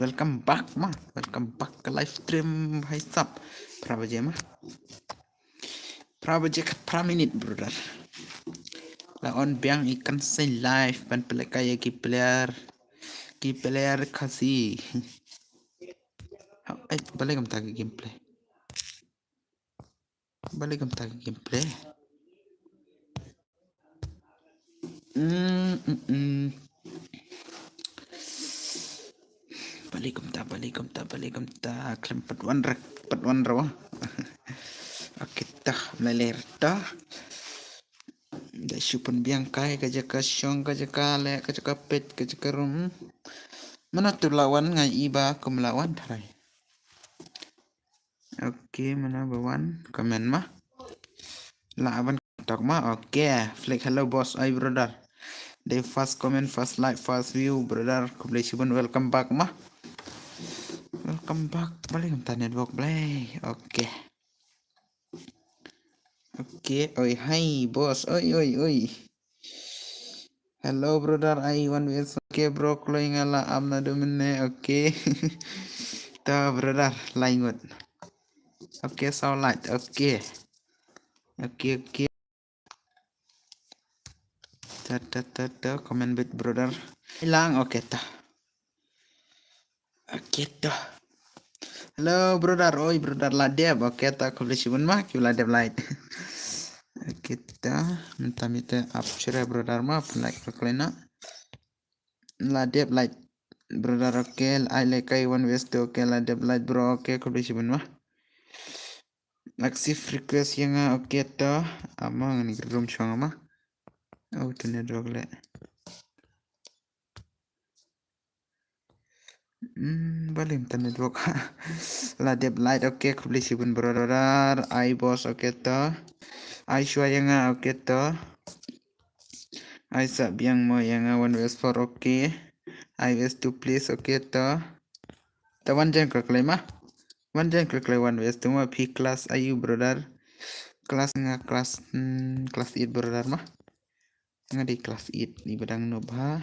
Welcome back mah. Welcome back ke live stream भाई साहब. Berapa jam mah? Berapa jam per minute brother? La on biang ikan say live pan play kaya ki player kasi. Balik kam tagi gameplay. Balik kam tagi gameplay. Balik kam ta. Klem pat wan rawa. Oke tah melalir tah. Da supun biang kai kaja ka syong kaja ka le kaja ka pet kaja ka rum. Mana tu lawan ngai iba kum lawan tarai. Oke mana bawan komen mah. Lawan tok mah oke. Flick hello boss ay brother. The first comment, first like, first view brother. Congratulations welcome back mah. Welcome back. Balik entah network play. Oke. Oke. Oi hai boss. Oi. Hello brother. I want to okay bro. Kloing ala amna domine. Oke. Ta brother. Laingot. Oke so light. Oke. Ta comment bit brother. Hilang oke ta. Oke ta. Hello brother. Oi brother ladeb. Oke ta congratulations mah. Kyu ladeb light. Kita minta upshare brother mah like klena ladep like brother oke I like kai one west oke ladep like bro oke congratulations mah active request yang oke to amang ni room chong mah oh tu network le balik minta network ladep light oke congratulations brother I boss oke to I shua yang oke to I sab yang mo yang one west for oke I was to please okay to the one jam claim one west to my P class ayu brother class class 8 brother mah ngadi class 8 ni badang no ba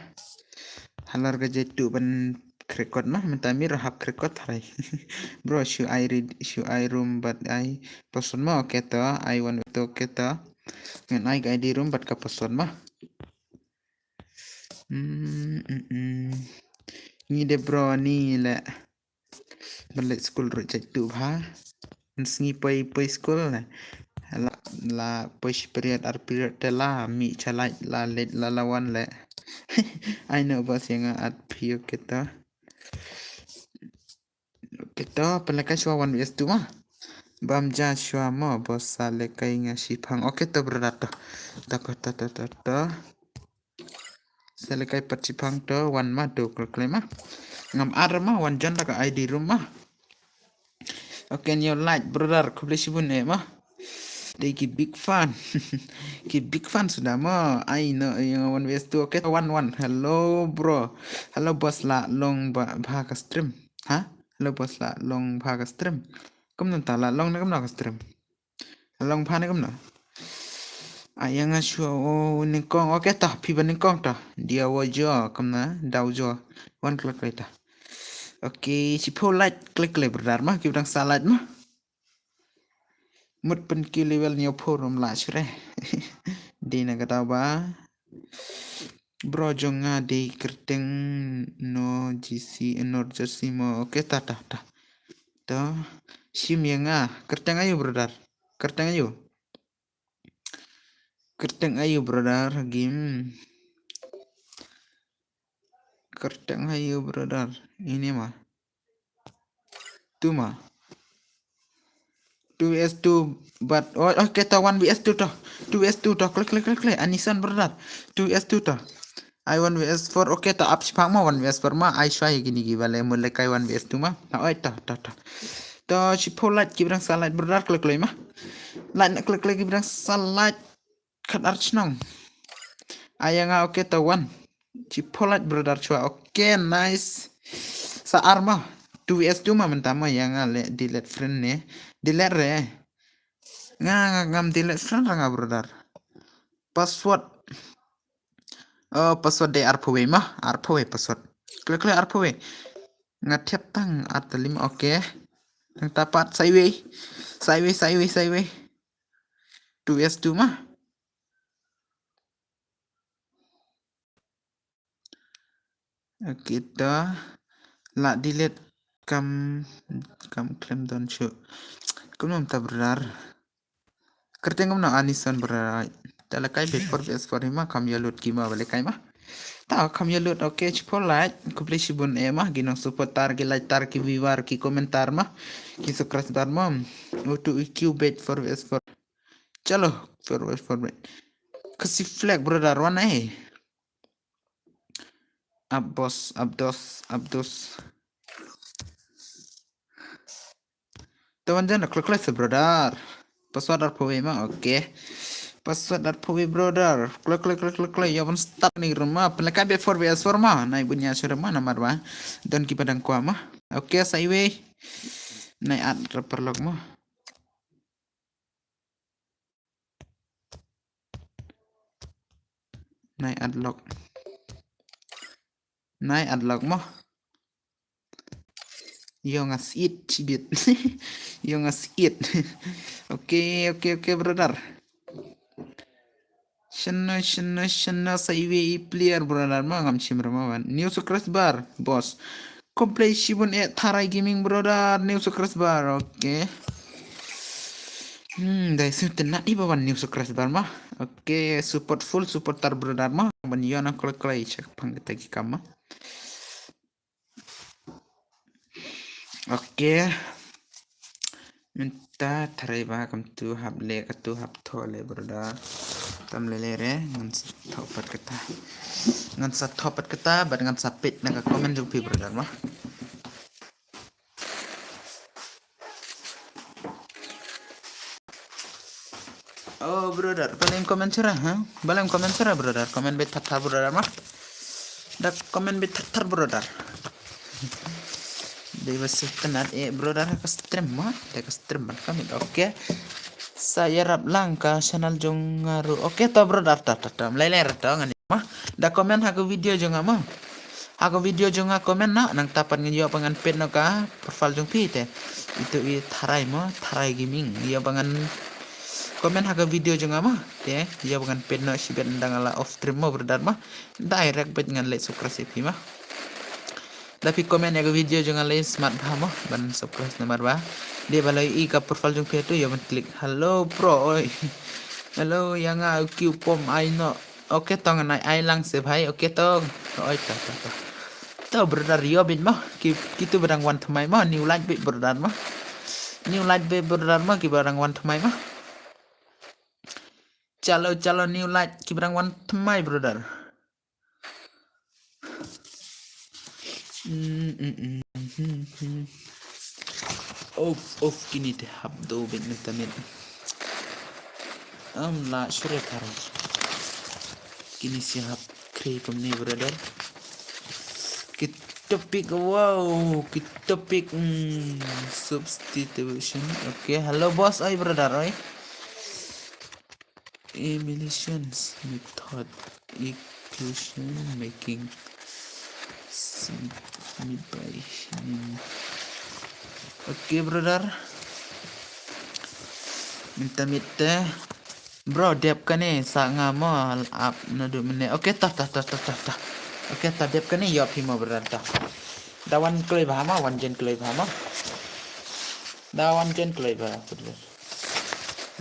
halar ga jetu ban record mah mentami rahap record hai bro should I room but I person mah okay to I want to okay to ngan I ga di room but ka person mah ni de bro ni le balik school reject tu ha ngi poi school la poi period period la mi chalai la let la lawan le I know bos yang at pio kita pelaka shwa wan wes tu mah bam ja shwa mo bos sale kai nga shipang oke to brother to sale kai pachipang to wan ma do klem mah ngam ar mah wan jan ka ID room mah oke new light brother kublesi bun mah they keep big fan sudah mo I know yang one ways to okay one hello bro hello boss la long ba ka stream ha hello boss la long ba ka stream kum nan ta la long na kum na ka stream long ba na kum na ayang asyo ni kong okay ta pi ban ni kong ta dia wo jo kum na dau jo one click later okay si po light click le brother mah ki udang salat mah mut pen ki level nyo forum la sure di na kata ba bro jonga di kerteng no GC no jersey mo oke ta to sim yang kerteng ayo brother kerteng ayo brother game kerteng ayo brother ini mah tu mah 2s2 but okay to 1vs2 to 2s2 to klik anisan brother 2s2 to I 1vs4 okay to up sipang ma 1vs4 ma I shwa gini gibale mulai kai 1vs2 ma oi to si polat kibrang salat brother klik ma light nak klik kibrang salat kat archnong ayang okay to 1 si polat brother chua okay nice sa arma 2s2 ma mentama yang le delete friend ne delete re ngam delete friend ranga brother password password de arpwe mah arpwe password klik arpwe Ngatiap tang at 5 oke. Yang tapat sideways. 2s2 mah. Kita la delete kam claim don't show. Kamu tak benar. Kerja kamu na anisan benar. Dalam kai before PS4 mah kam ya load kima balik kai mah. Tahu kam ya load oke cepat like kupli sibun mah ginang support tar ki like tar ki viewer ki komentar mah ki subscribe tar mah untuk IQ bet for PS4. Chalo for PS4 kasi flag brother warna Abdos Tawan jangan klik brother password RPW mah oke password RPW brother klik ya pun start nih rumah pelaka before PS4 mah naik punya sudah mah nomor mah dan kipadang kuah mah oke saya naik ad perlog mah naik adlock mah yo ngasit cibit yo ngasit oke brother Shana saiwe player brother mah ngam chim ramawan new subscribe bar boss complete shibun tharai gaming brother new subscribe bar oke dai sudah nak di bawah new subscribe bar mah oke full support tar brother mah ban yo na klik cek panggitagi kama oke minta tharai ba kam tu hable ka tu hab thole brother tam lelere ngan sa topat kata bat ngan sapit nang komen jupi brother mah oh brother paling komen cerah balem komen cerah brother komen bet tatar brother mah dak komen bet tatar brother dewa setenat brother ka stream mah ka stream kami oke saya rap langka channel jong ngaru oke to brother tatam leler to ngani mah da komen hago video jong mah hago video jong komen na nang tapan ngejo pangan pet no ka profile jong pite itu tharai gaming dia pangan komen hago video jong mah te dia pangan pet no sibet ndang ala off stream mo brother mah direct bet ngan le subscribe mah tapi komen ya video jangan lain smart bahamo ban surprise nomor ba dia balai ka profile jong petu ya ban klik halo pro oi halo yang Q pom ai no oke tong ai lang se bhai oke tong oi ta brother yo bin mah kitu barang wan thamai mah new light bit brother mah ki barang wan thamai mah chalo new light ki barang wan thamai brother Of kini deh habdo ben tamit la sure karo kini siap kreatif nih brother kita pick substitution oke halo bos oi brother oi emulations method equation making oke brother minta bro dep kan sa ngamo up nadu mene oke tah oke tah dep kan yo pimo brother tah dawan klei bahama wan jen klei bahama dawan jen klei bah brother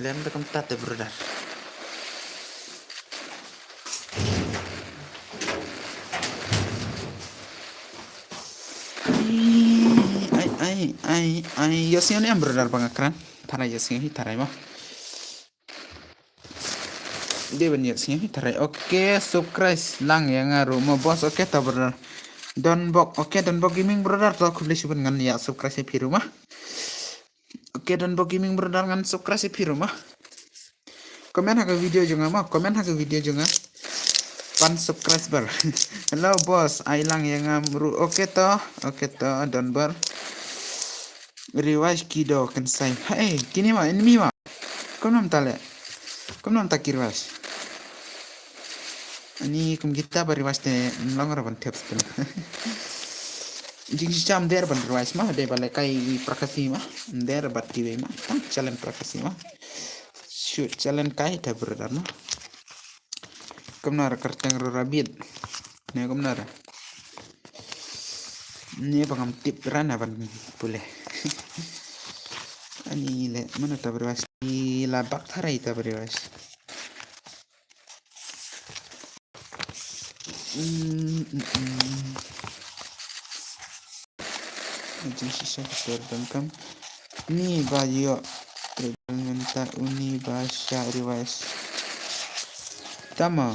lem bekam tat brother ai yosnya ni brother pangakran tarai yosnya hi tarai mah dia banyak sih tarai oke subscribe lang yang ngaruh mau bos oke ta brother donbok gaming brother to aku beli suban ngan ya subscribe di rumah oke donbok gaming brother ngan subscribe di rumah komen haga video juga pan subscriber hello bos ailang yang ngaruh oke to donbor riwaj kido kan say hey kini mah ini mah kom nam tak kirwas ani kum kita bariwas te nlongor ban tiap jing si cham der ban rice mah de balai kai prakasi mah der bat kiwe mah tang challenge prakasi mah shoot challenge kai ta brother mah kamnar kerteng rabit ne kamnar ne pangam tip rana ban boleh ani le mana ta rice la bak tharai ta rice jing si sa terbangkam ni bayo minta uni bahasa riwayat tama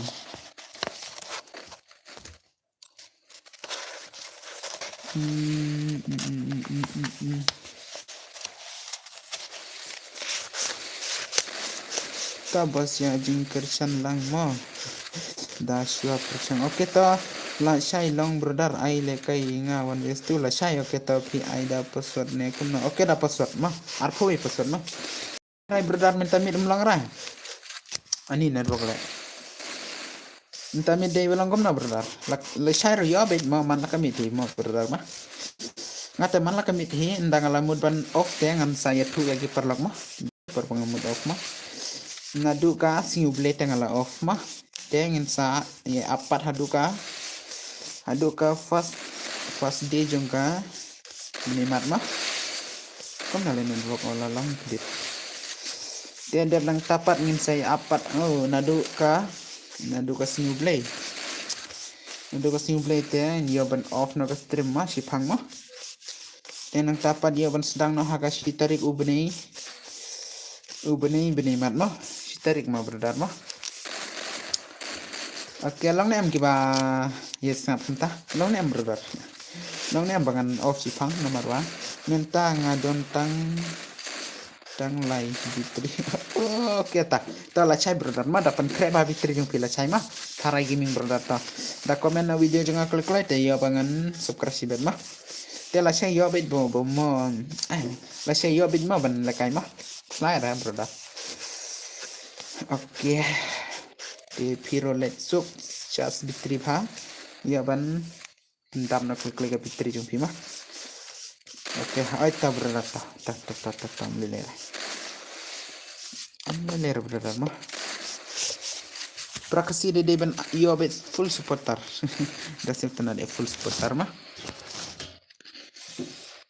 tabas ya jing kersan lang mo da shua kersan oke to la shai long brother ai le kai nga wan es tu la shai oke to pi ai da password ne kumna oke da password ma arpo password ma rai brother minta mit ulang rai ani network le minta mit dei ulang kumna brother la shai ro yo bet ma man la kami ti mo brother ma ngate man la kami ti ndang la mud ban off te ngan saya tu lagi perlok ma per pengamud off ma ngadu ka singuble tengala off ma tengin sa ya apat haduka first day jongka minimat mah kom nalen network olalang dit dia lang tapat ngin saya apat nadu ka singuble te yo ban off no ka stream mah sipang mah tenang tapat yo ban sedang no haka tarik ubni mat mah tarik mah brother mah oke long nem kiba yes ngap entah long nem brother long nem bangan off sipang nomor 1 minta ngadon tang lai bitri oke ta la chai brother mah dapat kreba bitri jung pila chai mah tharai gaming brother ta da komen na video jung klik like te yo bangan subscribe mah te la chai yo bit bo mo la chai yo bit mah ban la kai mah slide brother oke di piro let's up just bitri pha ya ban dam na klik like bitri jung pima oke ai ta brother ta lele brother mah prakasi de ban yo bet full supporter dasip tanah de full supporter mah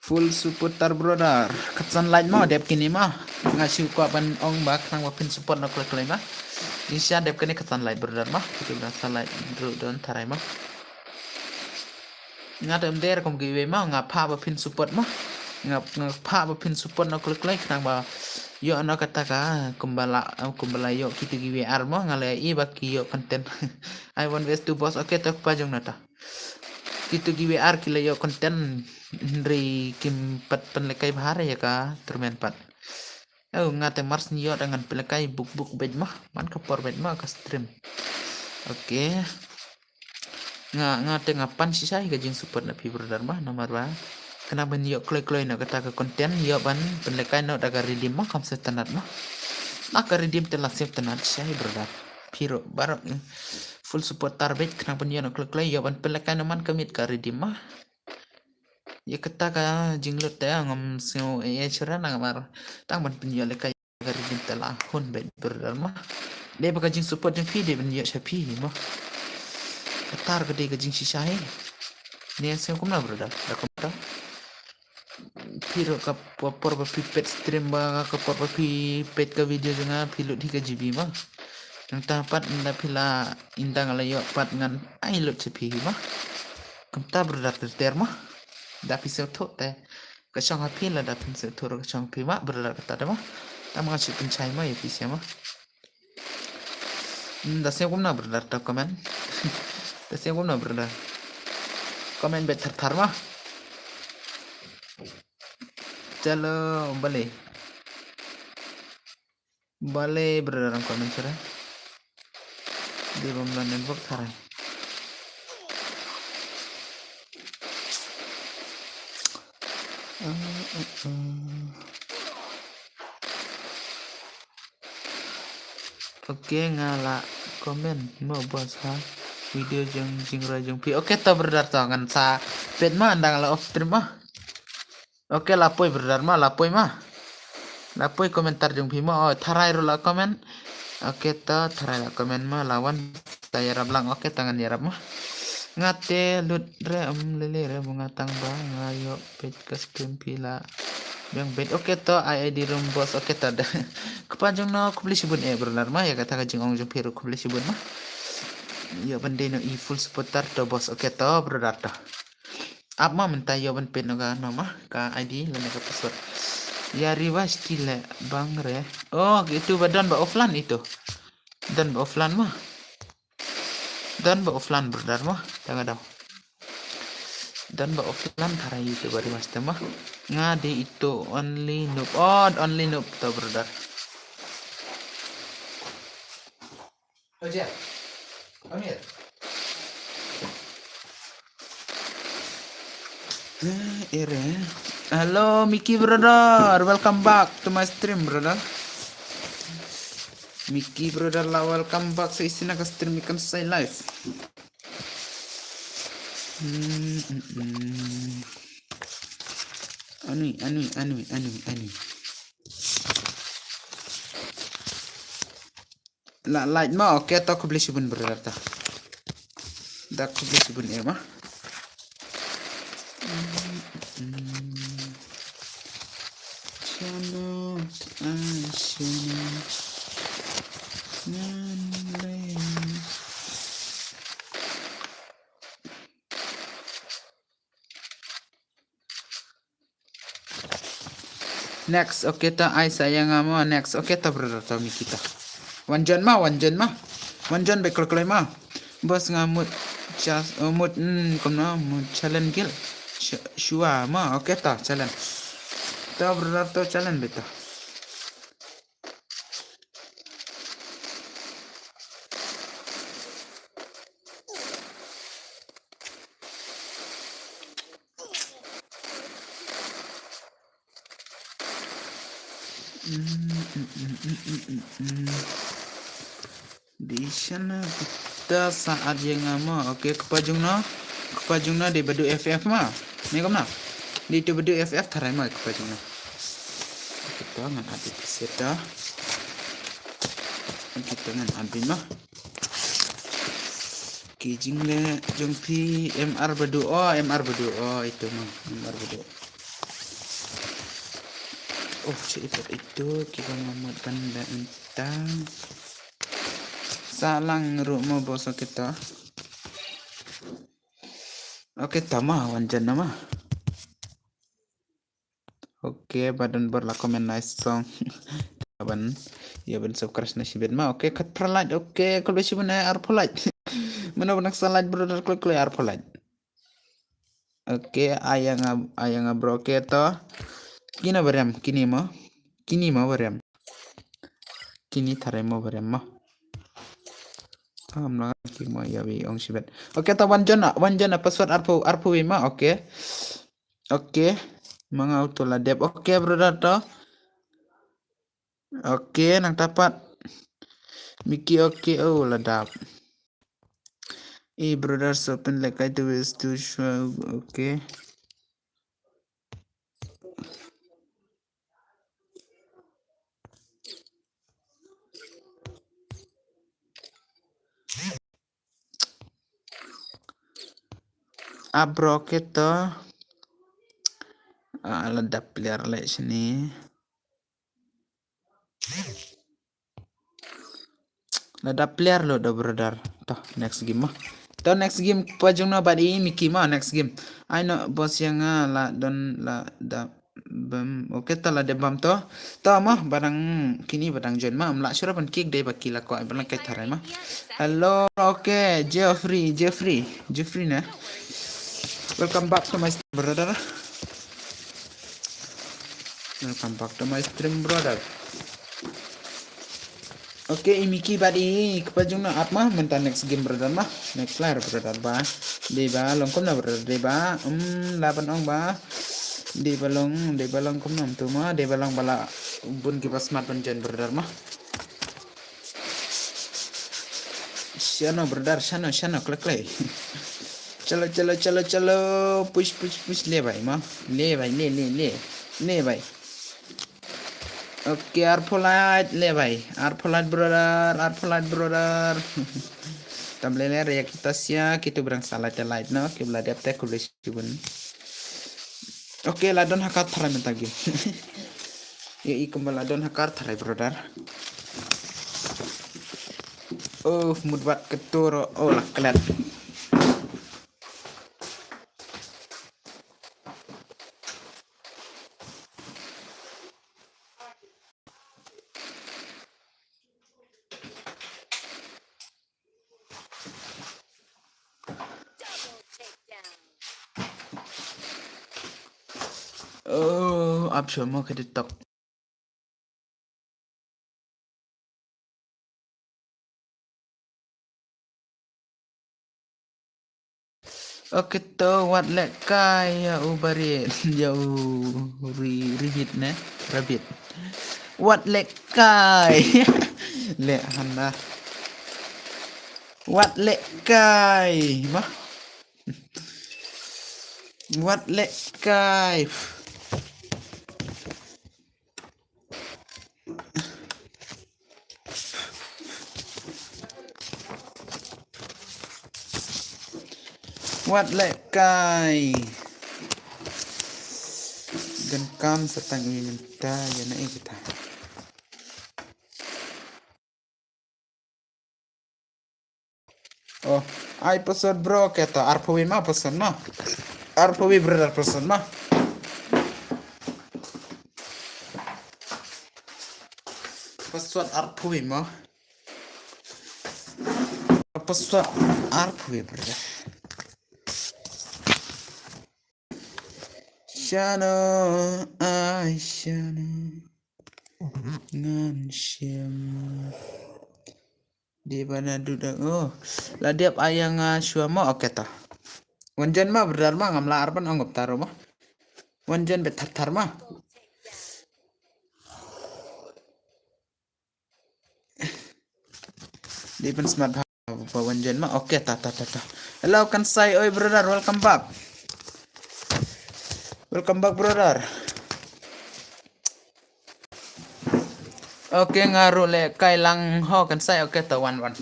full supporter brother katsan lain mah dep kini mah ngasih ko ban ong bak nang wapin support na klik like mah Insya dep kini ketan light brother mah kita bilang sunlight don tarai mah ngadem der kom giwe mah ngapa ba pin support mah ngapa ba pin support no klik like nang ba yo no kata ka kumbala yo kita giwe ar mah ngale i ba ki yo konten I want ways to boss oke tok pajong nata kita giwe ar kila yo konten dari kim pat penlekai bahare ya ka termen pat ngate mars niyo dengan pelekai buk bed mah man kapor bed mah ke stream oke ngate ngapan sih saya gajing support na brother mah nomor 2 kenapa niyo klik na kata ke konten yo ban pelekai no daga redeem mah kam setanat mah maka redeem telah save tanat saya brother piro barok full support tarbet kenapa niyo no klik yo ban pelekai no man kamit ka redeem mah ya kata ka jinglut ya ngam sio chura nang mar tang ban pinyo le kai gari din tala hun bet brother mah le ba jing support jing fi de ban ya chapi mah tar ka de ka jing sisai ne sio kumna brother da kumta piro ka por ba pipet stream ba ka por ba pipet ka video janga pilut di ka jibi mah nang tapat nda pila indang ala yo pat ngan ai lut chapi mah kumta brother ter mah da pisau thot te ka chang hapi la da pisau thor ka chang pi ma berla kata da ma ta ma chi pencai ma ya pisau ma da se gum na berla ta komen da se gum na berla komen bet thar ma chalo bale berla ram komen sura di bom network tharai Oke ngala komen mau bos ha video jeng pi oke to brother to ngan sa pet mah andang la off stream mah. Oke lapoi brother mah lapoi mah. Lapoi komentar jung bhima oh tharai ro la komen. Oke to tharai la komen mah lawan saya rablang oke tangan yarap mah. Ngate lut re lele re mengatang bang ayo pet custom pila. Yang bed oke to ai di room bos oke to dah. Kepanjang no kubeli sibun brother mah ya kata kajing ong jung piru kubeli sibun mah. Ya bende no i full seputar to bos oke to brother to. Up mah mentah yo ban pet no ka mah ka ID lana ka password. Ya riwas tila bang re. Oh gitu badan ba offline itu. Dan ba offline mah. Dan ba offline brother mah. Tengah dah. Dan ba offline tarai itu baru mas mah. Ngade itu only noob. Oh only noob to brother. Oh ja. Amir. Ere. Halo Mickey brother, welcome back to my stream brother. Mickey brother lah welcome back sa isina ka stream ikan say live. Anu. La light mah oke to aku beli sibun brother ta. Dak aku beli sibun mah. Next, oke ta ai sayang amo next. Oke ta brother ta kita. Wanjan mah. Wanjan baik kalau mah. Bos ngamut just mut komna mut challenge gil. Shua mah oke ta challenge. Ta brother to challenge beta. Di sana kita saat yang ngama oke kepajungna di badu FF mah ni komna di itu badu FF tarai mah kepajungna kita ngan adit seta kita ngan adin mah kijing le jungpi MR badu oh itu mah MR badu oh cepat itu kita ngamut benda entang salang rumah bos kita. Oke tamah wanjan nama. Oke badan berla komen nice song. Ban ya ban subscribe nasi bed mah. Oke kat perlight. Oke kalau besi mana ar perlight. Mana benak salat brother klik ar perlight. Oke ayang bro oke to. Kini berem kini mah berem. Kini tarai mau berem mah. Amna kimo ya bi ong sibet. Oke ta wanjana password arpu ma oke. Oke. Mga auto la dep. Oke brother to. Oke nang tapat. Miki oke oh ladap. Brother open like I do is to show oke. Abro kita ladap player like sini. Ladap player lo do brother. Toh next game mah. Toh next game pajung na badi Mickey mah next game. I know bos yang la don la da bam oke ta la de bam to mah barang kini barang join mah amla syura pan kick dei bakila ko iblan kai tarai mah. Hello oke Jeffrey na. Welcome back to my stream brother. Welcome back to my stream brother. Oke Miki badi kepajung na apa menta next game brother mah next player brother ba deba longkom na brother deba laban ong ba deba long kom nam tu mah deba long bala bun kipas smart jen brother mah shano brother shano klik चलो पुश ले भाई माँ ले भाई ले भाई oke Arpolite le भाई Arpolite brother tampilannya reaktivitasnya kita berang salah light no kita belajar teh kulis cubun oke ladon hakat tarai mentagi ya ikum ladon hakat tarai brother oh mudbat ketur oh lah kelat oh absurd mau ke TikTok oke to wat lek kai ya ubarit jauh ribit ne rabit wat lek kai lek handa wat lek kai mah wat lek kai wat lek kai genkam setang ini minta ya naik kita oh ai pesan bro kata arpowi mah pesan mah arpowi brother pesan mah pesan arpowi mah pesan arpowi brother Shana Aisyana ngan syam di mana dudak oh lah diap ayang syuama oke ta wanjan mah benar mah ngamla arban anggap taruh mah wanjan betar mah di pen smart wanjan mah oke ta hello kan say oi brother welcome back brother oke ngaruh le kai lang ho kan say oke ta one oke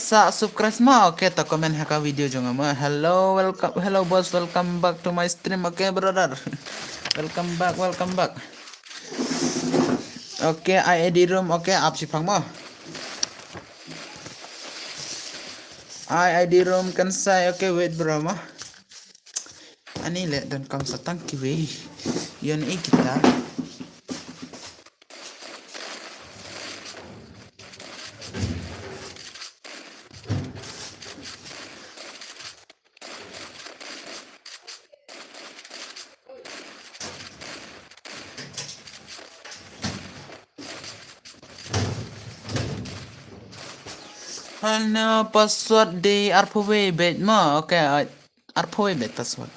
sa subscribe mah oke ta komen haka video jonga mah hello boss welcome back to my stream oke brother welcome back oke ID room oke up si phang mah ID room kan say oke wait bro mah ani le dan kam satang kiwe yon kita Hana password di RPW bet ma oke RPW bet password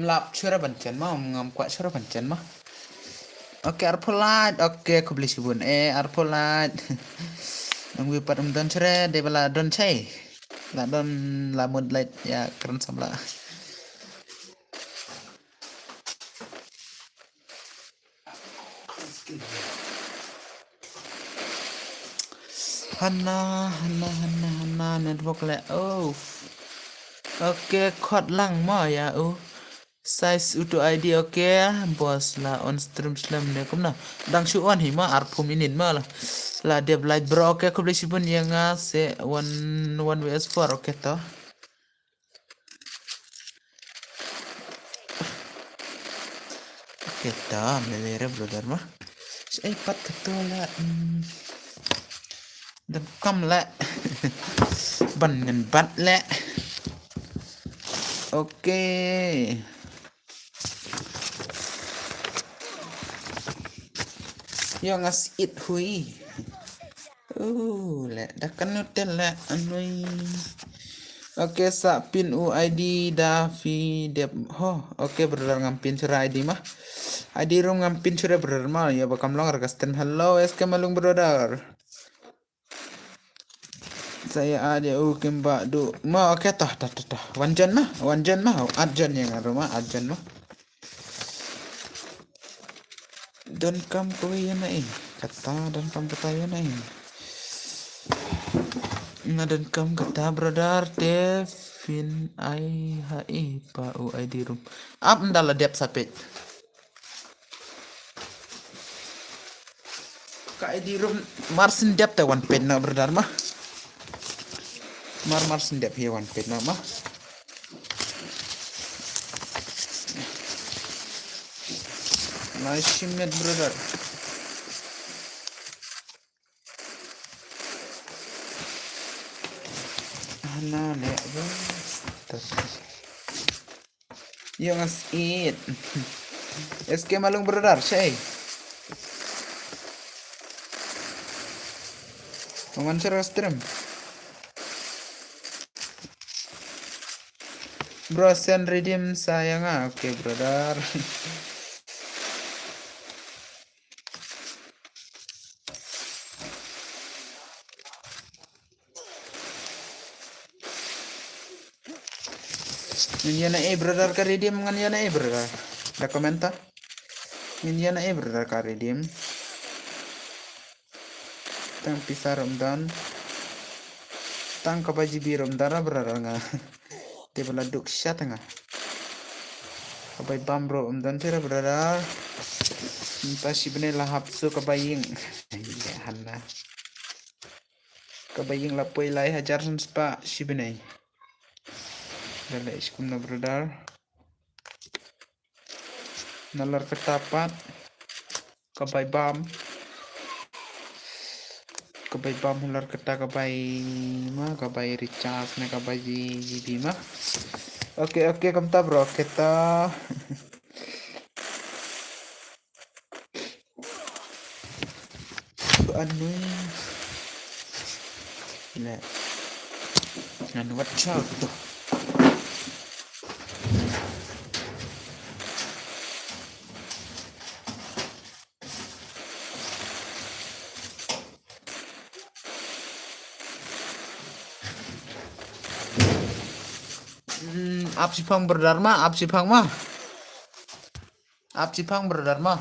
lap chura banchan ma ngam kwa chura banchan ma oke RPW oke aku beli sibun RPW nang wipat don chere de bala don chai la don la mod light ya keren samla Hana network le oh oke khot lang ma ya size utu ID oke bos la on stream slam ne kumna dang shu on hima arpum inin ma la dia light bro oke aku beli sibun yang se 1 vs4 oke to oke to melere brother mah pat ketula dan kam le ban ngan bat le oke yo ngas it hui le dakan hotel le anui Oke, sa pin UID Davi Dep. Oke, brother ngampin sura ID mah. ID room ngampin sura brother mah ya bakam long argastan. Halo, SK malung brother. Saya ada Mbak Du. Oke toh. Wanjan mah. Arjan yang rumah Arjan mah. Dan kam kowe yana kata dan kam kata yana dan kam kata brother Devin IHI pa UID room up ndala dep sapit ka ID room marsin dep te one pen na brother mah marsin dep he one pen na mah nice shimmet brother Ana le yung as it SK malung brother say Mangan stream bro send redeem sayang oke brother Ngan yana brother ka redeem ngan yana brother da komenta ngan yana brother ka redeem tang pisah Ramadan tang kabaji bi Ramadan brother nga te bala duk syat nga kabai bambro Ramadan tira brother minta si bene lahap su kabaying ya hanna kabaying lapoy lai hajar spa si bene dala iskum na brother nalar ketapat kabay bam hular keta kabay recharge na kabay GB mah oke kamta bro kita anu le anu whatsapp tuh Apsipang berdharma apsipang berdharma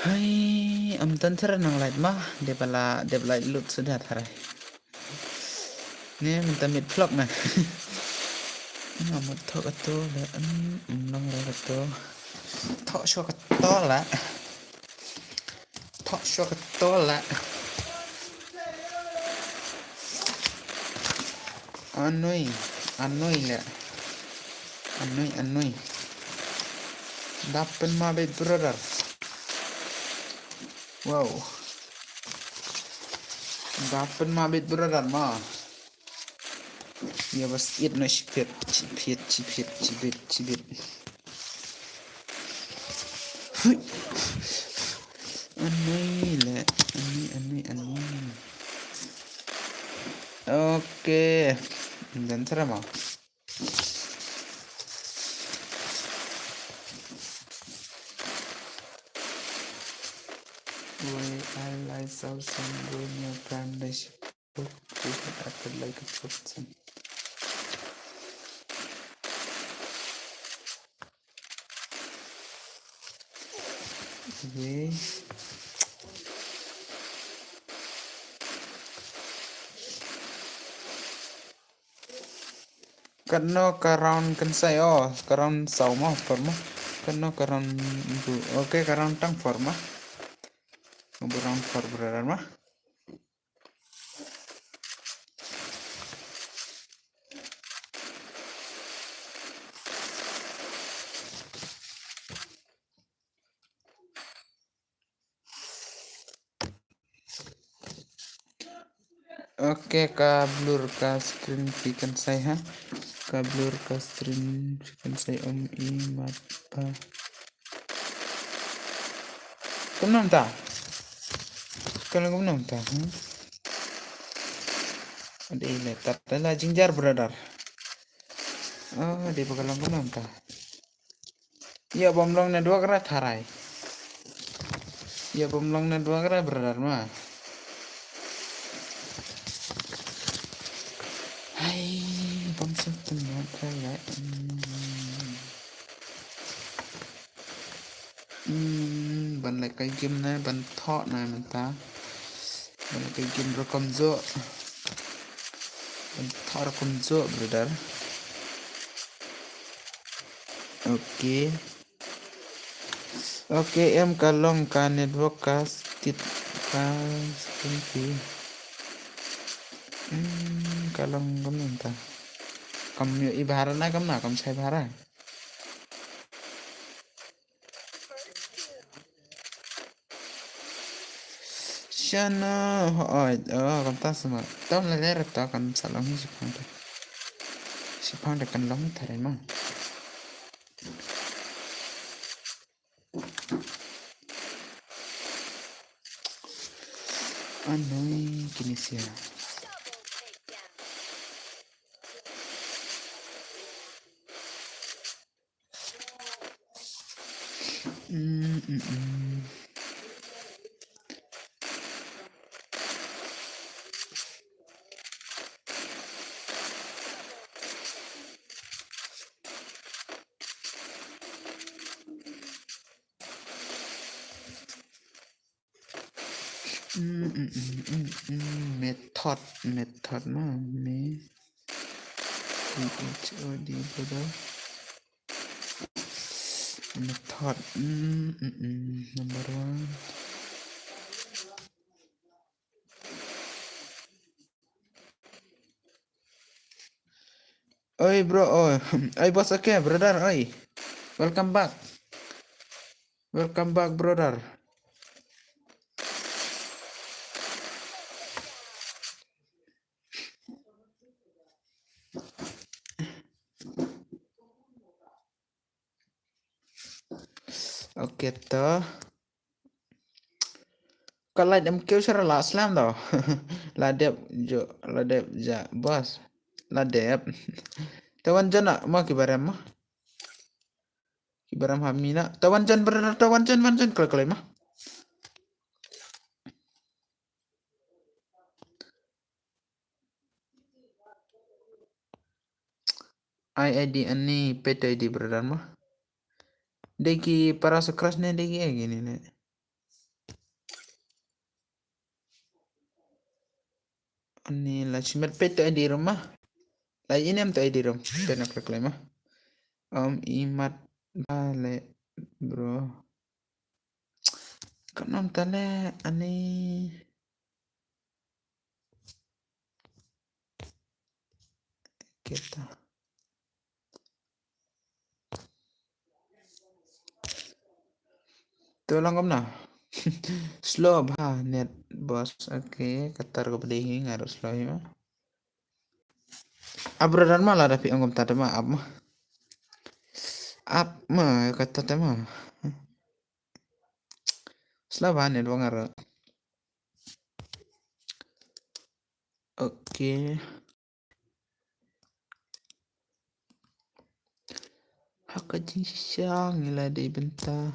Hai, tantar nang light mah, dia light loot sudah tarai. Nih minta mid vlog nah. Ngamut tok itu, nong itu. Tok show ketolak. Anoi le. Anoi. Dapen mah bet brother. Wow. Dapat mabit brother ma. Ya bas it na cipit. Hui. Aneh le. Aneh. Oke. Dan serem ma. Why I like so some your foundation. Apple like a fruit. Okay. Kano karon kan saya karon sauma forma. Kano karon bu. Oke karon tang forma. Ngobrol for brother mah. Oke, kablur ka screen bikin saya ha. Kablur ka screen bikin saya om imat pa. Kumnam ta? Kalau kumnam ta? Ada ini tala jinjar brother. Oh, di bakalan kumnam ta. Iya bomlong na dua kera tharai. Iya bomlong na dua kera brother mah. Hai, bangsa teman kaya. Ban lại cái game này ban thọ này mình ta. Ban lại cái game rekam zo. Ban thọ rekam zo brother. Oke. Oke, em kalong ka network ka stit ka stinky. Kalong kam ta. Kam yo ibara na kam na kam sai bara. Shana oi kam ta sama. Tom la lera ta kan salong si pang. Si pang de kan long thare ma. Anoi kinisia. Method mah me HOD brother method number one. Oi bro, oi bos oke brother, oi welcome back brother. Oke toh kalau dem kêu sera la slam tau. Ladep jo ladep ja bos ladep tawan jana mah kibaram mah kibaram hamina tawan jan brother tawan jan kalau mah ID ani PT ID brother mah deki para sekerasnya deki gini nih. Ini lah cuma PT ID rumah. Lah ini am tu ID rum. Kena klik mah. Om Imat balik bro. Kenapa tale ani kita. Tolong kom nah. Slow bah net bos. Oke, ketar ke pedih harus slow ya. Abrodan malah tapi anggap tadi mah ab mah. Ab mah kata tema. Slow bah net wangar. Oke. Hakajin siang ila di benta.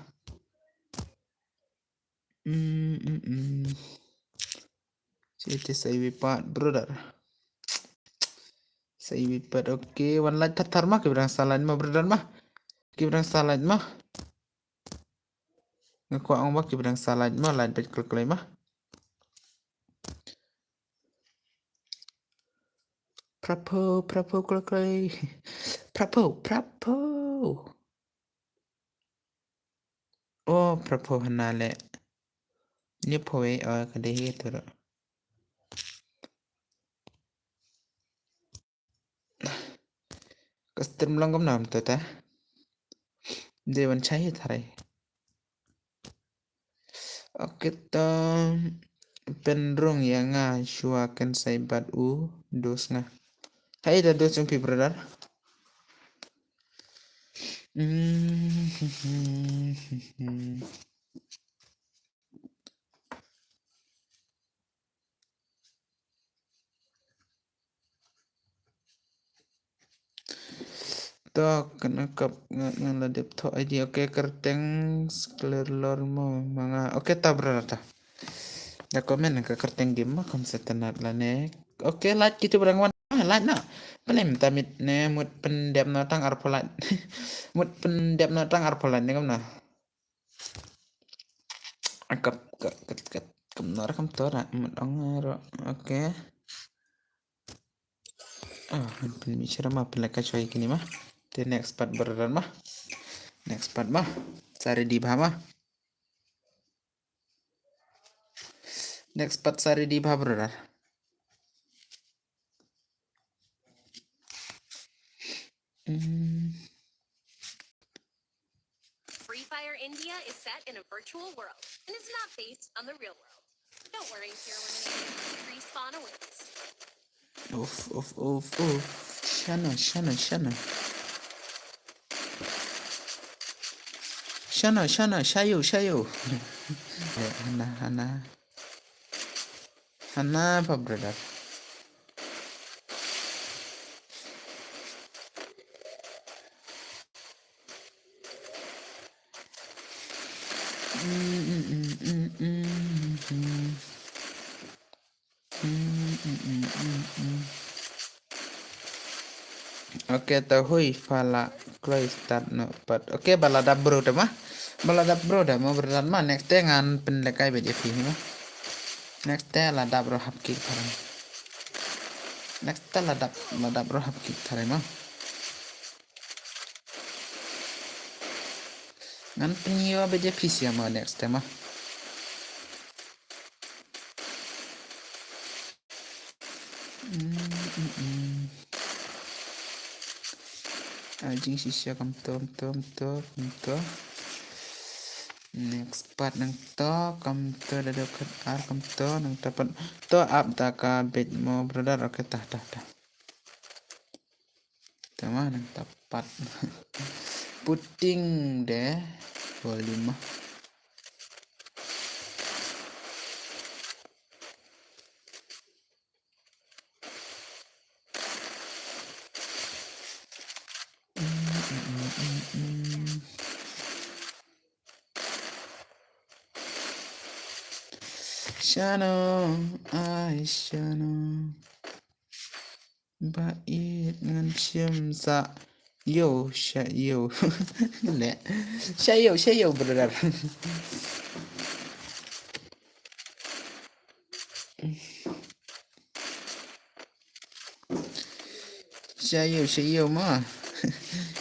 Cerita saya wipat brother. Saya wipat oke. One light tatar mah keberang salah mah brother mah. Keberang salah mah. Ngaku ang mah keberang salah mah light bet kelai mah. Prapo kelai. Prapo. Oh, prapo hanale. Ni poe kadehi itu. Custom lang nam to ta. Dewan cahit harai. Oke to penrung ya nga shuakan saibat dos nga. Hai dah dos yung brother. To kenakap ngaladip to aja oke kerteng clear lor mo mga oke ta brother ta. Ya komen ke kerteng game mah kom setenat lah ne. Oke light gitu berang wan light na. Pelem tamit ne mut pendem natang arpolat. Mut pendem natang arpolat ne kam na. Akap ket kemnar kam tora mut ongero. Oke. Bicara mah pelaka coy kini mah. The next part brother mah. Next part mah. Cari di bawah mah. Next part cari di bawah brother. Free Fire India is set in a virtual world and is not based on the real world. Don't worry if you're eliminated. Respawn awaits. Shana. Shayo. Hana apa brother? Oke tahui fala close start no but oke balada bro dah mah balada bro dah mau berdan mah next dengan pendekai BJP mah next lada bro hap kick tharam next lada bro hap kick tharam mah ngan penyiwa BJP sih mah next mah anjing sisya kam tom next part nang to kam to dekat ar kam to nang dapat to up taka bit mo brother oke tah teman nang tepat puting deh volume mah Shano bait ngan cium sa yo shayo le shayo brother shayo mah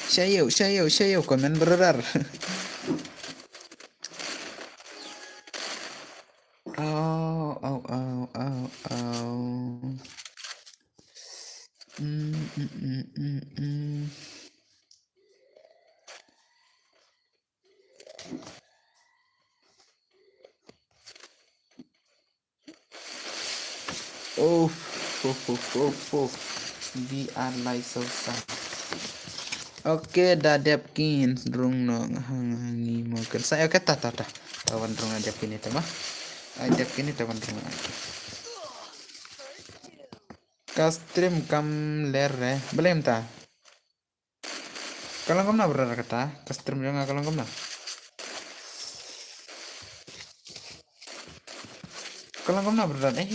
shayo komen brother oh Oh, we are like so sad. Oke, dadepkin rung no hangi makan. Saya oke tata tawan rung adepkin itu mah. Adepkin itu tawan rung. Kastrim kam ler belum ta? Kalau kamu na berada kata, kastrim jangan kalau kamu na. Kalau kamu na berada,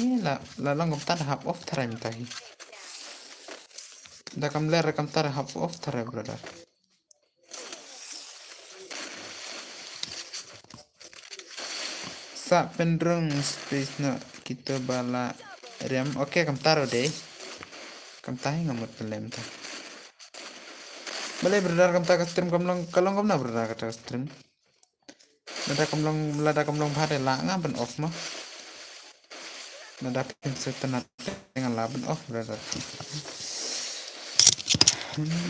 la lang kamu tada half off tarai mitahi. Da kam ler kam tada half off tarai berada. Sa pendrung space na kita bala rem. Oke, kam taruh deh. Kam tahi ngamut pelem ta. Boleh berada kam tak kastrim kam long kalau kamu na berada kata kastrim. Lada kam long bhare la ngaben off mah. Lada pinset tenat dengan laben off berada.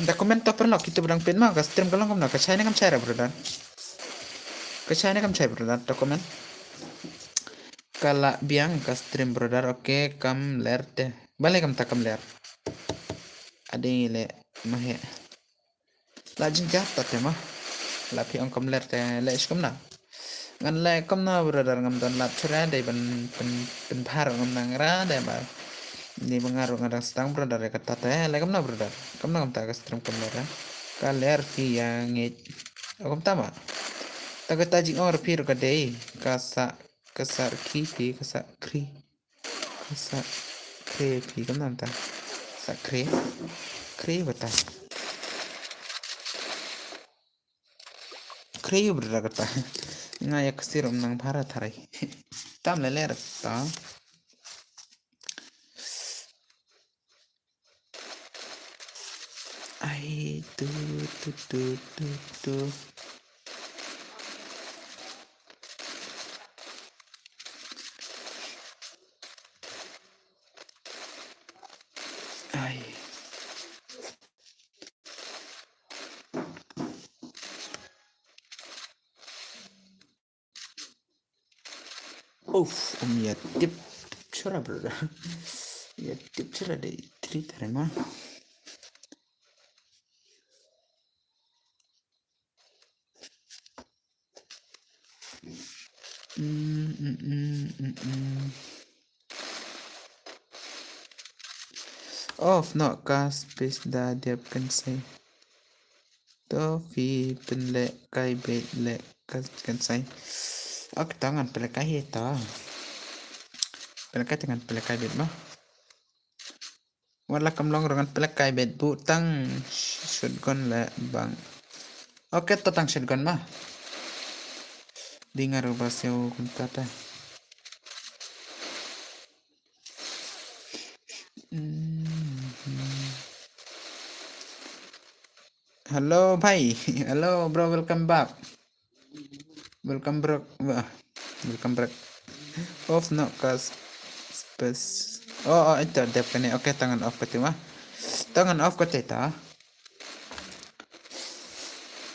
Da komen to pernah kita berang pin mah kastrim kalau kamu na kacai ni kam cai berada. Kacai ni kam cai berada dokumen. Kala biang kastrim berada oke kam ler deh. Balik kam tak kam ler. Adi le mahe. Lajin jata te mah. Lapi ong kam ler te le iskom na. Ngan le kam na berada ngam don lap cera deh ben par ngam nang ra deh ba. Ni mengaruh ngadang setang berada kata te le kam na berada. Kam na kam tak kastrim kam ler. Ka ler fi yang ngit. Kam tama. Taga tajing or pir ka deh. Kasar ki pi kasa kri. Kasa kre pi kam nam ta. Sa kre. Kre bata. Kre berada kata. Ngaya kesir nang bharat harai. Tam le ler ta. Ai tu. Ai. Ya tip cerah berada. Ya tip cerah deh. Cerita mah. Off no ka space da diap kan say. To fi pen le kai bet le kan say. Ak tangan pele kai ta. Pele kai tangan pele kai bet mah. Wala kam long rangan pele kai bet bu tang shotgun le bang. Oke to tang shotgun mah. Dengar basyo kuntata. Halo bhai. Halo bro, welcome back. Welcome back. Welcome back. Off no kas space. Oh itu dep kene. Oke tangan off kete mah. Tangan off kete ta.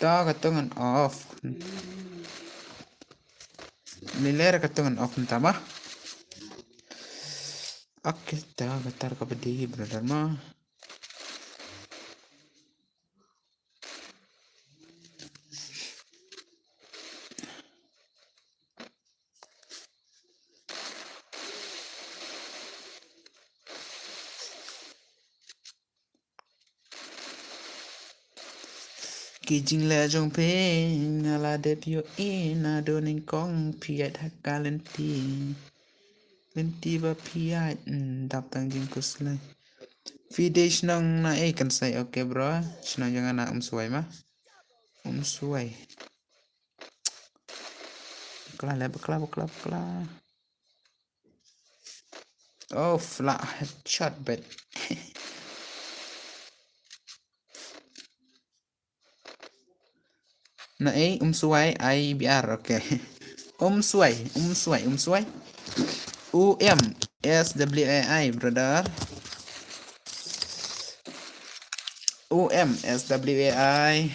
Ta tangan off. Liler ka tangan off nta mah. Oke ta gatar ka bedi brother mah. Kijing le jong pe ngala de pio ina doning kong piat hakalenti. Lenti ba piat dap tang jing kuslai. Video senang na kan saya oke bro. Senang jangan nak suai mah. Suai. Bekla. Oh, flat headshot bet. Nah, suai ai biar oke. Suai. UMSWAI brother. UMSWAI.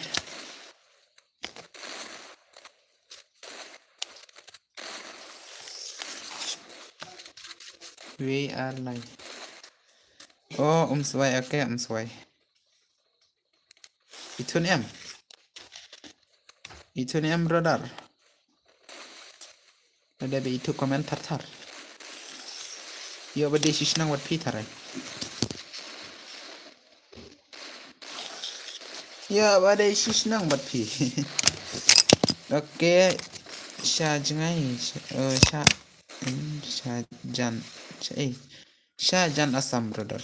we are like oh sway okay sway itu ni em brother ada be itu komentar tar yo bade shishnang wat pi tarai ya bade shishnang wat pi oke sha jangai sha jan asam brother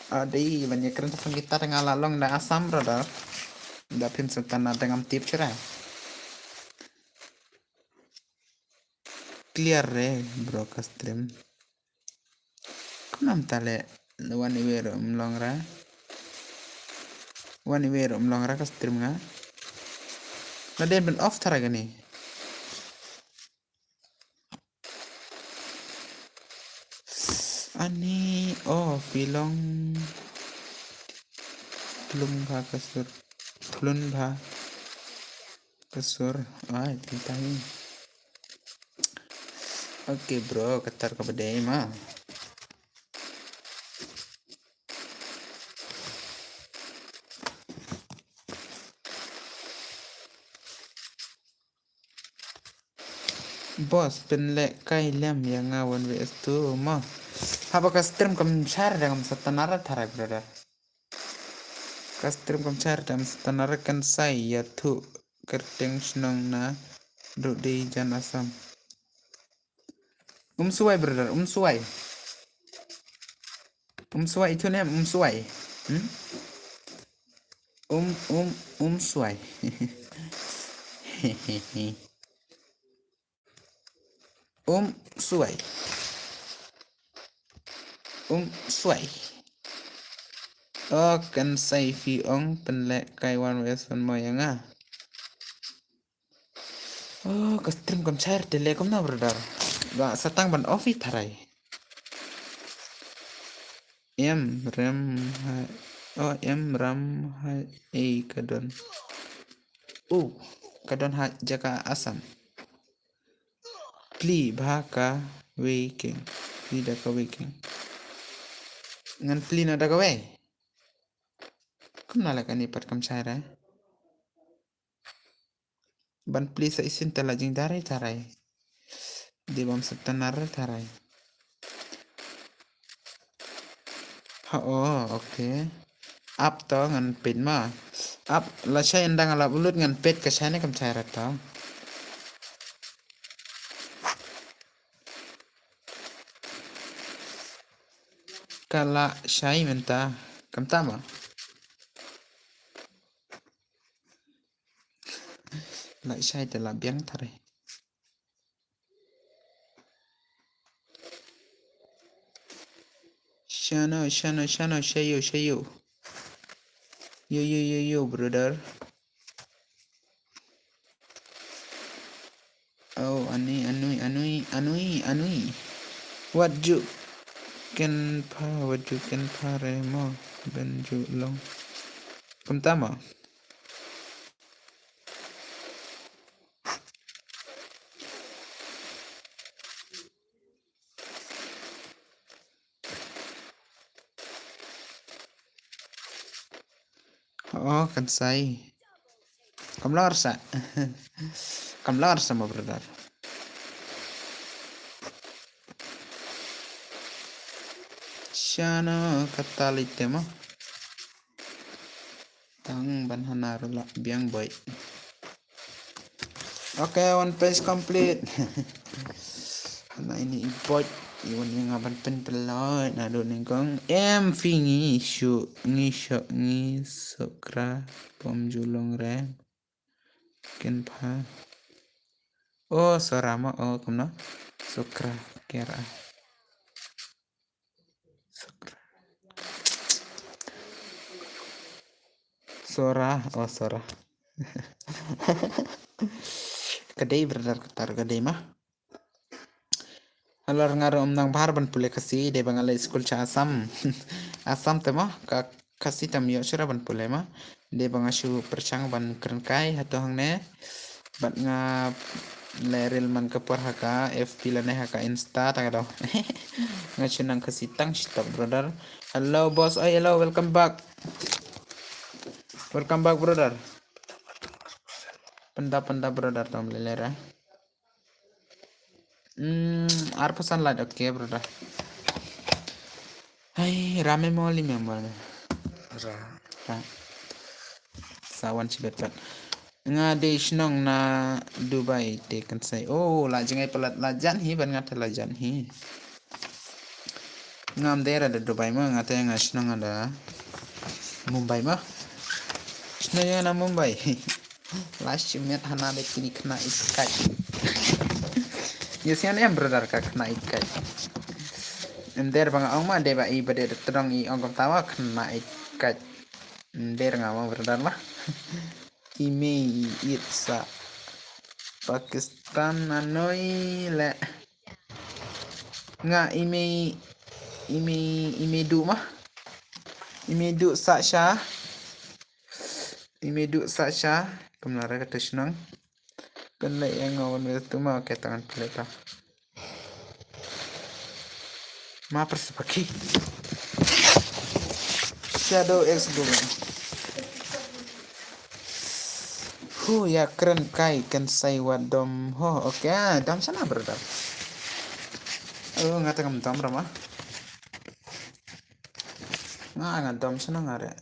adi banyak keren tentang kita dengan lalong dan asam brother da pin sultan dengan tip cerai clear bro ka stream kunam tale wani wero mlongra ka stream nga na den ben off tara gani ani oh pilong belum ba kasur tulun ba kasur ay tintahin oke bro ketar ke bedai mah bos penlek kai lem yang ngawan WS2 mah apa ka stream kam share dengan setanara thara brother ka stream kam share dengan setanara kan sai ya thu kerteng snong na do de jan asam suai brother suai itu nem suai suai suai suai oh kan sai fi ong penlek kai wan weson moyanga oh ka stream kam share tele kam na brother ba satang ban office tharai em ram hai kadon kadon ha jaka asam pli bhaka waking tidak ka waking ngan pli na daga we kumna la ni pat kam share ban pli sa isin tala jing tarai di bam setanar tarai oh oke up to ngan pin ma up la shay endang ala bulut ngan pet ka shane kam share ta kala shay menta kam tama la shay tala biang tarai Shano, shayo. Yo, brother. Oh, anui. What you can remo benju long. Kumtama. Oh, kan sai. Kamlar sama brother. Shano katalite mo. Tang banhanarula biang boy. Okay, one page complete. Nah ini import iwan yang aban penteloi na do ningkong em fingi ngi sokra pom julong re ken pa oh sorama oh kumna sokra kera sokra sora kadai beredar ketar kadai mah alor ngaro nang bahar ban pule kasi de bangala school cha asam tema ka kasi tam yo sura ban pule ma de bangashu perchang ban keren kai hato hangne bat nga Leril man kapur haka FB lane haka Insta tak do. Ngacunang kasitang stop brother. Hello boss, ay hello, welcome back. Welcome back brother. Penda brother tom lelera. Ar pesan lah oke brother. Hai rame moli member. Ra. Sawan cibetan. Nga de shnong na Dubai te kan sai. Oh la jangai pelat lajan hi ban ngata lajan hi. Ngam daerah ada Dubai mah ngata yang shnong ada Mumbai mah. Shnong yang na Mumbai. Last met hana de kini kena ikai. Yasian yang brother ka kena ikai. Ender bang ang ma de ba i bade terang i ongkom tawa kena ikai. Ender ngama brother lah. Ime itsa Pakistan anoi le nga ime du mah ime du sa kemlara kata senang kan le yang ngawan itu mah ke tangan pelita ma persepaki Shadow X Google ya keren kai kan say wadom ho oke dam sana brother ngata ngam dam ramah dam sana ngare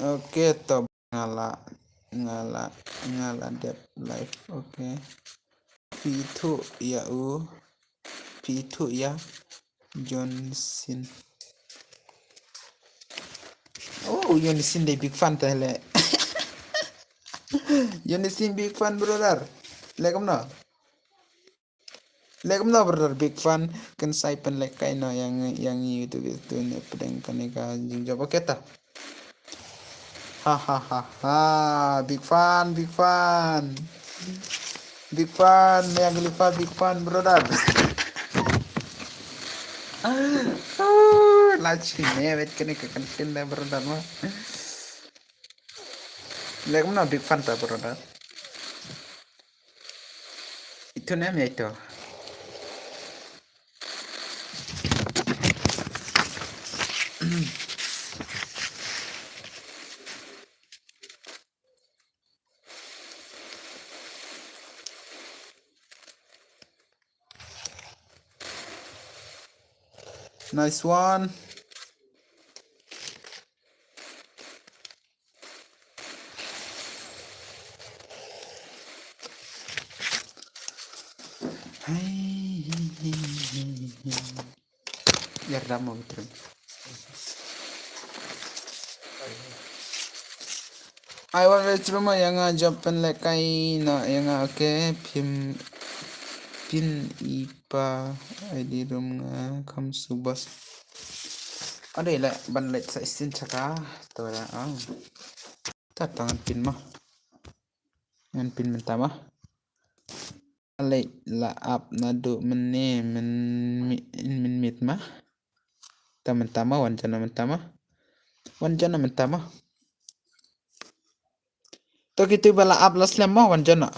oke to ngala dep live oke P2 ya P2 ya Johnson. Oh, Johnson de big fan tele. Johnson big fan brother. Legam no brother big fan kan sai pen lek kai no yang YouTube itu ne pedeng kan ka jing job kita. Ha big fan yang lipa big fan brother. Laci mewet kene ke kantin da brother mah. Legam no big fan ta brother. Itu namanya itu. Nice one. Yarda mau betul. I want to rumah yang Japan lekai na yang oke pin ipa ID room nga kam subas. Ada le ban let sa isin saka to ya tangan pin mah. Ngan pin mentah mah. Ale la up nado mene men mit mah. Mentama wancana mentama to gitu bala uplas lemah wancana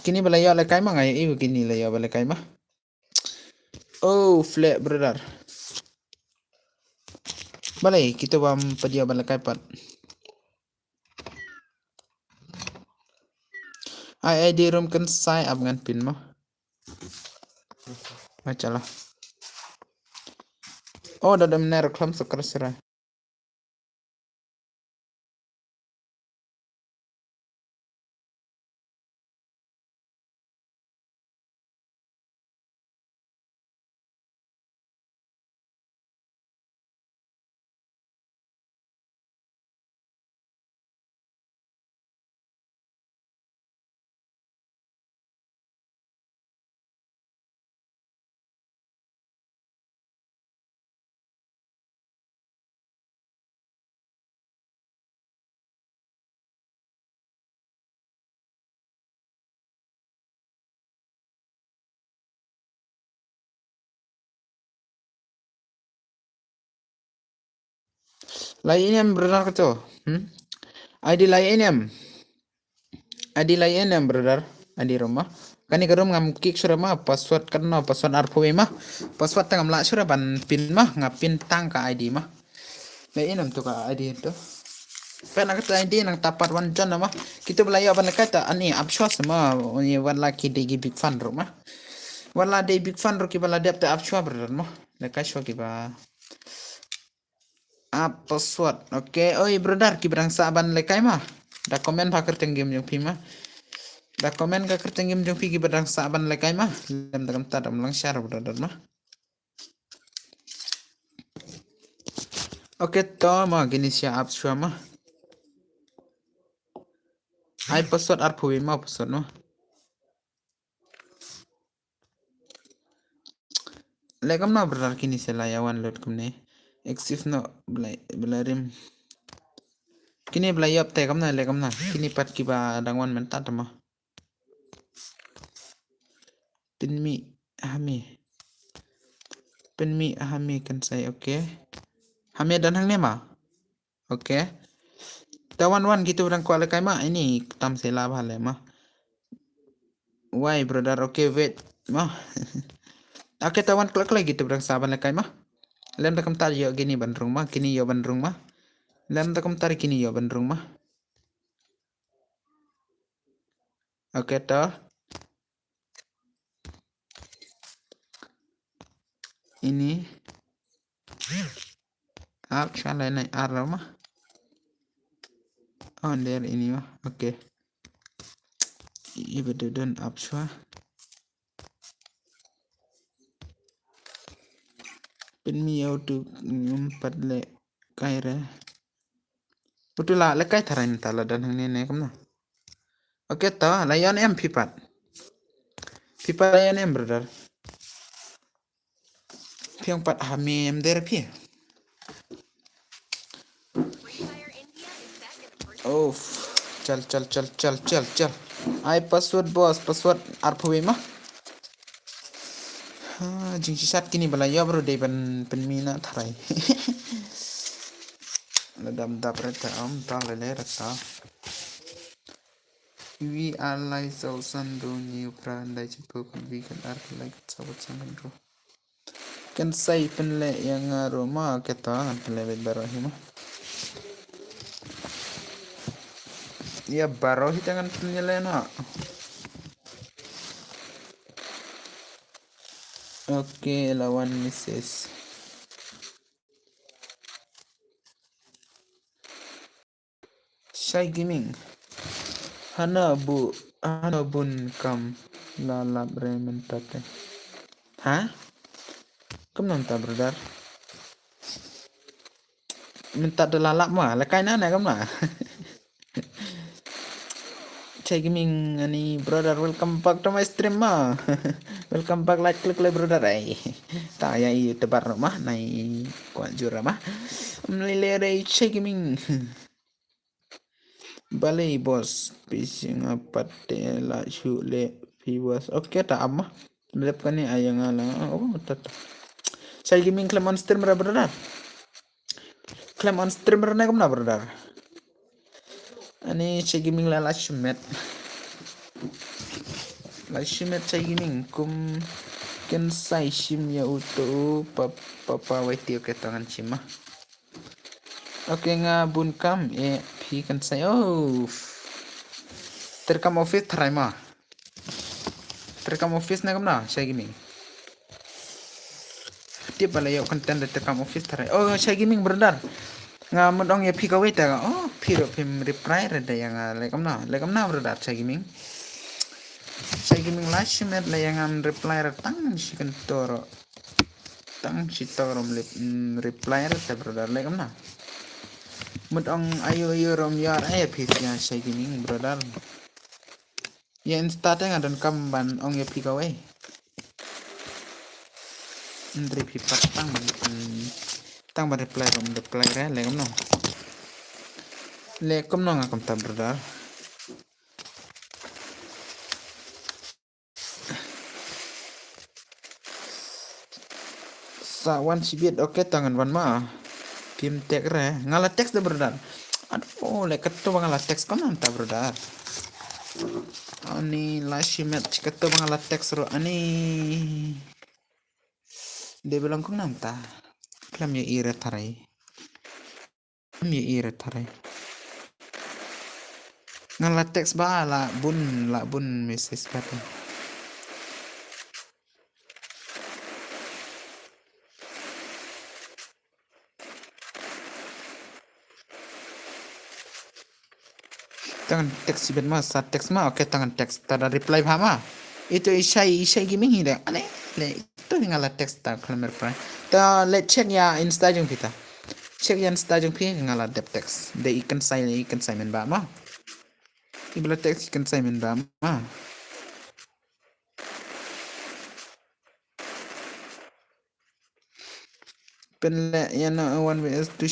kini bala ya lekai mah ngai ibu kini la ya bala kai mah oh flat brother balai kita bam pedia bala kai pat ai di room kan sai up ngan pin mah macalah oh dah menarik klam sekarang Lainnya brother keco. ID lainnya. ID lainnya brother. ID rumah. Kani karum ngam kick sura mah password karena password arpo mah. Password tangam la sura ban pin mah ngapin tang ka ID mah. Lainnya tuh ka ID itu. Pernah kata ID nang tapat wan jon mah. Kita belajar ban kata ani abshwa sama ni wan laki di big fan rumah. Wala day big fan ro kiba la dep ta abshwa brother mo. Lekai shwa kiba. Password. Oke, oi brother kibrang saban lekai mah. Da komen pa kerteng game jong pi mah. Da komen ka kerteng game jong pi kibrang saban lekai mah. Lem da kam ta dam lang share brother mah. Oke to mah gini sia abshwa mah. Ai password ar phuwi mah password mah. Lekam na brother kini sia layawan load kumne. Exif no belarim. Kini belayap te kam na lekam na. Kini pat kiba dangwan mentat mah. Penmi hami kan saya oke. Hami dan hang nema. Oke. Tawan gitu orang kuala kai mah ini tam sela bhale mah. Why brother oke wait mah. Oke tawan klak lagi gitu orang saban lekai mah. Lem takam tar yo gini bandrung mah kini yo bandrung mah. Lem takam tar kini yo bandrung mah. Oke toh. Ini salah naik arah mah. Oh der ini mah. Oke. Ibedudun abswa. Penmi auto empat le kaira. Betul lah lekai tarain tala dan hang nene kamna. Oke toh layan em pipat. Pipat layan em brother. Piang pat hami em der pi. Free Fire India is set in a virtual Oh, chal. Ai password bos, password arpwe mah. Jing sisat kini bala ya bro dei pen mina tharai. Ladam da preta ta lele rata. We are like so sandu new brand dai chipo we can art like sabot sangan bro. Kan sai pen le yang roma keta kan pen le barohi mah. Ya barohi jangan penyelena. Oke, lawan Mrs. Shy Gaming. Hana bun kam lalap rementate. Hah? Kamu nonton brother? Minta lalap mah, lekai nana kamu mah. Shy Gaming ani brother welcome back to my stream mah. Welcome back like klik brother ay. Tak ya i tebar mah nai kuat jura mah. Melilere Shy Gaming. Balai bos pising apa tela shule viewers. Oke tak amah. Depan ni ayang ala. Oh tetap. Saya gaming claim on streamer brother. Claim on streamer na kumna brother. Ani saya gaming la shumet. La shumet saya gaming kum ken sai shim ya utu papa waiti oke tangan cima. Oke nga bun kam pi kan saya terkam office try mah. Terkam office na kamna saya gaming. Dia pala yuk konten terkam office try. Oh saya gaming brother. Nga modong ya pi kawai ta. Oh pi ro pim reply rada yang lekam na brother saya gaming. Saya gaming last minute la yang reply ratang si kentoro. Tang si toro reply rada brother lekam na. Modong ayo rom yar ay pi saya gaming brother. Ya instate nga don kamban ong ya pi kawai. Ndri pi patang tang ba reply re lekam no ngakam ta brother. Sa wan sibit oke tangan wan mah. Pim tek re, ngala teks dah brother. Aduh, lek ketu ngala teks kon anta brother. Ani lasimet ketu ngala teks ro ani. Dia bilang kon anta. Klam ya ire tarai. Klam ya ire tarai. Ngala teks ba la bun message patu. Tangan teks sibet ma sa teks ma oke tangan teks tada reply ma itu isai giming hile ane le itu ngala teks ta klamer pra ta let check ya insta jung kita check ya insta jung pi ngala dep teks de ikan sai men ba ma ibla teks ikan sai men ba ma pen le ya na one vs two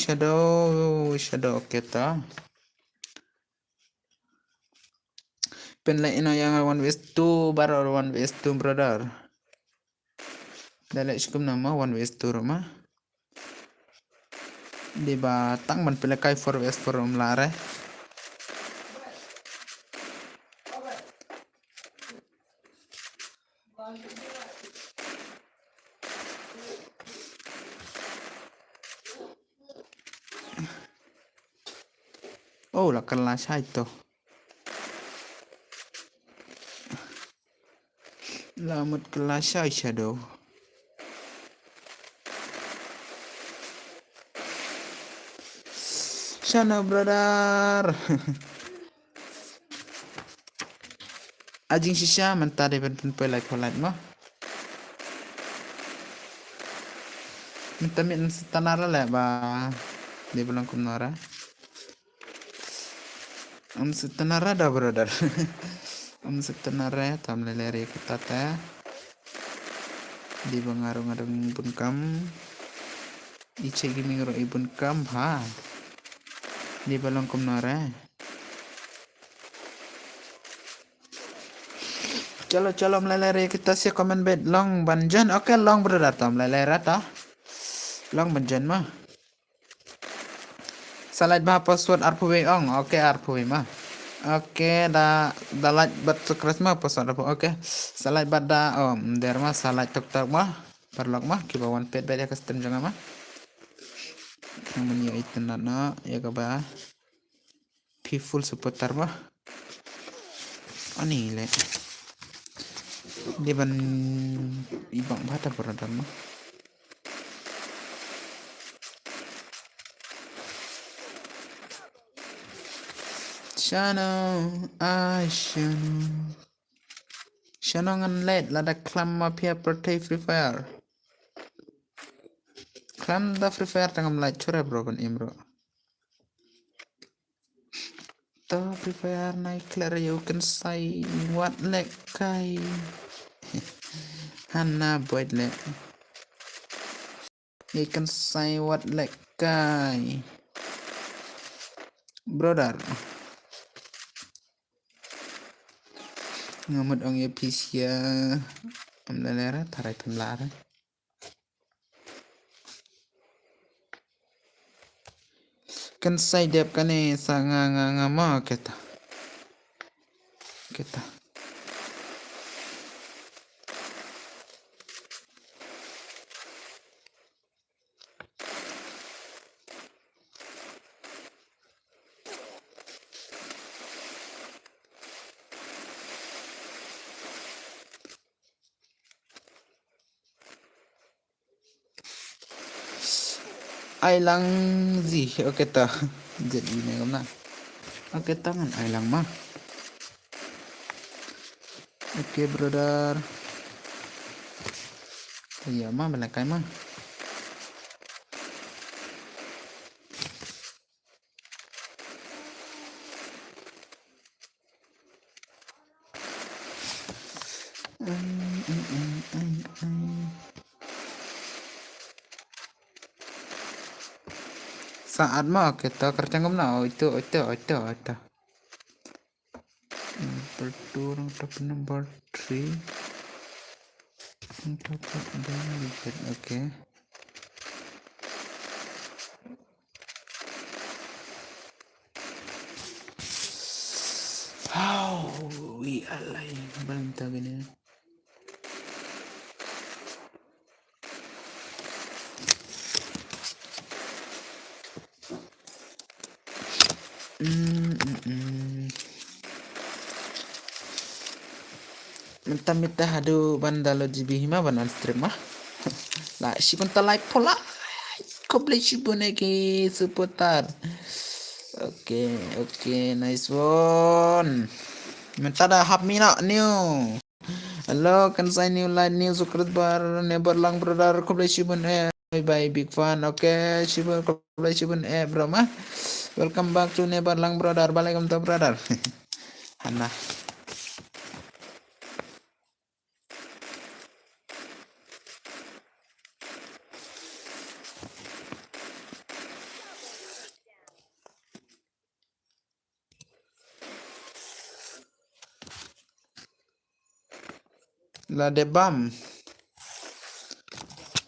shadow oke ta pen le ina yang 1 vs 2 baru 1 vs 2 brother dalek skum nama 1 vs 2 rumah di batang man pelekai 4 vs 4 lare oh la kelas itu lamut kelas shadow Shana brother ajing sisa mentade pen pelai kolat mah minta setanara lah ba dia bilang kumnara setanara dah brother setanara tam leleri kita teh di bangarung pun kam ice giming ro ibun kam ha di bilang kumnara chalo melalui kita si komen bed long banjan oke long brother tam melalui rata long banjan mah salat bah password arpuwe ong oke arpuwe mah oke da dalat bat sukres mah password arpu oke salat bat da der mah salat tok mah perlok mah kibawan pet bed ya custom jangan mah namanya itu nana ya kaba full seputar mah ani le dia ban ibang bata brother mah Shano ngan let lada klam mapia protei Free Fire klam da Free Fire tangam light chura bro ban imro to Free Fire naik clear you can say what like kai Hanna boyd le you can say what like kai brother ngamut ong ya PC ya amlalera tarai tamlara kan say dep kane sa nga ma kita ai lang gì ok ta jadi ini kamna ok tangan ai lang mah oke brother iya mah belakai mah saat mah kita kerja nggak itu number 2 number 3 oke alay banta gini. Mentah hadu bandalo jibihima banan stream mah. Lah si pun talai pola. Koble si boneki seputar. Oke, nice one. Mentada hap mina new. Halo, kan saya new line new subscriber never lang brother koble si bon bye big fan. Oke, si bon koble si bon bro mah. Welcome back to never lang brother. Balikum to brother. Hana. La de bam.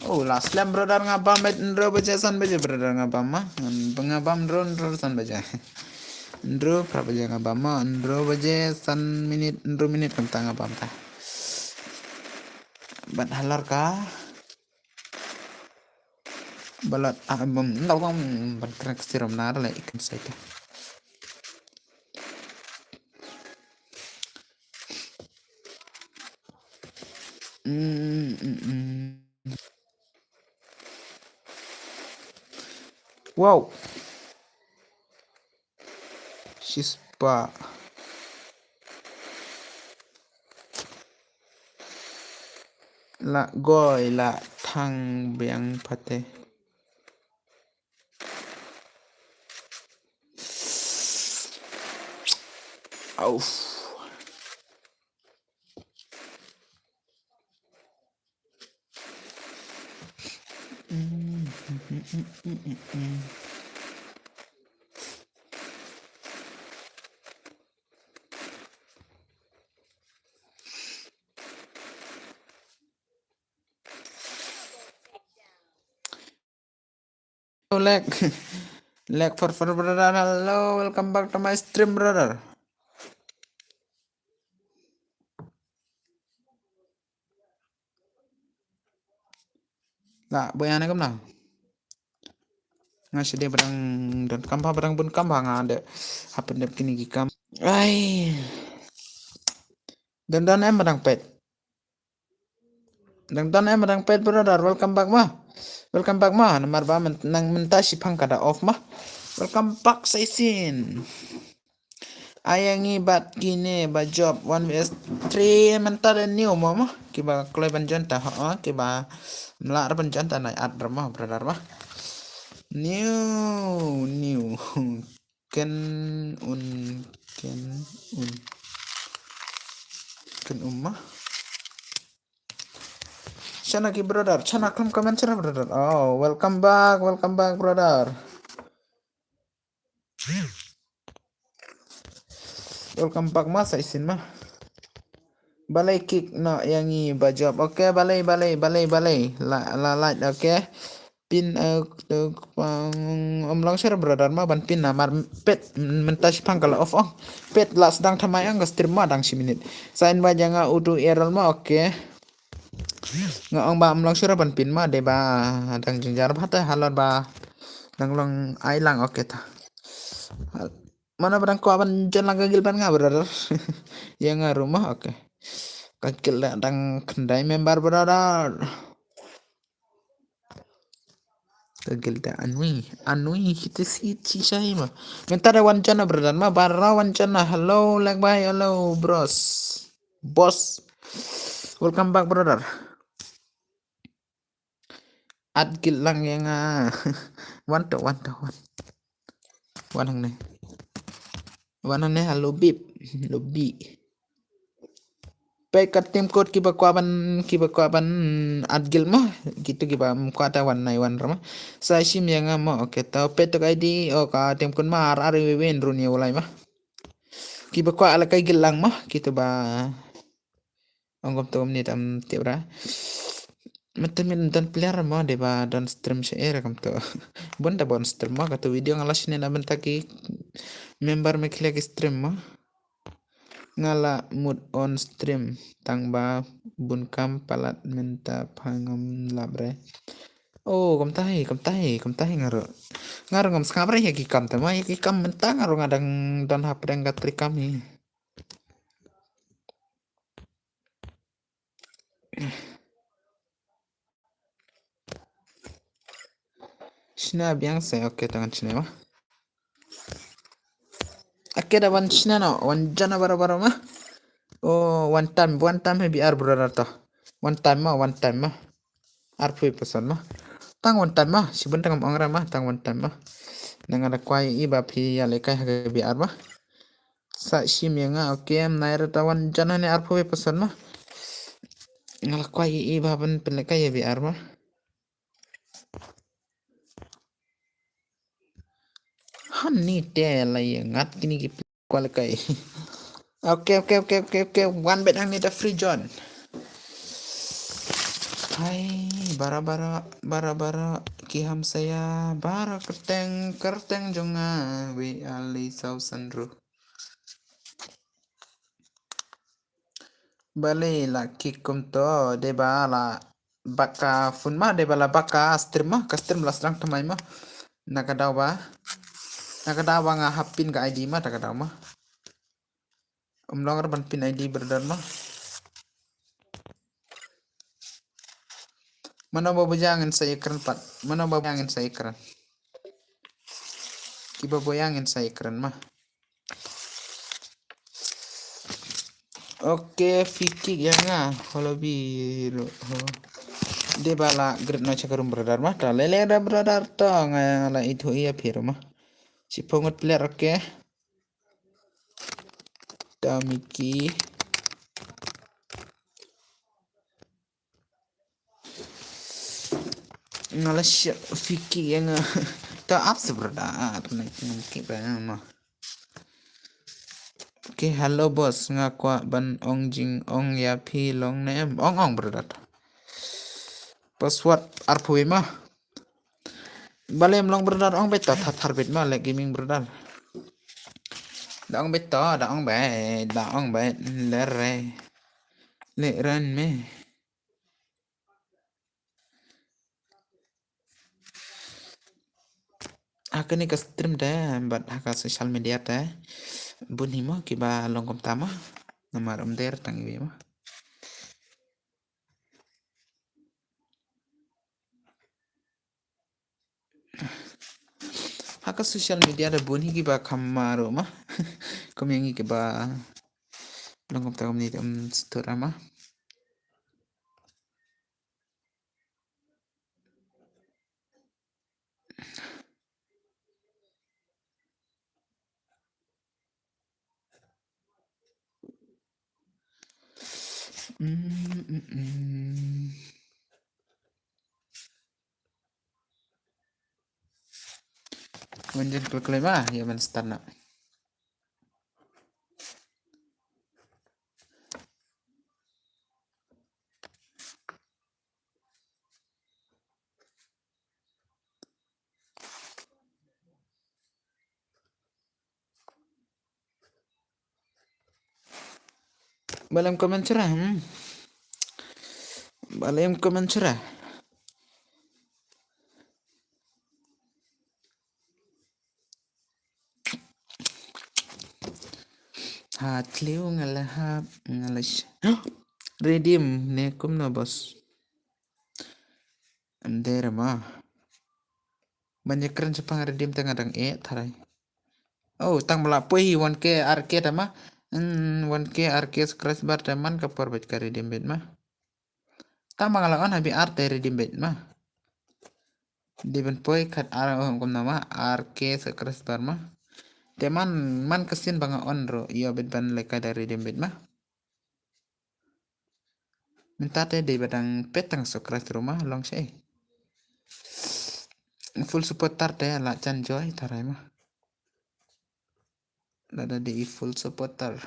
Oh, la slam brother ngabam bet ndro baca san baca brother ngabam mah. Pengabam ndro san baca. Ndro pra baca ngabam mah ndro baca san ndro minit kentang ngabam ta. Bat halar ka. Balat abam ndau kam bat krak siram nar la ikan saita. Wow. Shispa. La goy la thang biang pate. Auf. Lag. Lag for brother. Hello, welcome back to my stream brother. Lah, bayana kam na. Ngasih dia barang dan kampah barang pun kampah ada. Apa dep kini gikam. Ay. Dan em barang pet. Dan em barang pet brother. Welcome back mah. Welcome back mah. Nomor ba nang mentasi pang kada off mah. Welcome back saisin. Ayangi bat kini ba job 1vs3 mentar new mama. Kiba kloi banjanta ha kiba melar banjanta nai ad mah brother mah. New ken un umma chana ki brother chana kam comment chana brother. Oh, welcome back brother. Welcome back mas isin mah. Balai kick no yangi bajab. Oke, balai. La light oke. Pin om long share brother mah ban pin namar pet mentas pangkal off pet la sedang thamai ang stream mah dang si minit sain ba janga udu error mah oke nga ong ba om long share ban pin mah de ba dang jengjar ba ta halor ba dang long ai lang oke ta mana barang ko aban jon lang gagil ban nga brother yang rumah oke kakil dang kendai member brother. Gilda anui kita si saya mah mentara wancana brother mah barra wancana hello like bye hello bros boss welcome back brother ad gil lang yang wan hang ne hello bib lobby Pekat tim code kiba kuaban adgil mah gitu kiba kuata wan nai wan rama sa sim yang mo oke tau petok ID o ka tim kun mar ari wen runia ulai mah kiba kwa ala kai gilang mah gitu ba anggap tu menit am tiura Meten dan player mah de ba dan stream share kam tu bon stream mah katu video ngalas ni na bentaki member me stream mah ngala mood on stream tang ba bun kam palat menta phangam labre oh kom tahi ngaro ngam skabre ya ki kam tama ya ki kam menta ngaro ngadang dan hapreng gatri kami Shina biang say oke tangan shina mah Akhirnya wan shina no wan jana bara mah oh one time he biar brother to one time mah arpui pesan mah tang one time mah si bentang ngam mah tang one time mah dengan ada kuai iba pi ya lekai haga biar mah sa shim yang oke nair tawan jana ne arpui pesan mah ngala kuai iba pen penlekai ya biar mah Hani tela yang ngat kini ki kualikai oke one bet hang nita free John Hai bara ki ham saya bara kerteng jonga we ali sausanru bale la kikum to de bala baka funma de bala baka stream mah stream la strang tamai mah nakadaw ba nga hapin ka ID mah takadaw mah umlong ban pin ID berdar mah mana babujangin sa ikran pat mana babujangin sa ikran ibabayangin sa ikran mah oke Vicky ya nga holo biru de bala grid no chakarum berdar mah ta lele da berdar to ngala itu iya piru mah si pungut player oke Tamiki ngalas Vicky yang ta up seberdar nanti mah Oke, halo bos, ngakwa ban ong jing ong ya pi long nem ong berat. Password arpui mah. Balem long berat ong beta thar bet mah lek gaming berat. Da ong beta, da ong be lere. Le ran me. Akan ni ka stream deh, bat haka social media teh. Bunyi mah kiba longkom tama. Nomor der tang ibi mah. Haka social media ada bunyi kiba kamaro mah. Kumengi kiba longkom tama ni stora mah. Menjadi kelima ya men start nak. Balem komen cerah. Balem komen cerah. Hatliu ngalahap ngalash. Redeem nekum na bos. Andere mah. Banyak keren sepang redeem tengah dang tarai. Oh, tang melapui 1K arcade mah. 1K arcade scratch bar teman kapor bet ka redeem bet mah. Tang mangalaon habi arte redeem bet mah. Di ben poi kat kum nama arcade scratch bar mah. Teman man kesin banga on ro iya bet ban leka dari redeem bet mah. Minta teh di badang petang scratch rumah long sih. Full support tar teh la chan joy tarai mah. Lada di full supporter.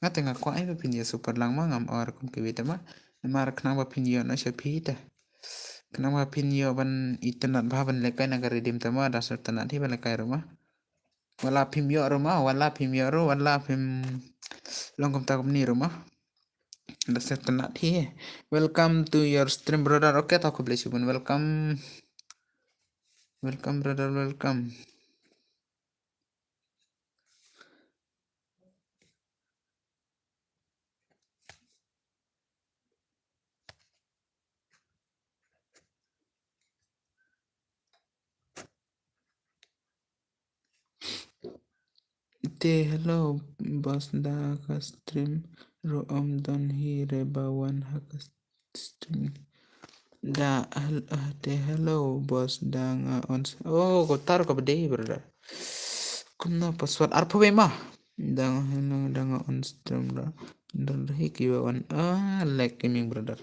Nga tengah kwa ai pinjam support lang mah ngam or kum kibita mah. Mar kenapa pinjam no sepita. Kenapa pinjam ban internet bahan lekai naga redeem tama dasar tanah di ban lekai rumah. wala phim yo rumah wala phim yo ro wala phim long kom ta kom ni rumah da set na thi welcome to your stream brother okay ta ko bless you welcome brother welcome hello bos da ka stream ro don hi re bawan ha ka stream da hello bos da nga on oh ko tar ko bede brother kunna password arpo be ma da nga on stream da dan hi ki bawan like gaming brother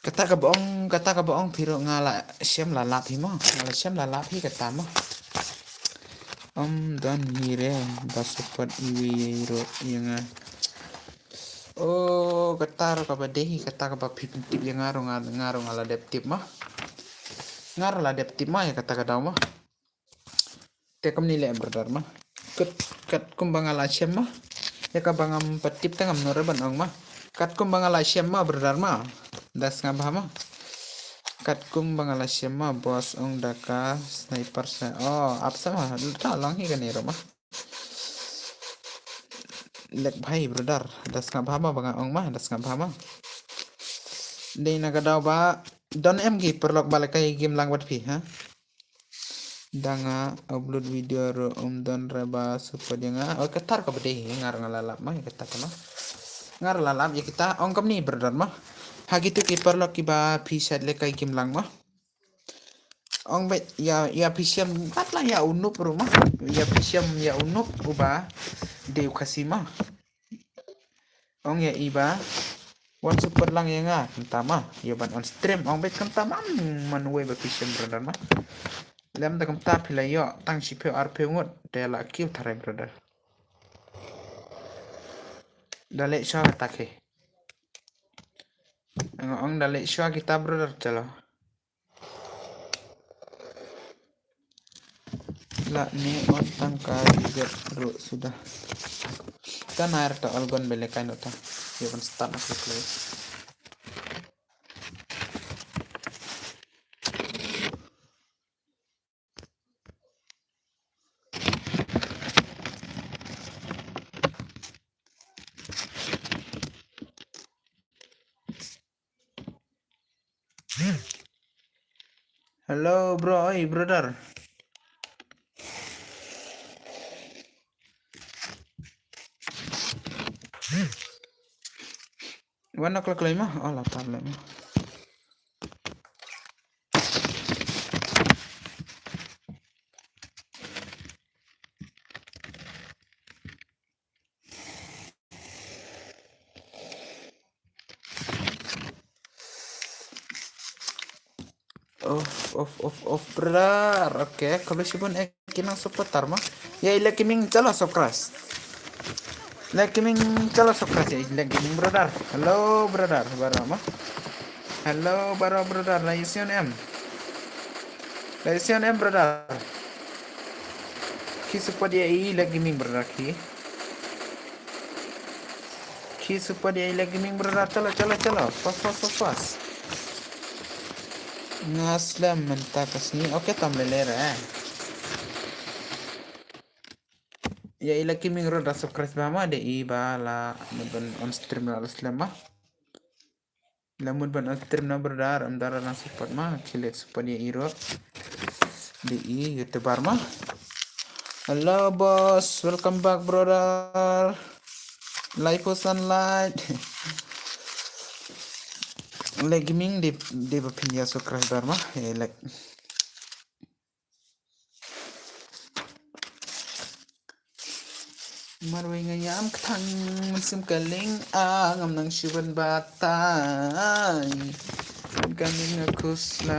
kata ka boong phiro ngala siam la lap hi mo ngala siam la lap hi kata mo dan hire da support iwi ro yang oh kata ka ba dehi kata ka ba phip tip yang ngaro ngala dep tip mah ngaro la dep tip mah ya kata ka daw mah te kam ni le brother mah kat kumbang ala siam mah ya ka bangam patip tangam nore ban ong mah kat kumbang ala siam mah brother mah das ngabah mah kat kumbang ala siam mah bos ong daka sniper sa oh apsa mah ta lang hi kan ni ro mah lek bhai brother das ngabah mah bang ong mah das ngabah mah dei na kadaw ba don em gi perlok balik kay game lang wat phi ha danga upload video ro don reba supaya nga oh ketar ka bede ngar ngalalap mah kita mah ngar lalap ya kita ong kam ni brother mah hagitu ki perlok ki ba phi set le kay game lang mah ong bet ya pisiam katla ya unup rumah ya pisiam ya unup uba deu kasima ong ya iba one super lang ya nga kentama ya ban on stream ong bet kentama man we ba pisiam brother mah lem da kam ta phila yo tang si phe ar phe ngot de la kiu thare brother dale sha takhe ong dale sha kita brother chalo la ni on tangka juga ru sudah kan air to algon bele kain ota ya ban start na play hello bro oi brother One o'clock lagi mah, oh lapar lagi mah. Off brother, oke. Kalau sih pun kinang seputar mah, ya ilek kiming calo sokras. Ilek kiming calo sokras ya ilek kiming brother. Hello brother, baru mah. Hello baru brother, Laision M. Laision M brother. Ki support dia ilek kiming brother ki. Ki support dia ilek kiming brother. Calo. Pas. Ngaslam mentak kesini. Oke tambelera. Ya ila kiming ro da subscribe bama de iba la mun on stream la selama. Lamun ban on stream na berdar amdara na support mah kilet support ya iro. De i youtuber mah. Hello boss, welcome back brother. Life of sunlight. Like gaming de bapinja subscriber mah ya like marway ngayam katang masim kaling angam nang syuban batay ganing aku slay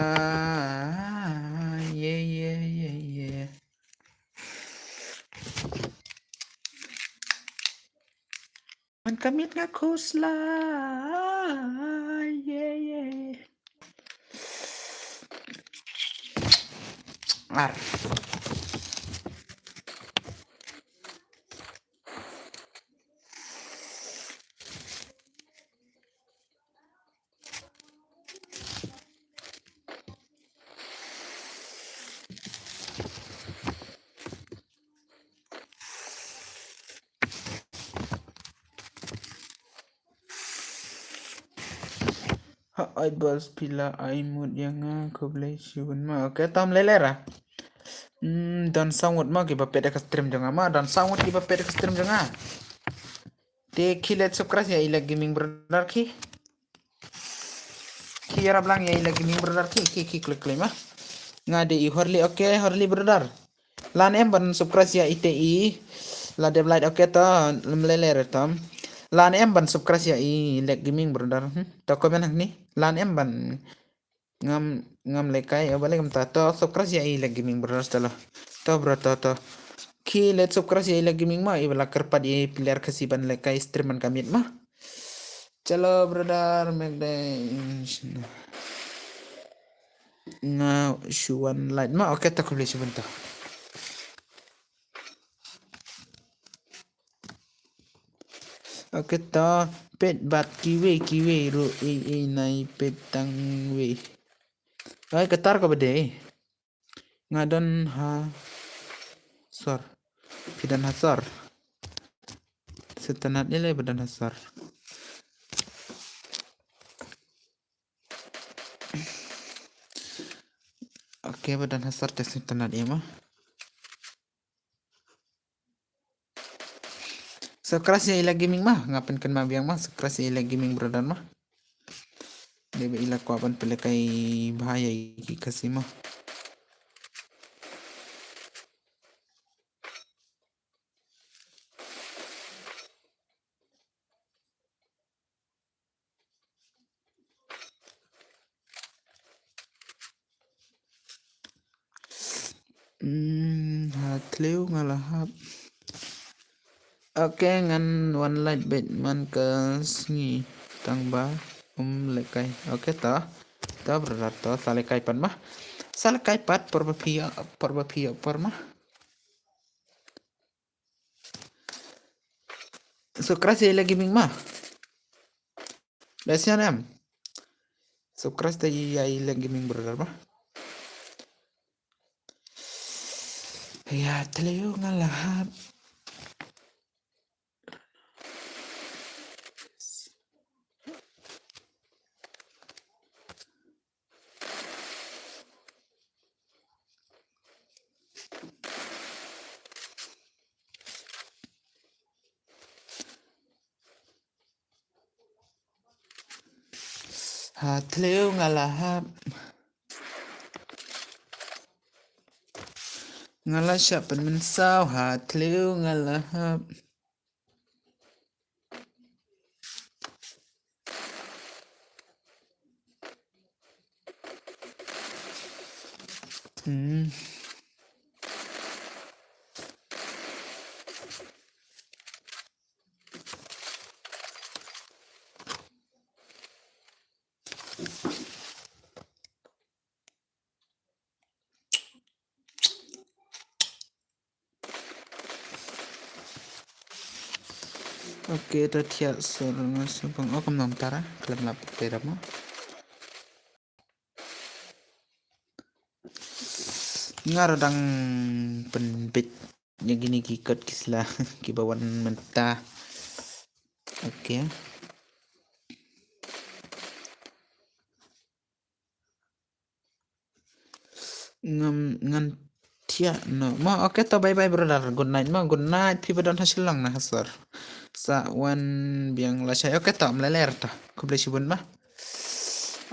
yeah man kamit ngaku slay yeah ar Ai bos pila ai mut yang aku boleh syun ma. Oke, tam lelera. Dan sangut ma ki bapet ka stream janga ma dan sangut ki bapet ka stream janga. Te kilet subscribe ya ila gaming brother ki. Ki yara blang ya ila gaming brother ki klik klik ma. Ngade i horli oke horli brother. Lan em ban subscribe ya ITI. La de blight oke to lelera tam. Lan em ban subscribe ya i ila gaming brother. To komen ni. Lan em ban ngam lekai ya balik ngam to subscribe ya i ila gaming brother talo. To bro to. Ki let subscribe ya ila gaming ma i bala kerpat i player kasiban lekai streaman kamit ma. Chalo brother magday nga shuan light ma oke tak boleh sebentar. Oke to pet bat kiwe ru nai pet tang we. Ay ketar ka bade. Ngadon ha sor. Pidan hasar. Setanat nilai badan hasar. Oke badan hasar tes setanat ya mah. Sekeras ya ila gaming mah ngapain kan mabiang mah sekeras ya ila gaming brother mah. Debe ila kuapan pelekai bahaya iki kasih mah. Hatleu ngalahap. Oke ngan one light bed man ke sngi tangba lekai. Oke to berat to salekai pan mah. Salekai pat perbapia par mah. Sukras ya lagi ming mah. Dasian em. Sukras tadi ya lagi ming berat mah. Ya tleu ngalahap. Hatleu ngalahap. Ngalah siapa mensau hatleu ngalahap. Oke tatia sorong sabang oh kam tara kelam lapit perama. Ngaradang penbit yang gini kikot kislah kibawan mentah. Oke. Ngan tia no ma oke to bye bye brother good night people don't hasil lang na hasar sa wan biang lashay oke to mleler to kuble sibun mah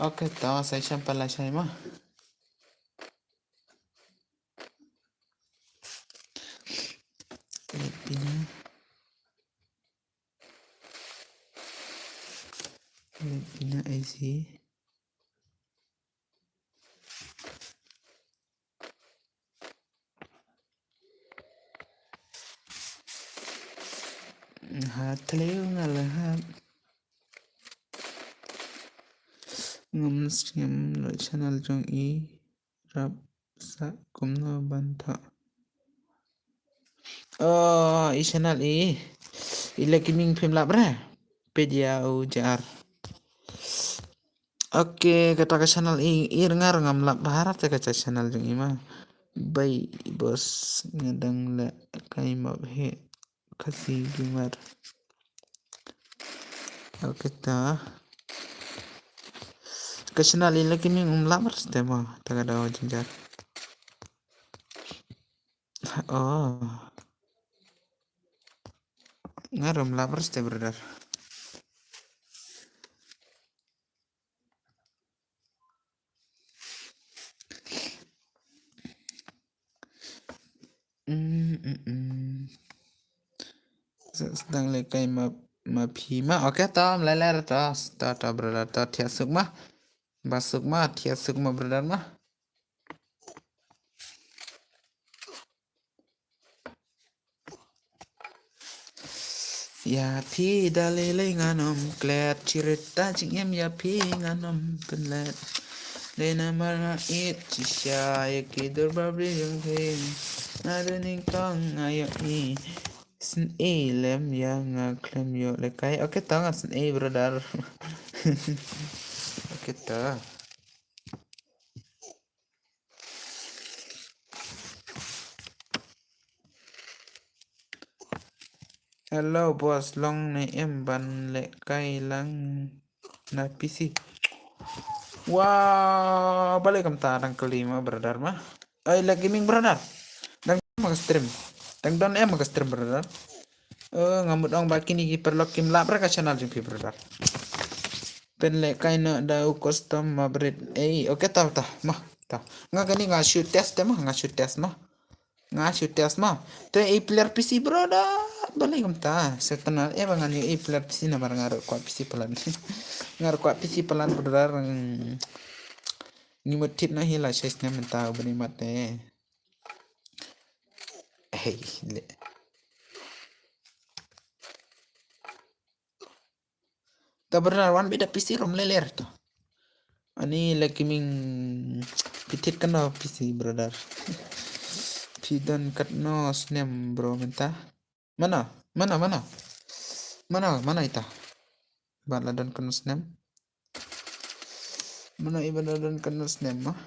oke to saya sampai lashay mah Pina IC hatleu ngalahap ngam lo channel jong i rap sa kumno banta oh i channel i lagi ming film lap ra pedia ujar oke kata ke channel i ngar ngam lap harap te kaca channel jong i mah bay bos ngadang la kai map he kasih gimar oke ta Kesenali lagi ming lamar tema taga daw jinjar. Oh, ngarum lamar brother. Sedang lekai ma phima oke tom leler to to brother to thia sukma basukma thia sukma brother mah ya phi dalele nganom klet cerita jingem ya phi nganom penlet Lena mara it cisya ya kidur babri yung pin Nada ning tong ayo ni Sen e lem yang klem yo lekai oke tangan sen e brother oke ta hello bos long ne em ban lekai lang na PC wow balik kam tarang kelima brother mah ay lagi ming brother dang mag-stream dang don em mag-stream brother ngamut ong baki ni perlok kim labra ka channel jung brother pen le kai na da custom mabret oke ta mah ta nga gani nga shoot test mah nga shoot test mah nga shoot test mah te player PC brother balik kam ta setenal bangan ni player PC na barang ngar kwa PC pelan ngar kwa PC pelan brother ni mutit na hila size na menta bani mate le ta brother wan beda PC rom leler to ani lagi ming pitit kan PC brother pidan kat no snem bro menta mana mana ita baladan kan snem mana ibadadan kan snem mah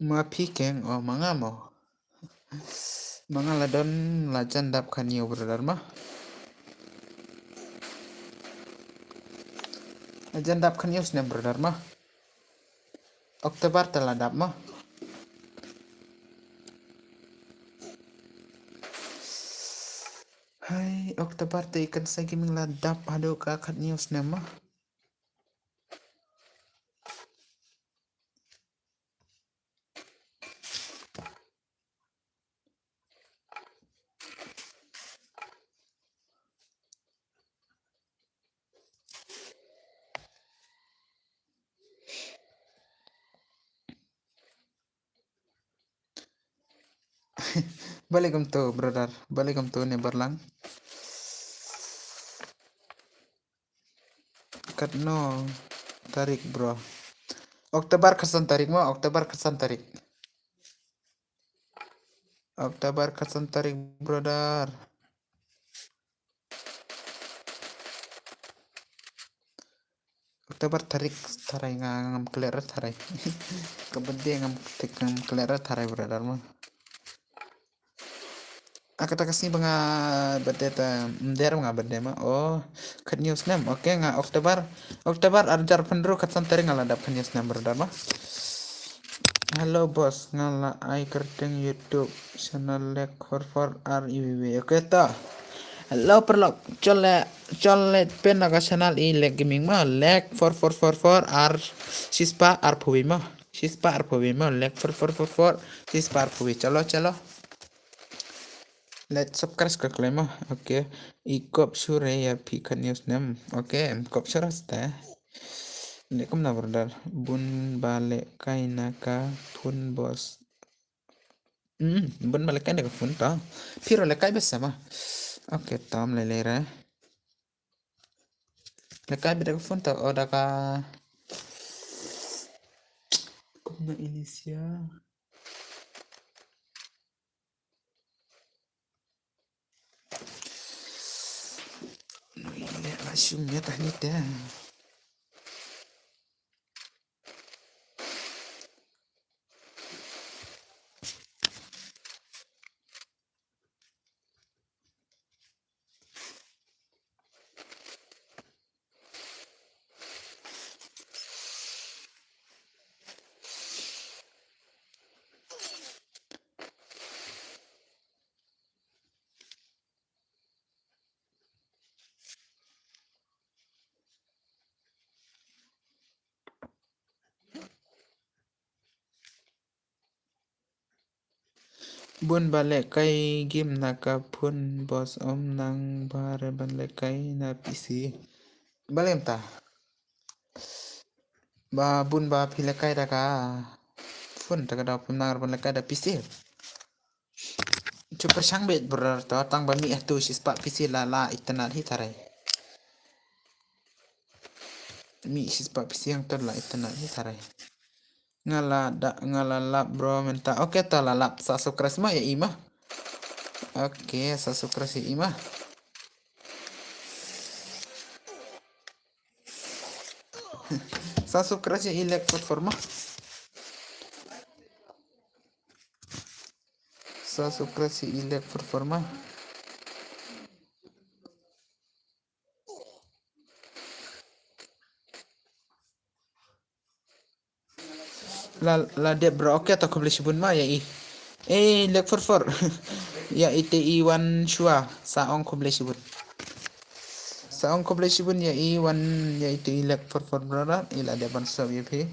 ma pikeng oh mangamo mga ladon lajan dap kanyo brother mah lajan dap kanyo snem brother mah Oktober teladap mah hai Oktober te ikan sa gaming ladap ado ka kanyo snem mah balikum to brother balikum to ne berlang katno tarik bro Oktober kesan tarik mah Oktober kesan tarik Oktober kesan tarik brother Oktober tarik tarai ngam kelera tarai kebede ngam kelera tarai brother mah kata kasih banga bedeta der nga bede mah oh kat news nem oke nga Oktober arjar pendro kat santari ngaladap kat news nem brother mah halo bos ngala ai kerteng YouTube channel lek for RIWW oke ta halo perlok chole pen naga channel i lek gaming mah lek for R sispa R phuwi mah sispa R phuwi mah lek for sispa R phuwi chalo let's subscribe ke klaim oke ikop sure ya pikan news nem oke kop sure sta lekum na brother bun bale kainaka pun bos bun bale kainaka pun ta piro le kai besama oke tom lelera le kai beda pun ta oda ka kuma inisia Syumnya tadi dah. Bun balik kay game nakapun bos om nang bare balik kay na PC. Balik ta? Ba bun ba pila kay da ka. Fun ta ka da pun nang balik kay da PC. Cuba sang bet berarti tang ba mi tu si spa PC la internet hi tarai. Mi si spa PC yang terla internet hi tarai. Ngalalap bro minta. Oke ta lalap sa sukres ma ya ima. Oke sa sukres ya ima. Sa sukres ya ilek platforma. Sa sukres ya ilek platforma. La de bro oke to kubli sibun ma ya i. Lek for. Ya ite iwan shua sa ong kubli sibun. Sa ong kubli sibun ya iwan ya ite ilek for brother ila de ban sab ya pi.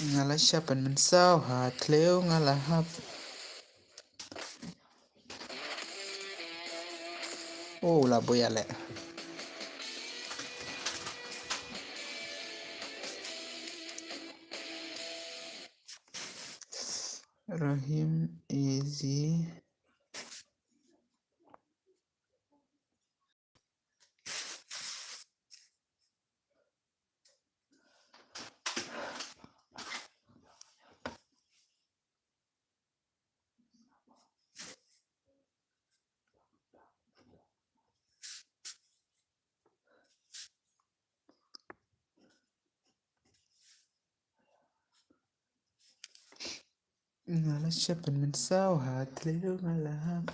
Ngalah siapan mensau ha tleu ngalah hap. Oh la boya le. Rahim easy. Ngalah siapan mensau ha tleu ngalah hap.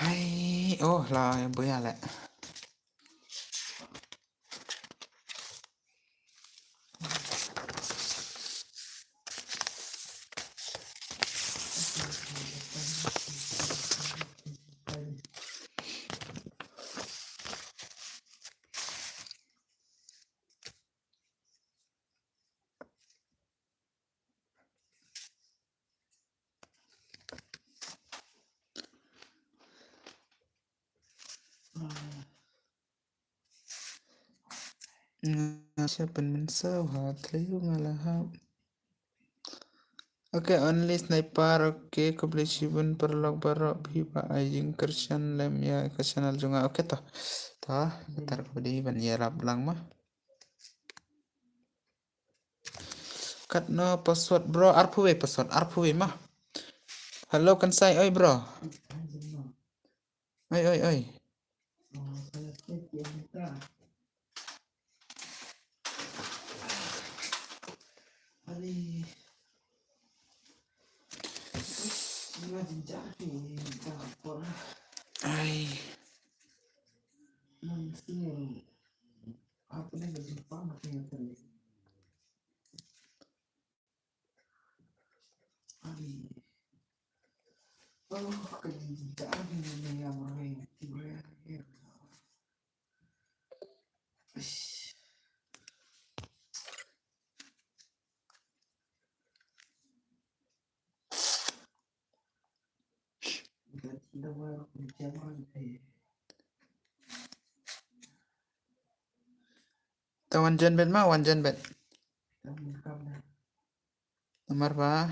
Hai, oh lah yang boya le. Siapan mensau ha tleu ngalah hap. Oke, only sniper. Oke, kubli sibun perlok barok biba ajing kersan lem ya kesanal junga. Oke toh. Toh, bentar kubli ban ya rap lang mah. Kat no password bro, arpuwe password arpuwe mah. Halo kan say oi bro. Oi. Ai. Tawan jan bet ma wan jan bet. Nomor ba?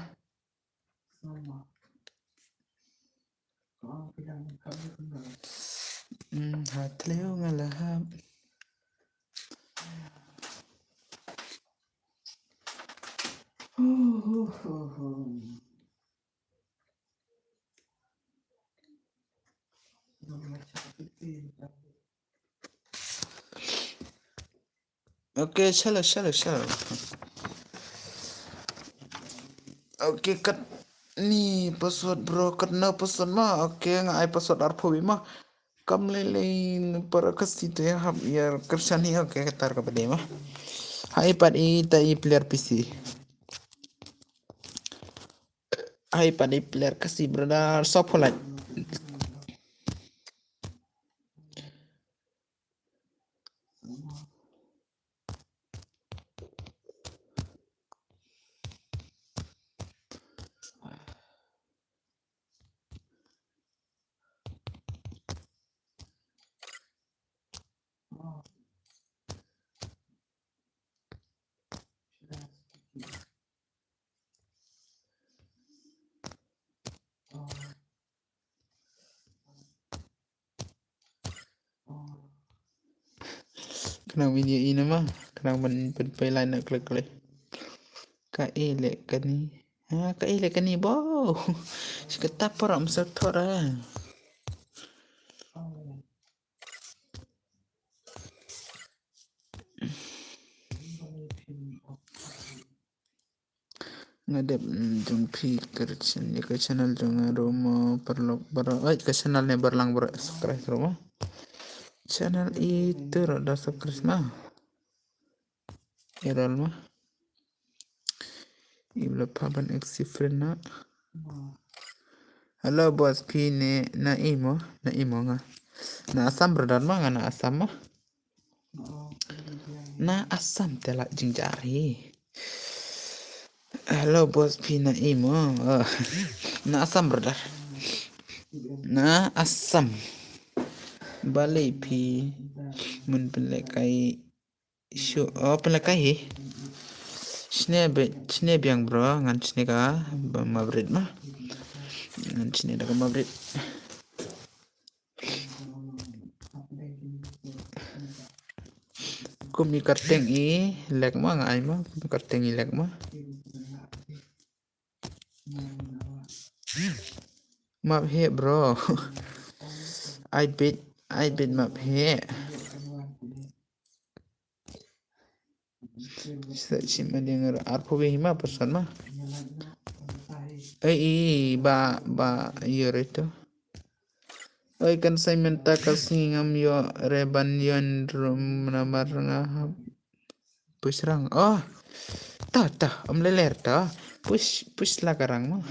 Hatleo ngalahap. Okay, chalo. Okay, kat ni password bro, kat na password ma. Okay, ngai password arphobi ma. Kam lele para kasi te hab yar kersan hi okay katar ka bade ma. Hai pad i ta i player PC. Hai pad i player kasi brother sop holat. Kenang video ini mah, kenang penpailan nak klik. Ka elek kan ni. Ha, ka elek kan ni bow. Seketap orang setora. Ngadep jong pi kerja ni ke channel jong romo perlu ke channel ni berlang subscribe romo. Channel itu rada subscribe mah. Error mah. Ibla paban friend na. Halo bos pi na imo nga. Na asam brother mah na asam mah. Na asam telak jingjari. Halo bos pi na imo. Na asam brother. Na asam. Balai pi mun pelekai show pelekai he. Sine biang bro ngan sine ka mabrit mah. Ngan sine da mabrit. Kumi karteng i lek mah ngai mah karteng i lek mah. Map he bro. I bet map he. Cima dengar arpo hima pesan mah. Ba iya itu. Kan saya minta kasih ngam yo reban yon rum namar ngahap. Pusrang. Oh. Tah om leler tah. Push lah karang mah.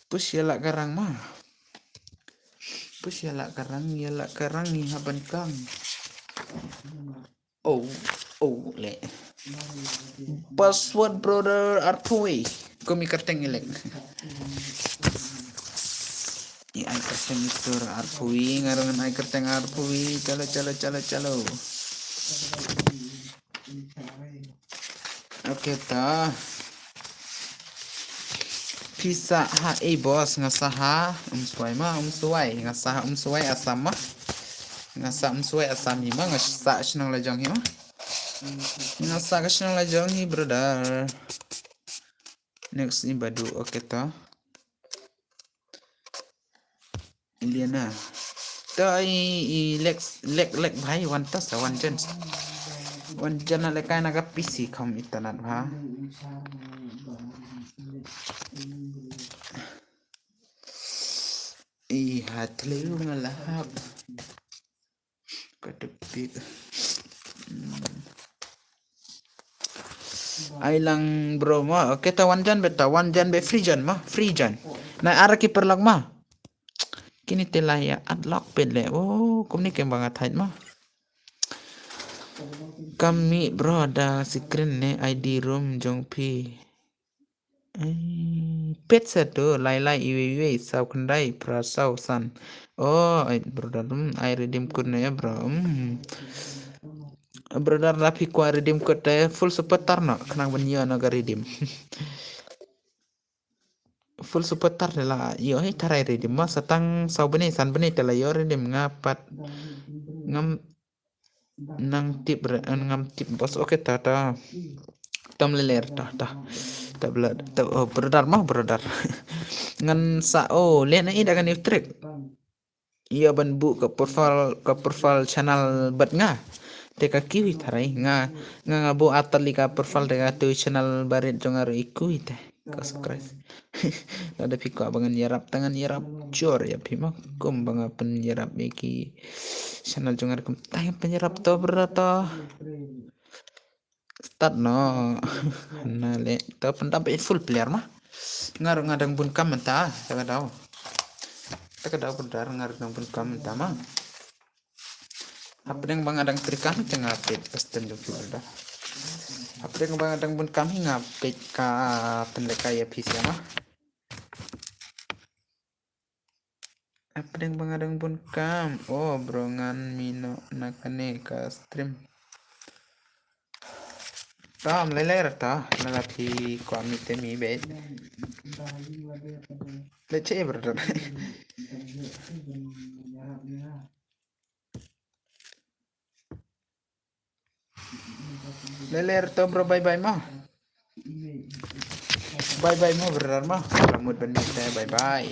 Push ya lah karang mah. Push ya lah karang ni haban kang. Oh le. Password brother arpui. Kumi kerteng ilek. I ay kerteng itu arpui ngarangan ay kerteng arpui. Calo. Oke ta. Pisa bos ngasaha suai ngasaha suai asam mah. Ngasa suai asam ni mah ngasa senang lajang hi mah. Ngasa senang lajang hi brother. Next ni badu oke ta. Iliana. Ta i lek bhai one jan le kai naga PC kham itanat bha. Hatle ngalahap. Kadepit. Ailang bro mah oke ta one jan be free jan. Na ara ki perlag mah. Kini telah ya unlock pedle. Oh, kum ni kembang atait mah. Kami bro ada screen ne ID room jong pi. pet satu lai iwe sau kendai prasau san. Oh, brother, I redeem code ya bro. Brother Rafi ku redeem code full support tarno kenang benya naga redeem. Full support tar lah yo tarai redeem mas satang sau beni san beni tela yo redeem ngapat ngam nang tip ngam tip bos oke tata tam leler ta blood ta oh brother mah brother ngan sa oh lihat na ida kan trick iya ban bu ke profile channel bat nga teka kiwi tarai nga bu atali ka profile teka tu channel barit jongar iku ite kasukres ada piko abangan yarap tangan yarap jor ya pima kum banga pen yarap meki channel jongar kum tayang penyerap to berata start no na le to pendap full player mah ngadang bun kam ta taka daw benar ngadang bun kam ta mah apa yang bang adang trikan tengah update pesten jo dah apa yang bang adang bun kam hinga update ka pendekaya PC mah apa yang bang adang bun kam oh brongan mino nakane ka stream Ram lele rata nagapi ko amite mi bet lece brother lele rata bro bye bye ma bye bye ma brother ma rambut benite bye bye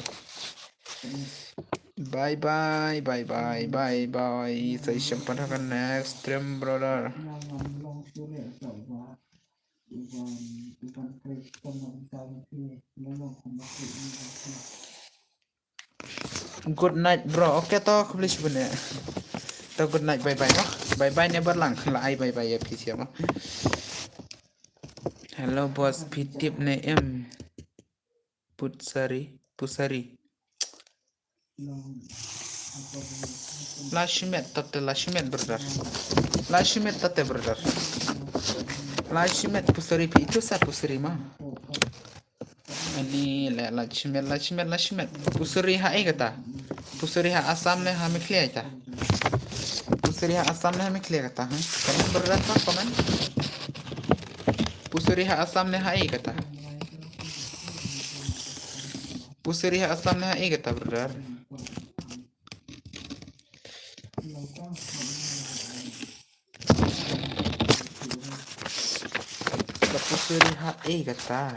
bye bye bye bye bye bye saya jumpa dengan next stream brother good night bro oke toh please bener toh good night bye bye mah bye bye never lang lai bye bye ya please ya mah hello bos pitip ne pusari Lashmet brother Lashmet brother Lashmet pusari pi itu sa pusari mah ini Lashmet pusari ha kata pusari ha asam ne ha mikli ta pusari ha asam ne ha mikli kata komen brother pa komen pusari ha asam ne ha kata pusari ha asam ne ha kata brother pusuri kata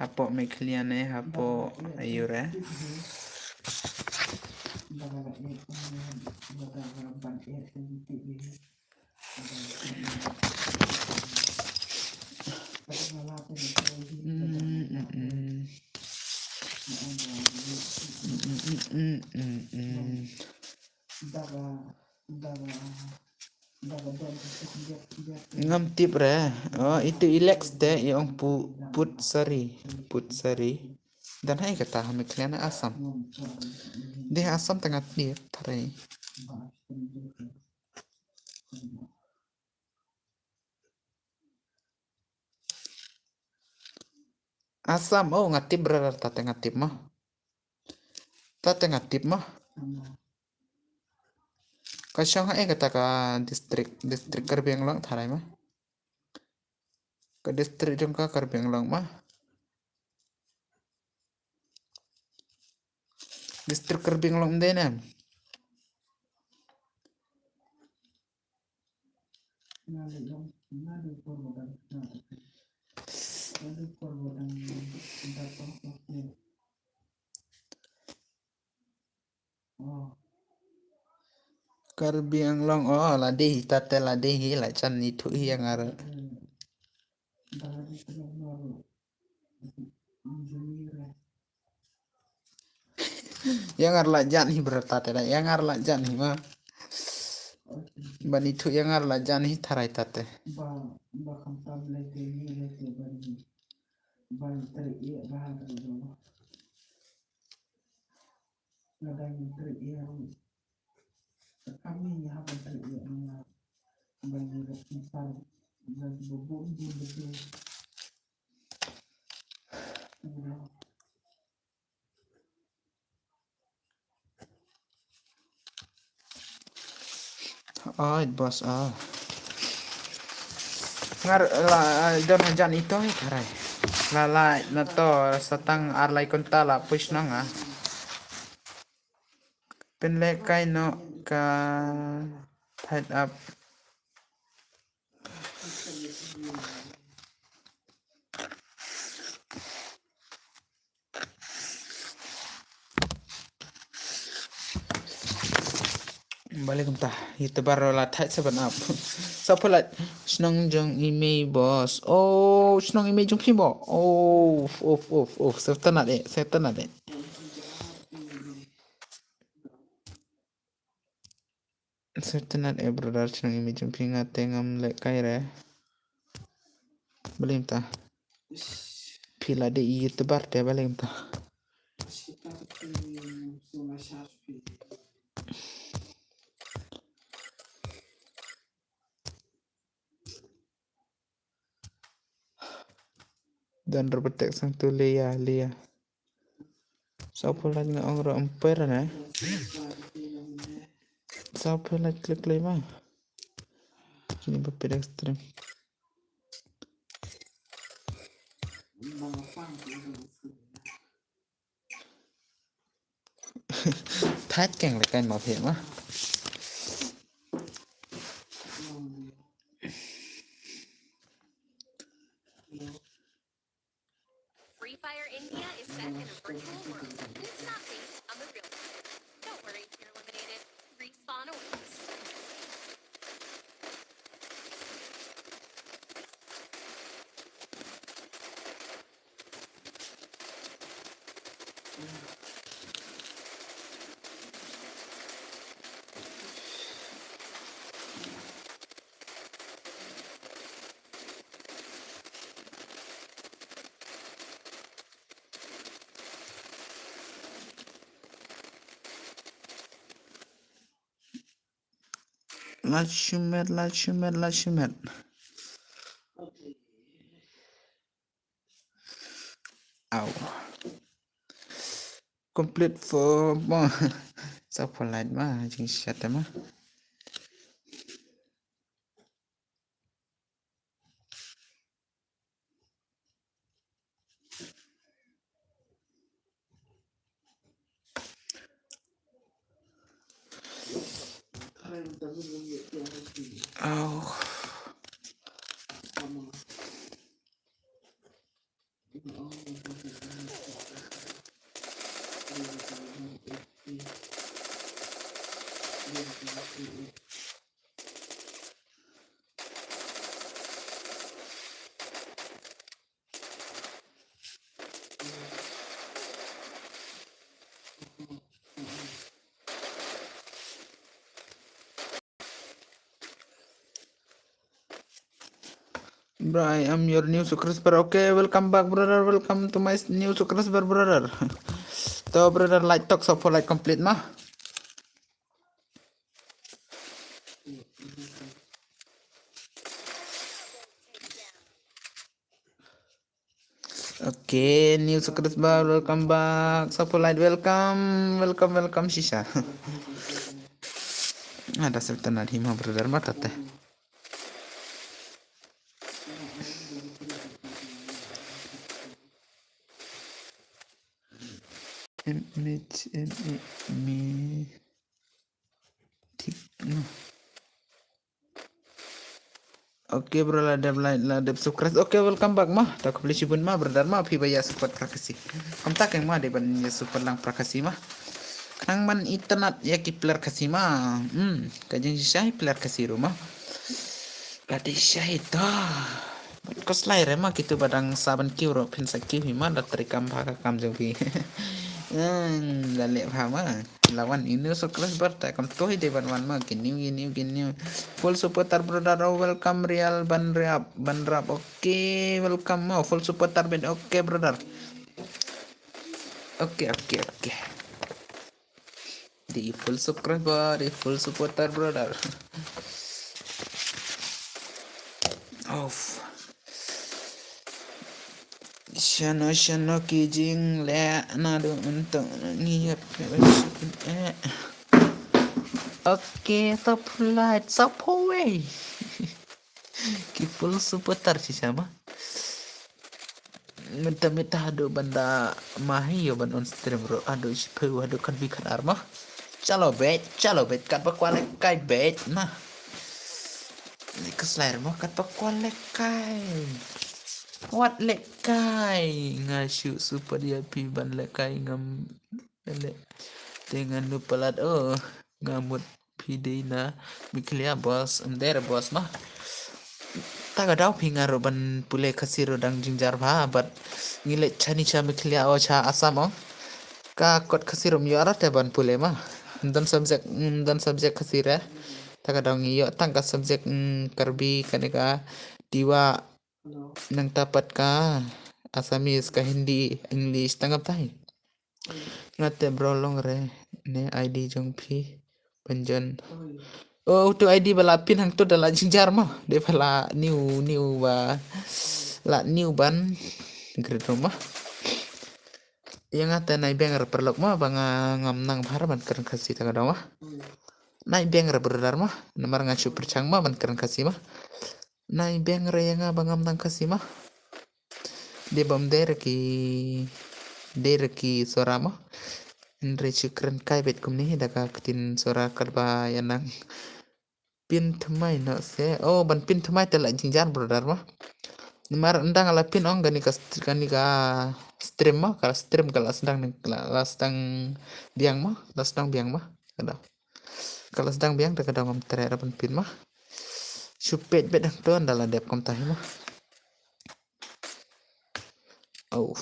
hapo mekliane hapo ayure ngam tip re oh itu ilex deh yang put sari dan hai kata kami kalian asam deh asam tengah tip tarai asam oh ngatip berada tengah tip mah Kasyang hai kata ka distrik Karbiang Long tarai mah ke distrik jongka Karbiang Long mah distrik Karbiang Long deh nem Karbiang Long oh ladeh tate ladeh la chan itu yang ara yang arla jani bertate la yang arla jani mah ban itu yang arla jani tarai tate Oh, bos. Oh. Ngar la don jan ito karay. La na to satang arlay konta la push na nga. Penlekay no ka tied up. Balik kumta. Ito baro la tight seven up. So pala snong jong email boss. Oh, snong email jong pimo. Oh, of. Setanat eh. Setanat eh brother snong email jong pinga tengam lek kaire. Balik kumta. Pila de ito bar de balik kumta. Dan berpetek sang tu Lia. Siapa lagi nak orang emper na? Siapa lagi klik mah? Kini berpeda ekstrem. Thát càng là cái mạo hiểm á. Free Fire India is set in a virtual world, and it's not based on the real world. Don't worry if you're eliminated. Respawn awaits. Lachumer. Ow. Complete for siapa lain mah jeng siapa mah. Ow. Bro, I am your new subscriber. Okay, welcome back, brother. Welcome to my new subscriber, brother. So, brother, like talk so for like complete mah. Okay, new subscriber, welcome back. So for like welcome, Shisha. Ada sultan hima brother mata teh. Me tip no. Oke bro lah subscribe. Oke welcome back mah. Tak beli cibun mah brother mah pi bayar support prakasi. Kam tak yang mah de ban ya support lang prakasi mah. Kanang man internet ya ki player kasi mah. Kajeng syai player kasi rumah. Kadi syai dah. Kos lain mah gitu badang saban kiu pensa kiu hima dah terikam baka kam jeng pi. Lalik mah lawan ini sukses berta kam tohi de ban mah gini full supporter brother welcome real ban rap oke welcome mau full supporter ben oke brother oke di full subscriber di full supporter brother Shano kijing le nado untuk ngiyap Oke, supply, supply. Kiful seputar sih sama. Minta-minta ado banda mahi yo ban on stream bro. Ado sipu ado kan bikan armah. Chalo bet kat pakwale kai bet nah. Ni keslair mah kat pakwale kai. What lekai ngasyu super dia pi ban lekai ngam le dengan lupa lat ngamut pidina miklia bos under bos mah taga daw pinga roban pule kasiro dang jingjar ba bat ngile chani cha miklia o cha asam ka kot kasiro miara te ban pule mah dan subjek kasira taga daw ngiyo tangka subjek karbi kaneka diwa nang tapat ka Asamis ka Hindi English tanggap tayo ngate bro long re ne ID jong pi penjon oh tu ID bala pin hang tu dala jingjar mah de bala new ba la new ban grid rumah yang ngate nai benger perlok mah banga ngam nang bahar ban keren kasih taga daw mah nai benger berdar mah nomor ngacu percang mah ban keren kasih mah nai benger yang bangam nang kasih mah de bam derki sorama Andre chukran kai bet kumni daka ketin sora karba yanang pin thmai no se oh ban pin thmai tela jingjar brother mah mar endang ala pin ong gani ka stream mah kala stream kala sedang biang mah kala sedang biang mah kada kala sedang biang da kada ngom terera ban pin mah supet bet dang ton dala dep kom tahi mah oh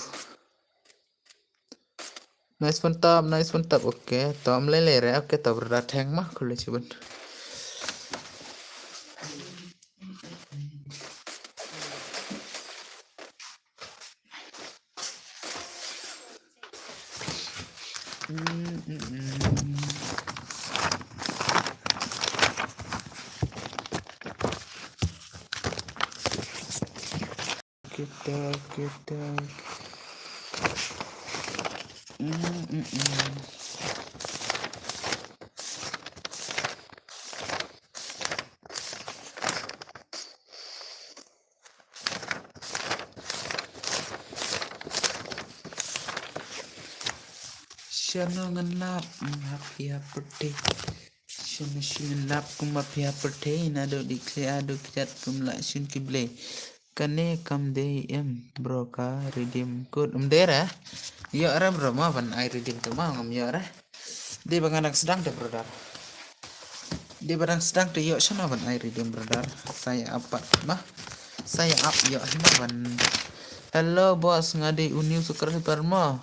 nice mantap oke tom lele re oke to brother thang mah kule cibun kita Shano ngenap mafia perde Shano ngenap ku mafia perde nado dikle ado kiat kum la shun kible kane kam de bro ka redeem code dera yo ara bro ma ban I redeem tu ma ngam yo ara de banganak sedang de brother de barang sedang de yo shano ban I redeem brother saya apa mah saya up yo hima ban hello bos ngade uniu subscriber ma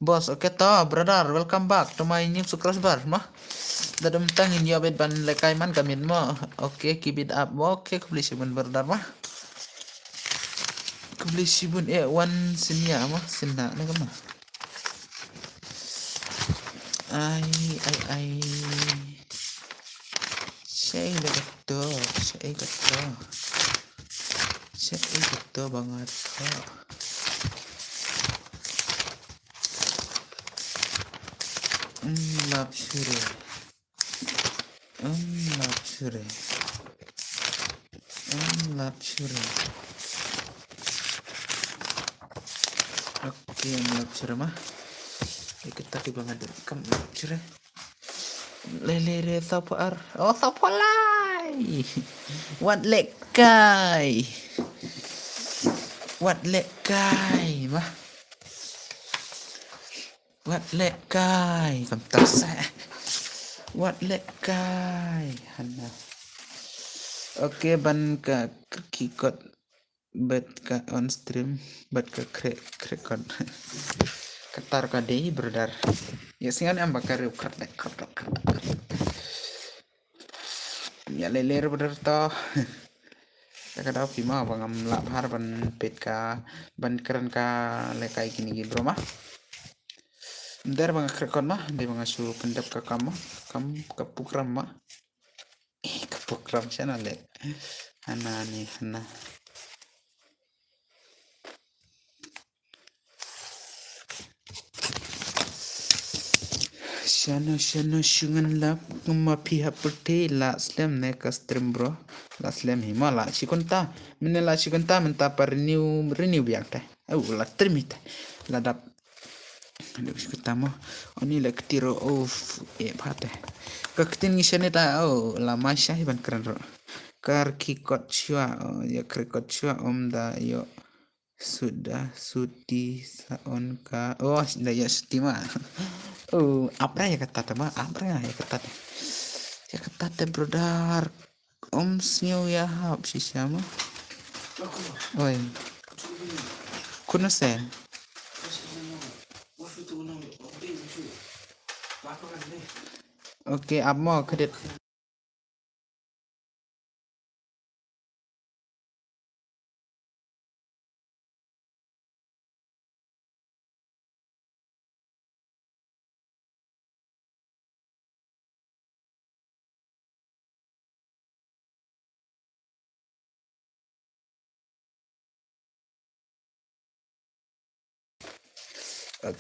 bos oke toh brother welcome back to my new subscriber mah dadam tangin yo bet ban lekai man kamin mo oke keep it up oke kubli sibun brother mah kubli sibun one sinya mah sinna na kama ai saya gato banget luxury oke luxury mah kita tiba ngadir kam luxury lele sapar oh sapolai what lekai mah what lekai kam tasa what lekai hana oke ban ka kikot bet ka on stream bet ka krekon ketar ka dei brother ya singan am bakar ya leler brother to kada pima bangam lap har ban pet ka ban keren ka lekai kini gi bro mah der bang krekon mah de bang su pendap ka kam kapukram mah kapukram sana le hana Shana shungan lap ngma pihak putih la slam ne custom bro la slam hima la chikonta mene la chikonta menta par renew biak ta la termita la dap aduh chikonta mo oni la ketiro phate kaktin ngishane ta la masha hiban keren ro kar kikot chua ya krikot chua da yo sudah sudi saon ka ya stima apa ya kata mah apa ya kata brother omsnyo ya hap si siapa oi kuno sen oke amo kedit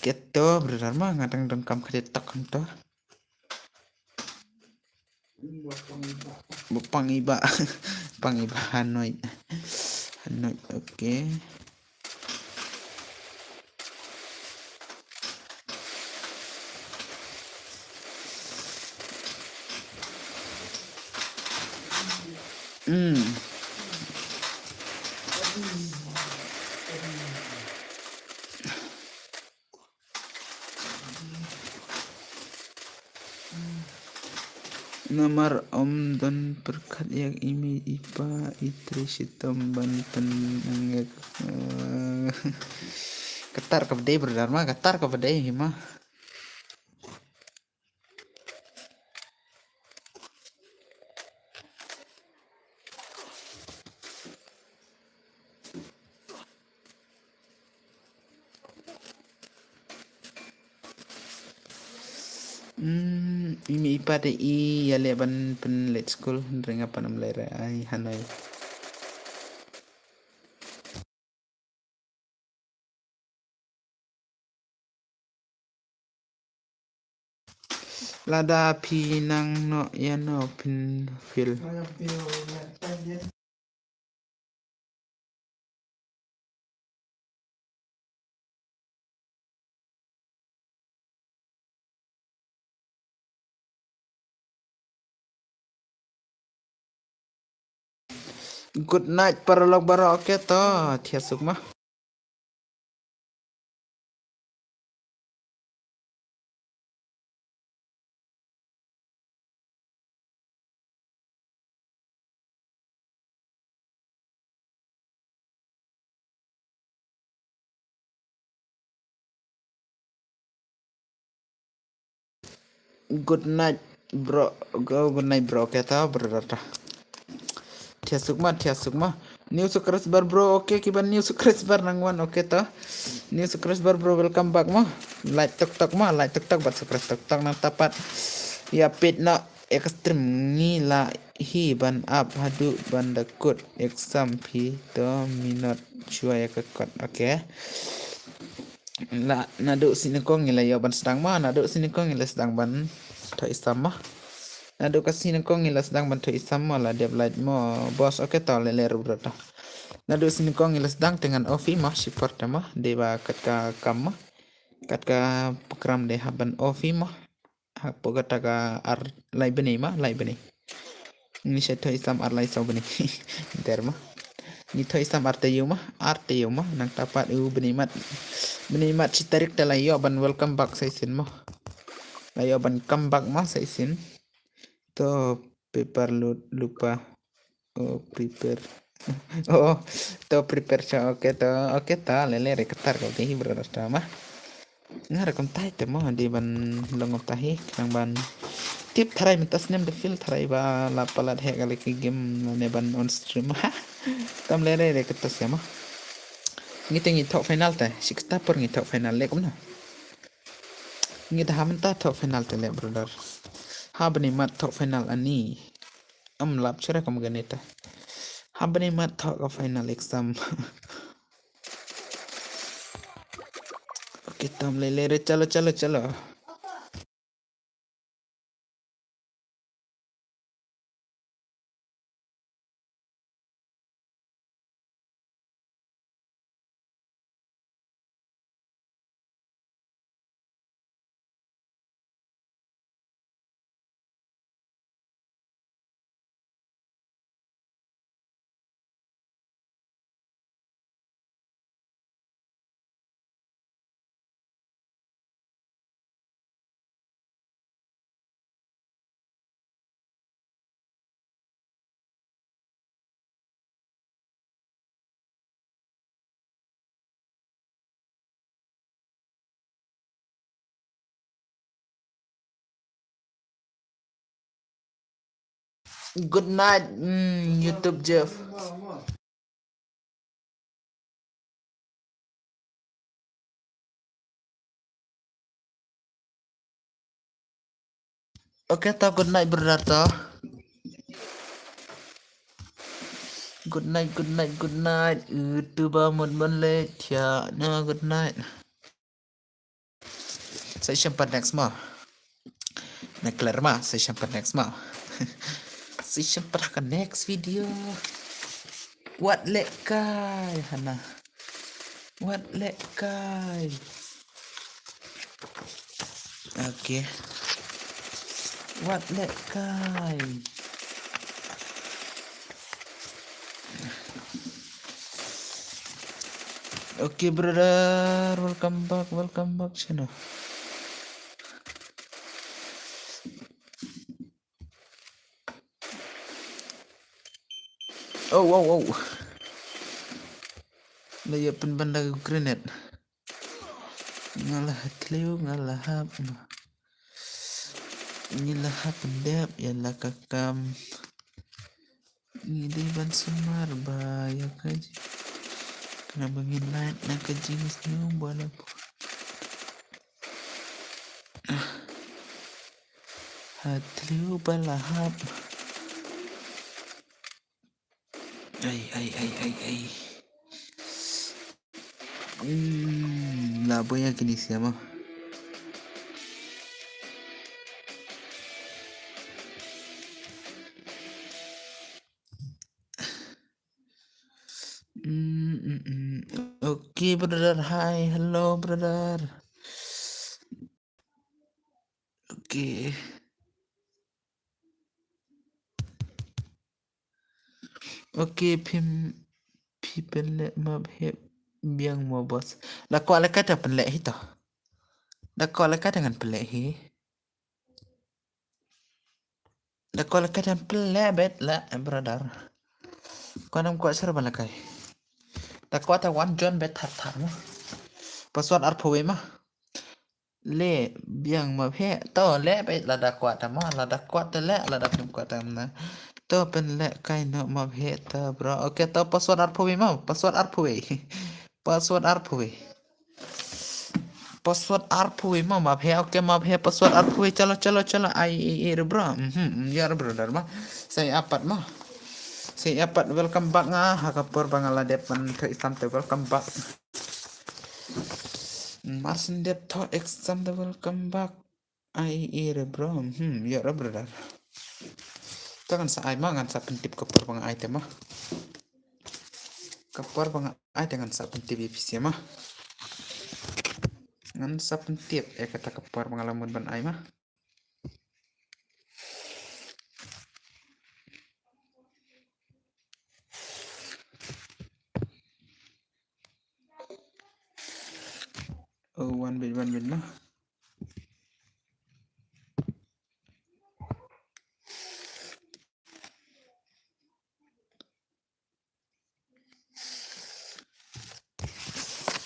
gitu brother mah ngadang dengkam kedit tok ento pangiba pangiba Hanoi oke nomor om dan berkat yang imi ipa itri sitom banten ketar ke bedai brother mah ketar ke bedai mah imi ipa de ya leban pen let's school ring apa nam lera ai Hanoi lada pinang no ya no pin fil good night para log bara oke to tiasuk mah good night bro good night bro oke to brother tiasuk mah new sukres bar bro oke kiban new sukres bar nangwan oke to new sukres bar bro welcome back mah like tok bat sukres tok nang tapat ya pit na ekstrem ngila hi ban up hadu ban dakut exam pi to minot chua ya kekot oke la nadu sini ko ngila ya ban sedang mah nadu sini ko ngila sedang ban to isam mah nadu kasini ko ngila sedang ban to isam mah la dia light mo bos oke to lele rubrata nadu sini ko ngila sedang dengan ofi mah support mah deba katka kam mah katka program de haban ofi mah pogata ka ar lai beni ni se to isam ar lai so beni derma ni to isam arte yuma nang tapat beni mat citarik dalai yo ban welcome back saisin mo ayo ban come back mah saisin to paper lupa prepare to prepare cha oke ta lele reketar kau tihi berasta mah ngar kom tai te mo di ban longop tahi kang ban tip tharai mitas nem de fil tharai ba la palat he kali ki game ne ban on stream ha tam lele reketas ya mah ngi top final ta sikta por ngi top final le kom na ngi ta hamta top final te le brother ha bani mat top final ani lap chara kom ganeta ha bani mat top final exam oke tam lele chalo Good night, YouTube Jeff. Oke toh, good night brother toh. Good night, good night, good night. Itu bangun melek ya. No, good night. Saya jumpa next mah. Nak kelar mah, saya jumpa next mah. Saya jumpa ke next video. What lek kai hana. What lek kai. Oke. What lek kai. Oke brother, welcome back channel. Oh wow wow. Laya benda grenade. Ngalah tliu ngalah hap. Ngalah hap pendap yalah kakam. Ngidi ban semar bahaya kaji. Kena menginat nak kejimis nyum bola. Hatliu balahap. Ay. Labo yang kini siapa? Oke brother, hi, hello brother. Oke. Oke, penlek mab hep biang mo bos. Lah kau ala kata penlek hito. Lah kau ala kata dengan penlek hi. Lah kau ala kata penlek bet lah brother. Kau nam kuat serba lah kai. Lah kau ta one John bet tar mo. Password arpowe mah. Le biang mab he to le bet lah dah kuat mah lah dah kuat le lah dah kuat na. To penlek kai no mab he ta bro. Oke to password arpowe mah. Password arpowe. Password arpowe. Password arpowe mah mab he oke mab he password arpowe chalo ai bro. Ya brother mah. Saya apat mah. Saya apat welcome back ngah hakapur bangala depan ke Islam te welcome back. Marsin dep to exam te welcome back. Ai bro. Ya brother. Tangan sa ai mah ngan sa pentip kapur bang ai te mah. Kapur bang ai dengan sa pentip ipis mah. Ngan sa pentip kata kapur pengalaman ban ai mah. Oh, one bit mah.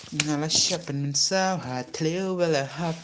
Ngalah siapa min sao hatleu bala hap.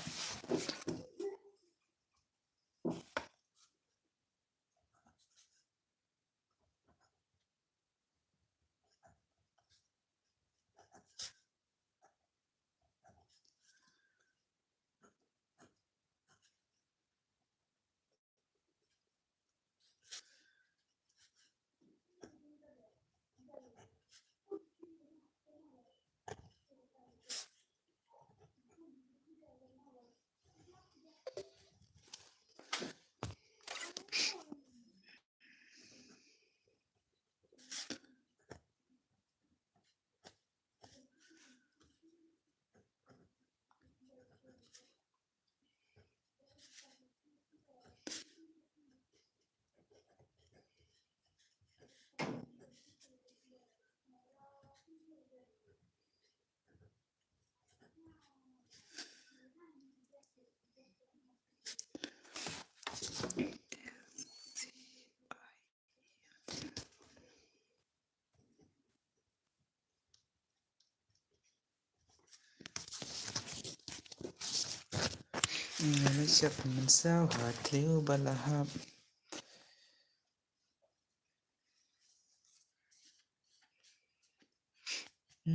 Ngalah siapa min sao hatleu bala hap. Ya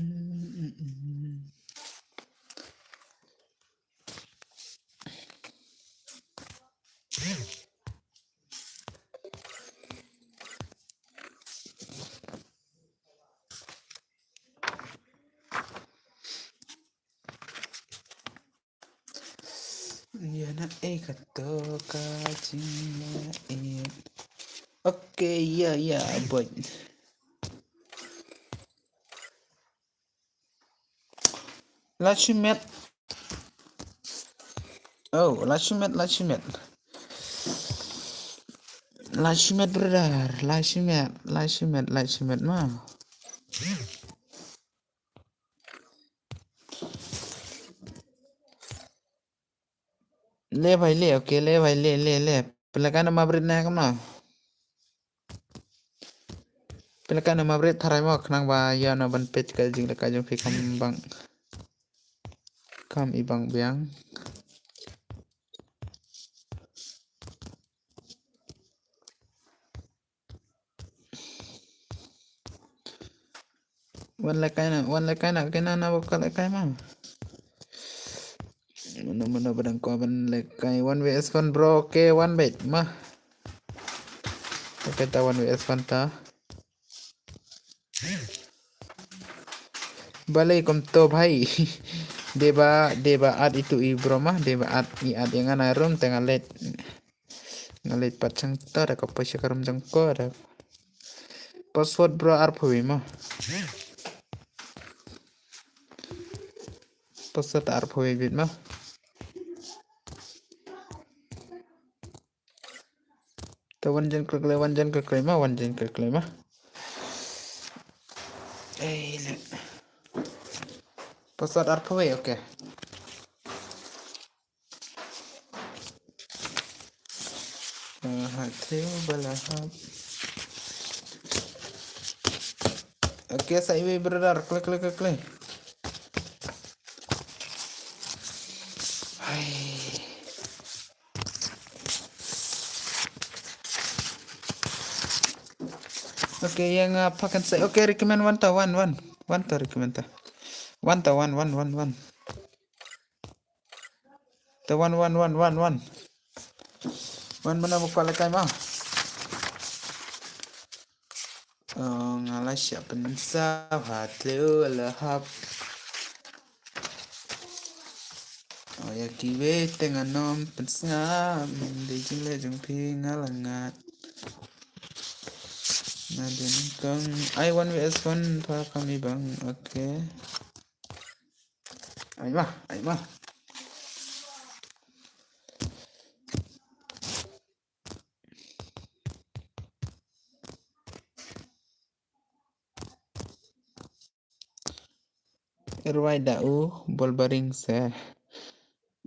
na kata kajinya Oke, ya, boy. Let's meet. Oh, let's meet. Let's meet, brother. Let's meet, ma. ले भाई ले ओके ले भाई ले pelakan nama breadnya kamu pelakan nama bread tharai mo khnang ba ya na ban page ka jing la ka jong phi kam bang kam ibang biang wan lekai na kena na bakal lekai ma mana badang ko ban lekai 1vs1 bro oke 1 bait mah oke ta 1vs1 ta Assalamualaikum to bhai deba ad itu ibro mah deba ad ni ad yang ana room tengah let ngalit pacang ta da ko paisa karam jang ko da password bro ar phui mah password ar phui bit mah to wanjan kekle mah le password ar phui oke Hatiu balahap oke saya brother klik hai oke yang apa kan saya oke recommend one to recommend ta one to one mana buka lekai mah ngalah siapa nsa hatiu lahap oh ya kiwe tengah nom pensam di jile jung pi ngalangat Nadin kang I 1vs1 pa kami bang oke ay mah Erwai dau bol baring se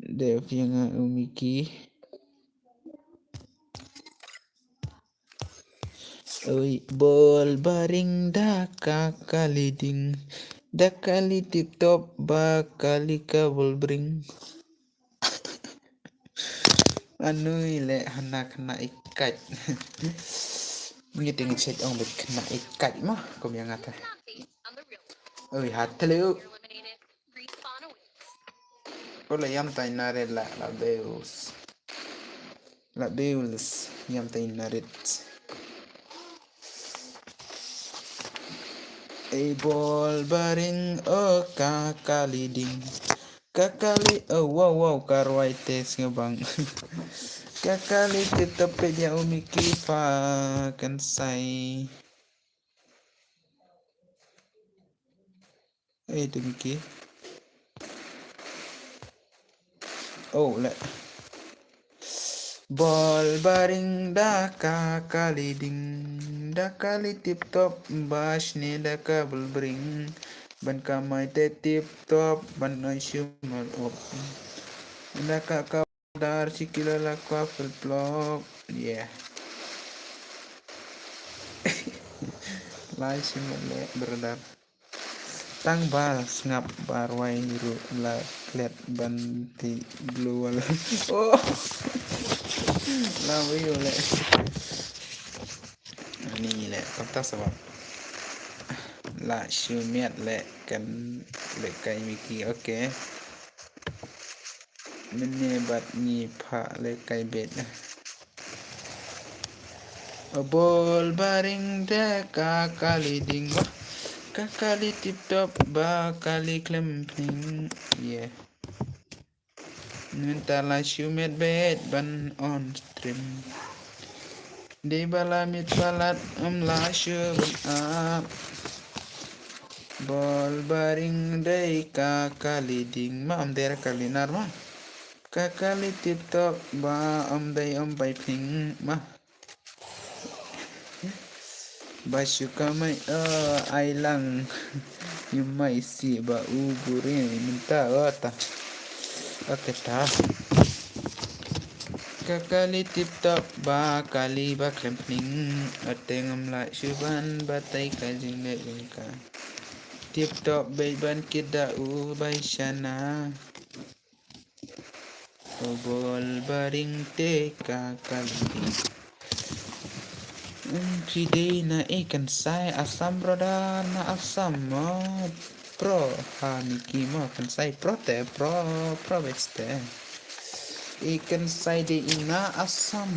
Dev yang umiki Oi bol baring daka kaliding dakali tip top bakali kabel bring anu ile hana ikat ngiting chat ong bet kena ikat mah kom yang ngata Not based on the real world. oi hatelu You're eliminated. Respawn awaits. Hola yam tainare la beus yam tainaret bol baring kakaliding kakali wow karwai tes ngebang kakali tetap dia umiki fa kan sai demiki le bol baring daka kaliding tip top bash ne daka bulbring ban kamai te tip top ban shumar op daka ka dar sikila lakwa full block yeah lai simule beredar tang bas ngap barwai niru la klet banti global oh lawi ole ini le kata sebab la shumiat le kan le kai miki okay menebat ni pha le kai bet bol baring de kakali ding ba kakali tip top ba kali klemping yeah minta la shumet bet ban on stream di balamit balat la shumet up bol baring de kakali ding ma der kali narma kakali tip top ba day bay ping ma Basu kamay ay lang yung may si ba ugurin minta ota okay ta kakali tip top ba kali ba klemping atengam la syuban batay kajing le ka tip top bayban kita ubay syana bol baring te kakali Pide na ikan sai asam roda na asam mo pro ha miki mo kan sai pro te pro beste ikan sai de ina asam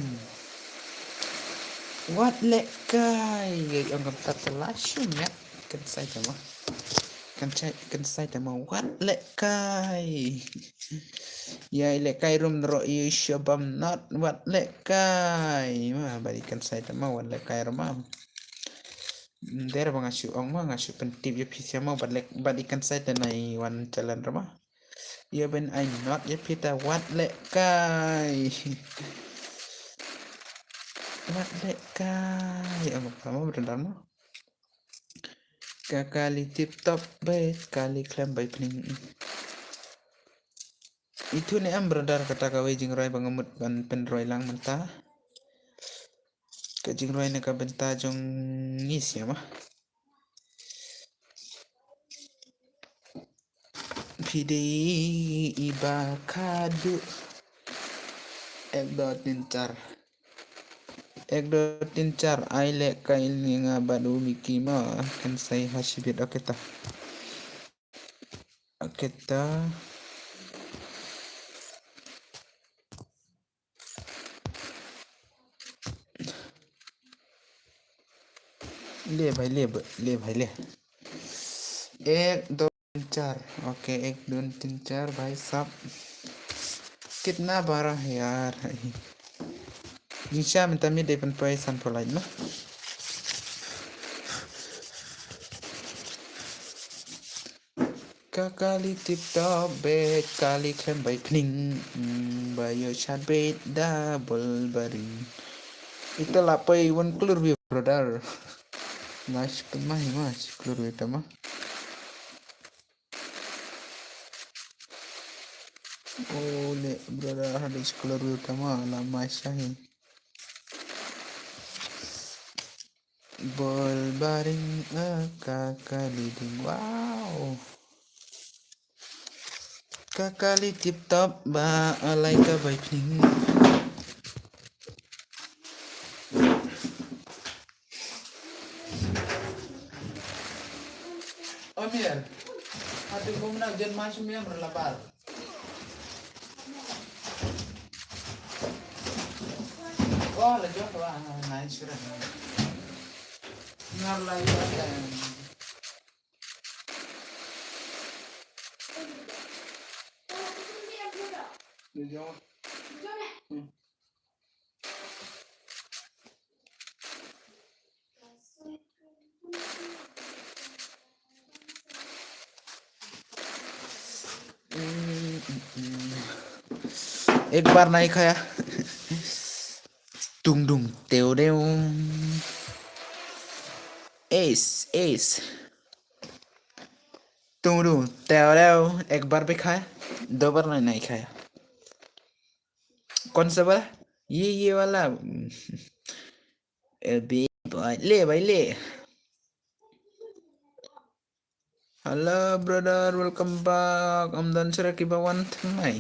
what le kai ang tatalashum ya kan sai tama kan sai tama what le kai ya le kai rum ro you shabam not what le kai ma balikan sai tama what le kai ramam Dera bang asu ong ma ngasu pentip ya pisia mau balikan saya tanai wan jalan rumah. Ya ben I not ya pita what le kai. What le kai. Ang kamu berendah mau. Kakali tip top bait kali klaim bay pening. Itu nih am beredar kata kawe jing roy bangemut ban pen roy lang mentah. Ke jing roy nak benta jong ngis ya mah. Pidi iba kadu ekdo tincar aile kail nga badu miki ma kan say hasibit oketa ले भाई ले एक दो तीन चार ओके एक दो तीन चार भाई साहब कितना बारा है यार निशा minta mi depan paisan polai mah kakali tip top bet kali klaim bay pening bayo chat bet double baring itu lapai one clear view brother mas clear view tama oleh brother hadis clear view tama lama syahin bol baring kakali ding wow kakali tip top ba alay ka bay pening Omir, hati bumna jen masuk yang berlapar. Oh, lejok lah, naik sudah. Ngar lagi ada. Lejok. एक बार नहीं खाया tung dung teo đeo ace tung dung teo đeo एक बार भी खाया दो बार नहीं खाया कौन सा वाला ये वाला ले भाई ले halo brother welcome back om dan sura kibawan thamai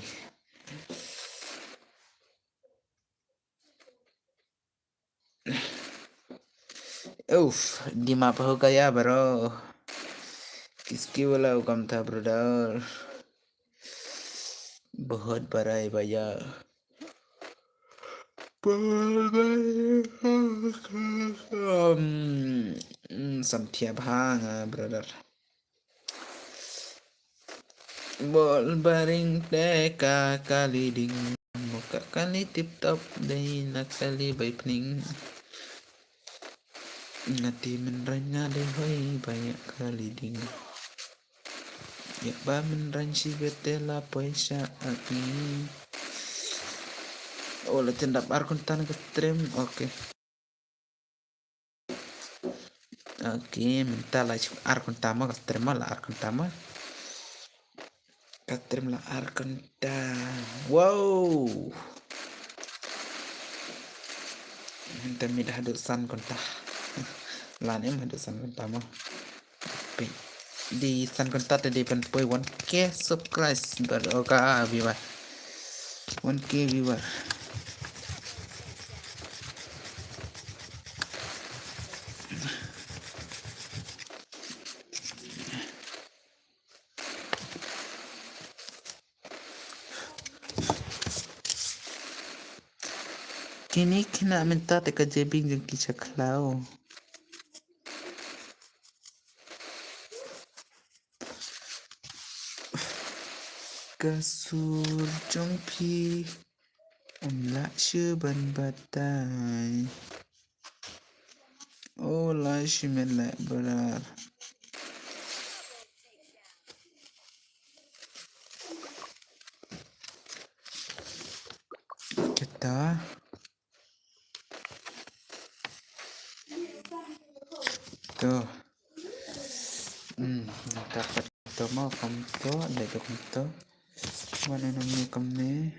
di map ho kaya bro किसकी वाला हुक्म था ब्रदर? बहुत बड़ा है भैया। Samtia bhanga brother. Bol baring teka kali ding muka kali tip top day nakali bay pening ngati menranya deh hoy banyak kali ding ya ba menran si betela poisa aki oh tendap arkun tan ke stream oke oke minta lah arkun tama ke stream lah arkun tama ke stream lah arkun wow minta midah dosan kontah lan em dosan kontah mah di san kontat di pen poi 1k subscribe beroka viewer 1k viewer kini kena minta teka jebing jeng kicak lau kasur jongpi la ban batai oh la shimela benar kita tuh dapat tomo kamto ada kamto mana namanya kamne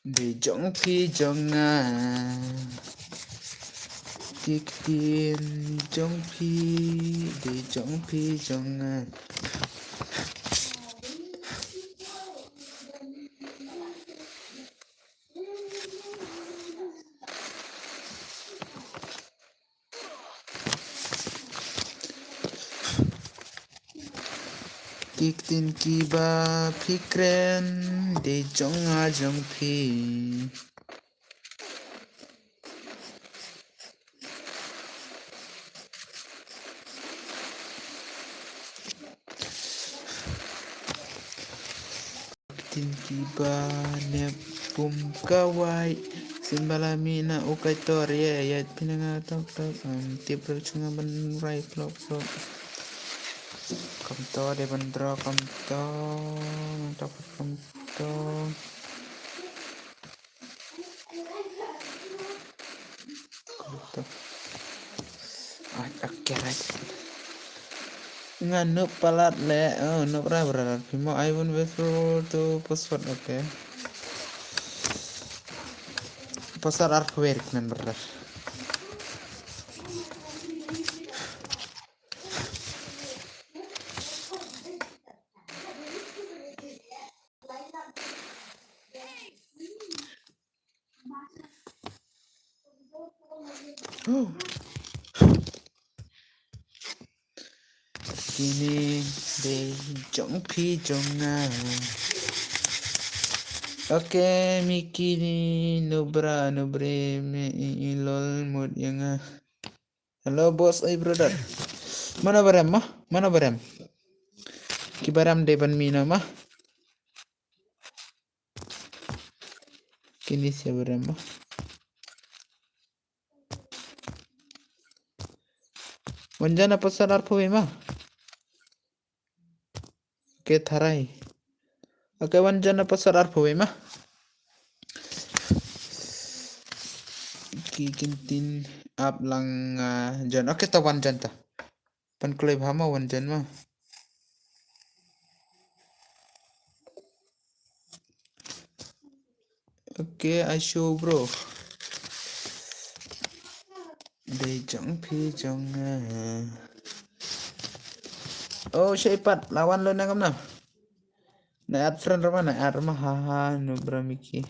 de jong pi jonga kik tin jong pi de jong pi jonga kik tin kiba pikren de jonga jong pi tin kiba ne pum kawai simbalamina ukai torye ya pinanga tok tok tipro chunga ban rai flop flop kamto de bandro kamto dapat kamto kamto akhirnya nganu palat le oh no brother pimo I won't wait for to password okay password artwork man brother kini de jong pi jonga oke Miki ni nubra nubre me lol mood yang halo bos brother mana barem kibaram depan mina mah kini siapa barem mah wanjana pasar arpo mah ke tharai oke wanjana pasar arpo mah kikintin up lang jan oke ta wanjan ta pan klub hama wanjan mah oke I show bro de jong pi jong oh syaipat lawan lo nangam na add friend ramah haha nubra Miki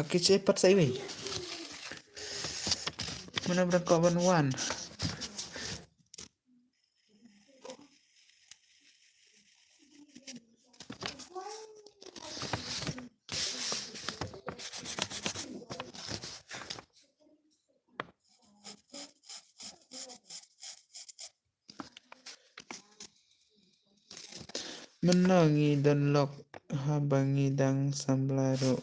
Oke, cepat saya weh. Mana berkawan wan? Menangi dan lok habangi dang samblaro.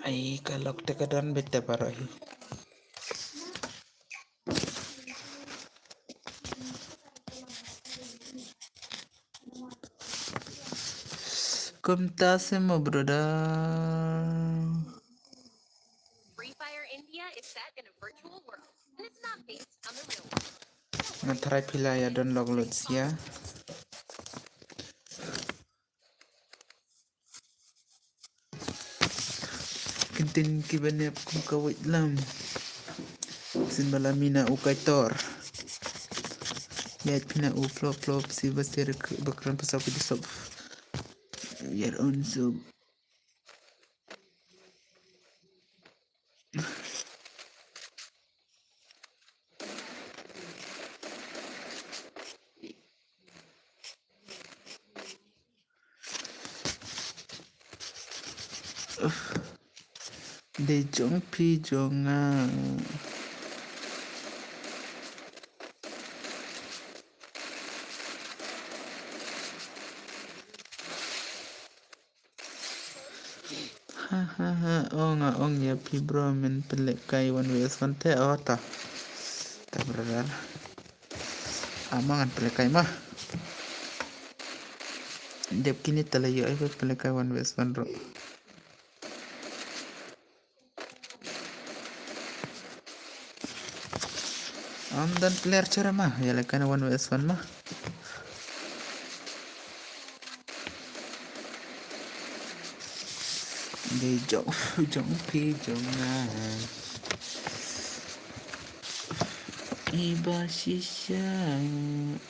Ai kalok tekadan bete parahi. Kumta semua broda. Free Fire India is set in a virtual world, and it's not based on the real world. Ngatrai pilaya dan log lots ya. Kintin kibanep kum kawit lam. Simbalamina ukaitor. Yat pina u flop flop si basir bakran pasal di sob. Yar on sob. De jong pi jonga. Hahaha, ong ya pi bro men pelek kai 1vs1 te ta. Tak berar. Amangan pelek kai mah. Dep kini talayo ay pelek kai 1vs1 ro. Dan player cara mah ya lekan 1vs1 mah. De jong pi jonga. Iba shisha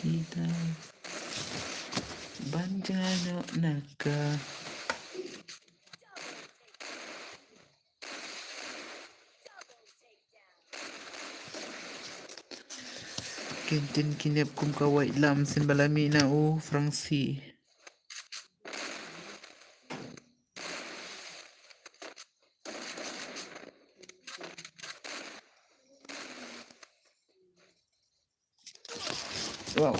ida banjano naka. Kintin kinep kum kawai lam sin balami na u Frangsi. Wow.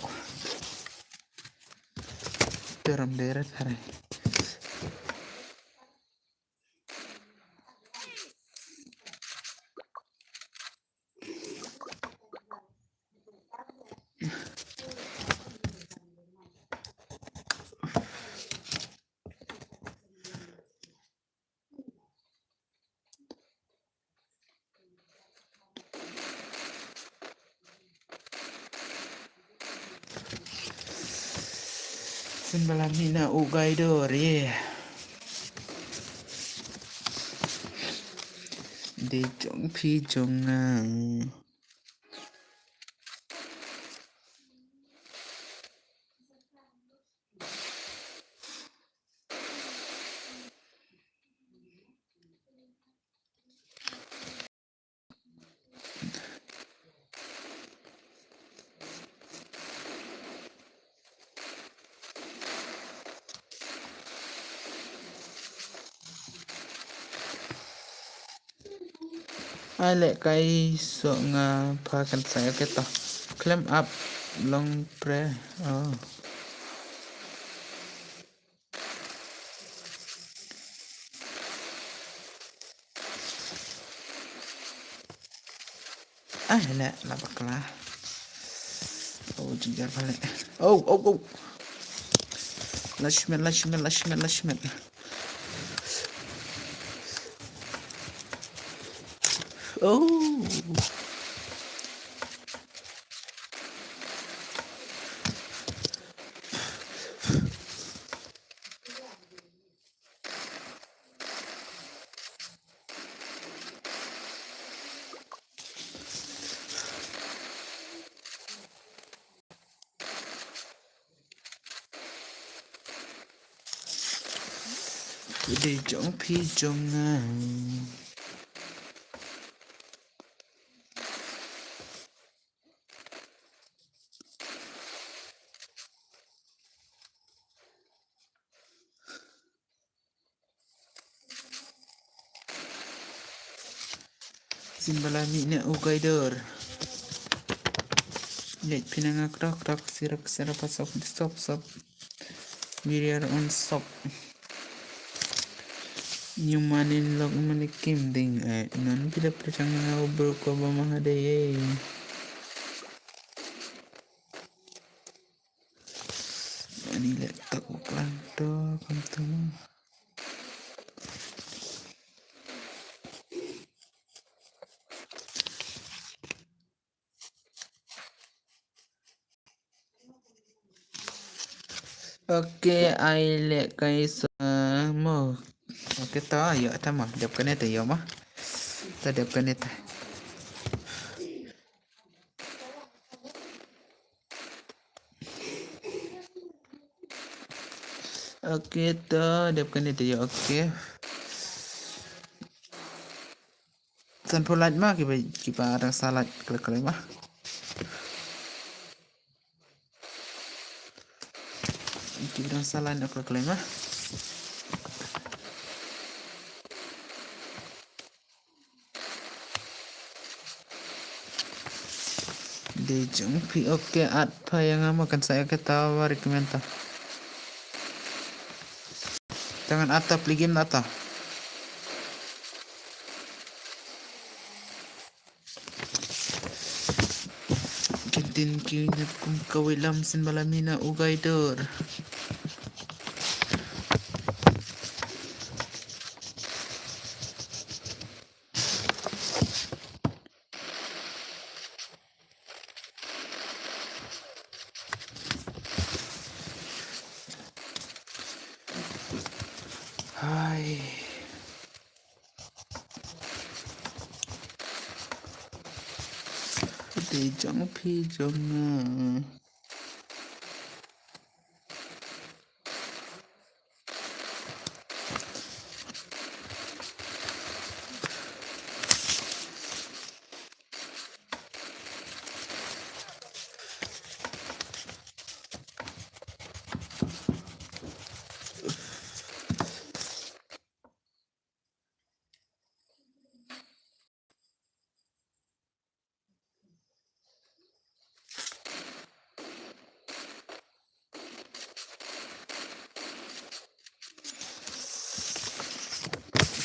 Teram deret hari. Sin balami na u gaidor yeah. De jong pi jonga. Ale kai so nga pakan saya kita. Climb up long pre. Oh. La bakla. Oh jigar balik. Oh. Lashman. Oh. Để trong phi trong ngang Simbalamina ugaidor. Net pinangak rak sirak sirapa stop. We are on stop. Nyumanin log manikim ding non bila percaya ngau berkoba mahadeye. Ani letak uklan to kantung. Oke, I let guys mo. Oke to ayo ta mah dapkan eta ya mah. Ta dapkan eta. Oke to dapkan eta ya oke. San polat mah kiba ada salat kele mah. Kiba salat nak kele mah. Di jumpi oke apa yang akan saya ketawa rekomendasi. Jangan atap ligim nata. Kintin kinap kum kawilam sin balamina ugaidor. Hai. Di jumpi jangan.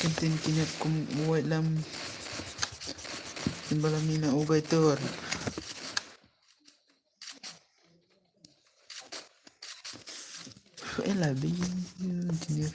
Kintin kinap kum walam sin balamina ugaidor. Elah engineer.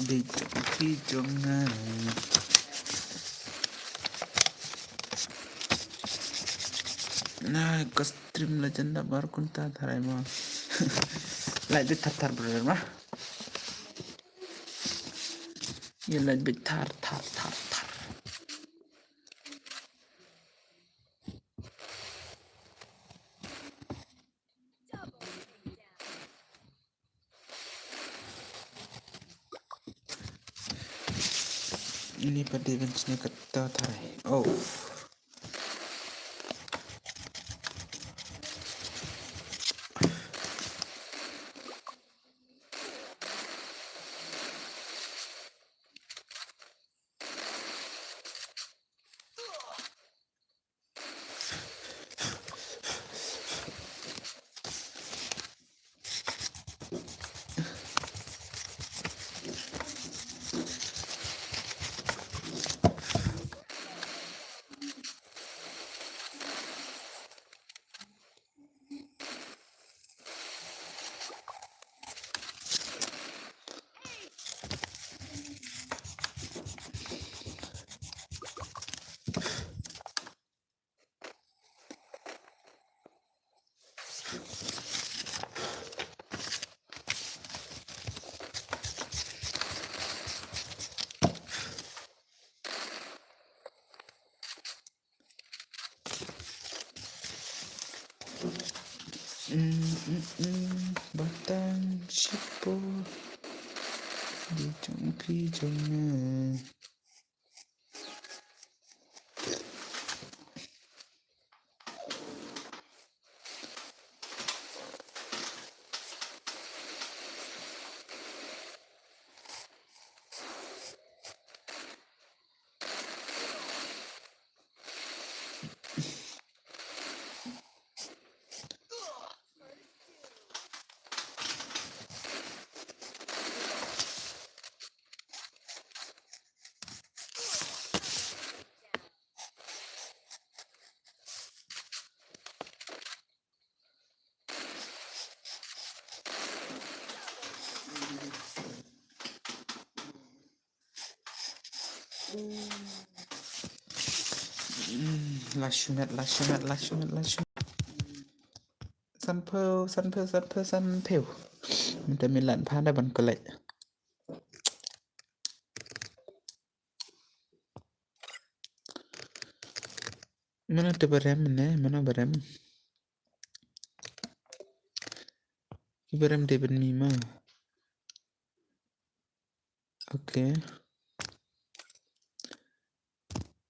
Di jumpi jangan. Nah, ke stream legenda baru kunta tarai mah. Light bit tar brother mah. Ya light bit tar. Ini pada benchnya kata tarai. Oh. Batang sipo di jongki jongan. Last minute. San phêu. Mình đã mình lặn phá đã bằng cái lệ. Mana tu berem ne? Mana berem? Berem de ben mima. Okay.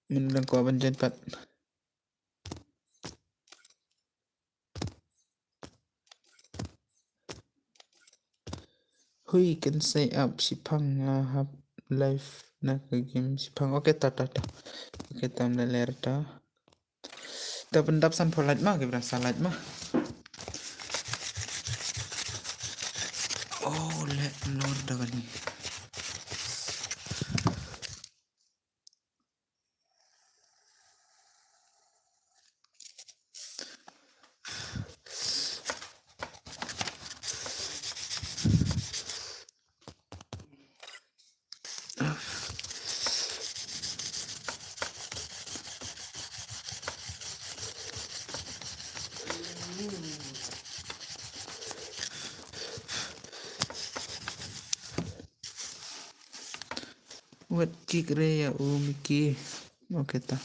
Mình đang có bên trên pat. Hui can say up sipang have life na ke game sipang. Okay ta. Okay tam le ler ta. Ta pendap san polat mah ke berasa lat mah. Oh let lord dah ni. What kick re ya Miki. Okay ta.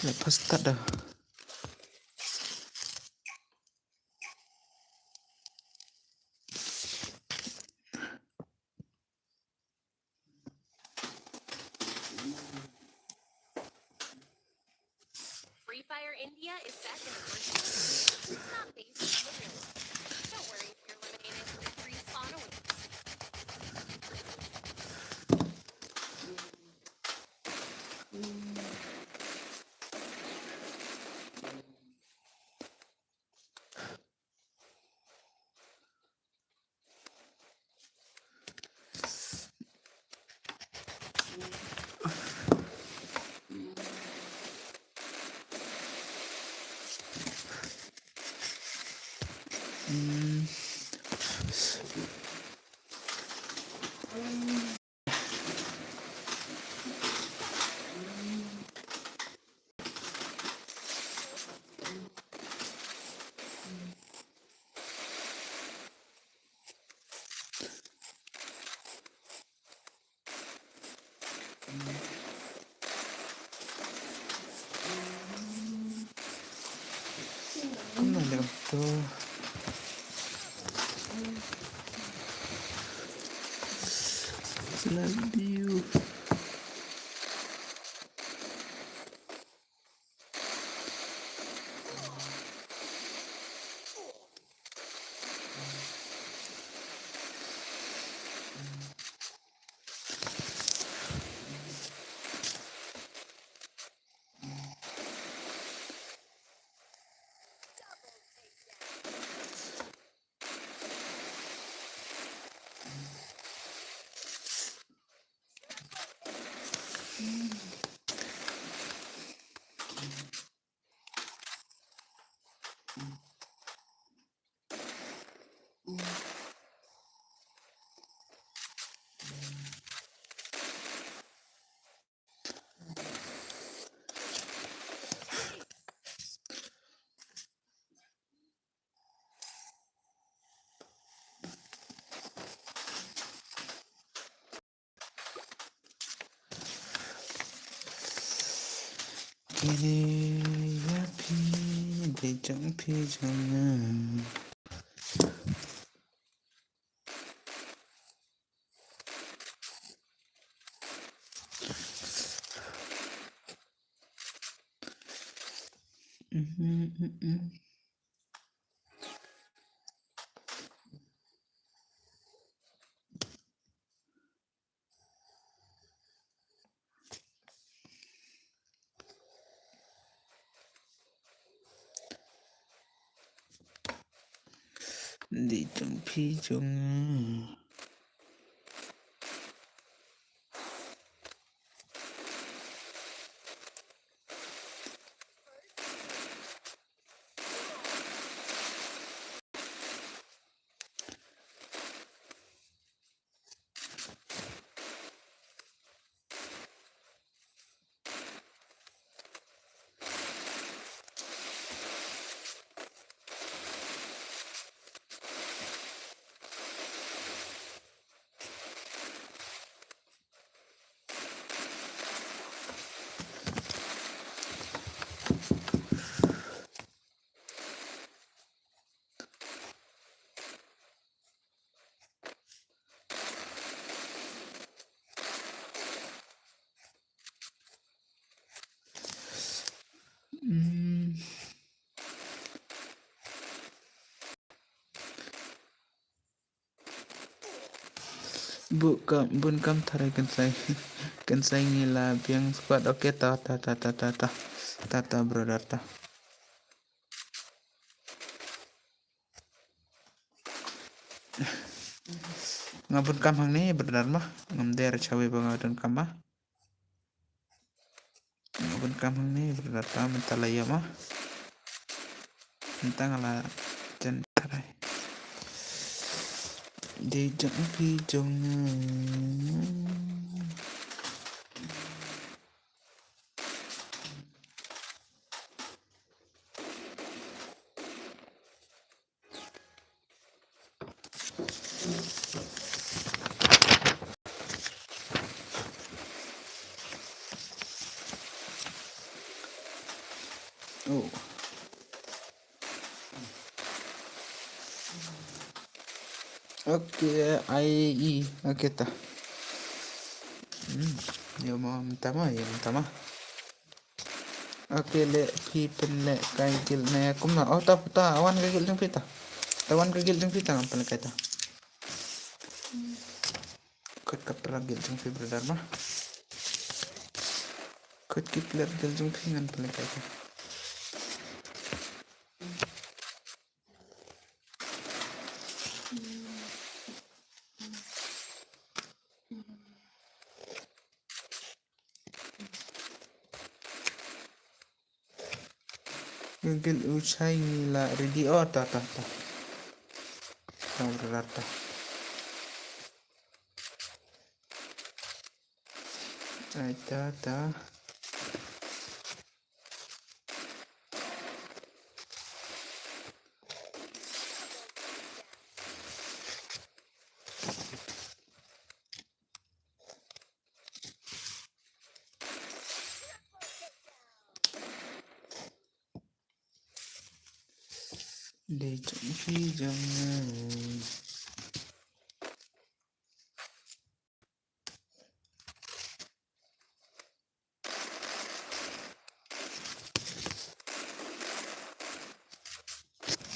Lepas start dah. Free Fire India is set in a virtual world. It's not based on the real world. Don't worry if you're eliminated. Respawn awaits. Come on, little girl. Love you. Kini ya pi dijang pi jangan. Dijang pi jangan. Bun kam tarai kensai ngila biang squad. Oke ta brother ta. Ngabun kam hang ni brother mah ngam der cawe bangadun kam mah. Ngabun kam hang ni brother ta mentalaya mah. Entang ala jan tarai. Dijang pi jangan. Oh. Oke, oke ta. Ya mau minta mah. Oke le people le kaigil ne kumna. Oh ta awan kaigil jeng pita. Tawan kaigil jeng pita ngam pala kaita. Kot kapra gil jeng pi brother mah. Kot kipler gil jeng pi ngam pala kaita. Gil usai ngila ready ta. Ta brother ta. Ta. Dijang pi jangan.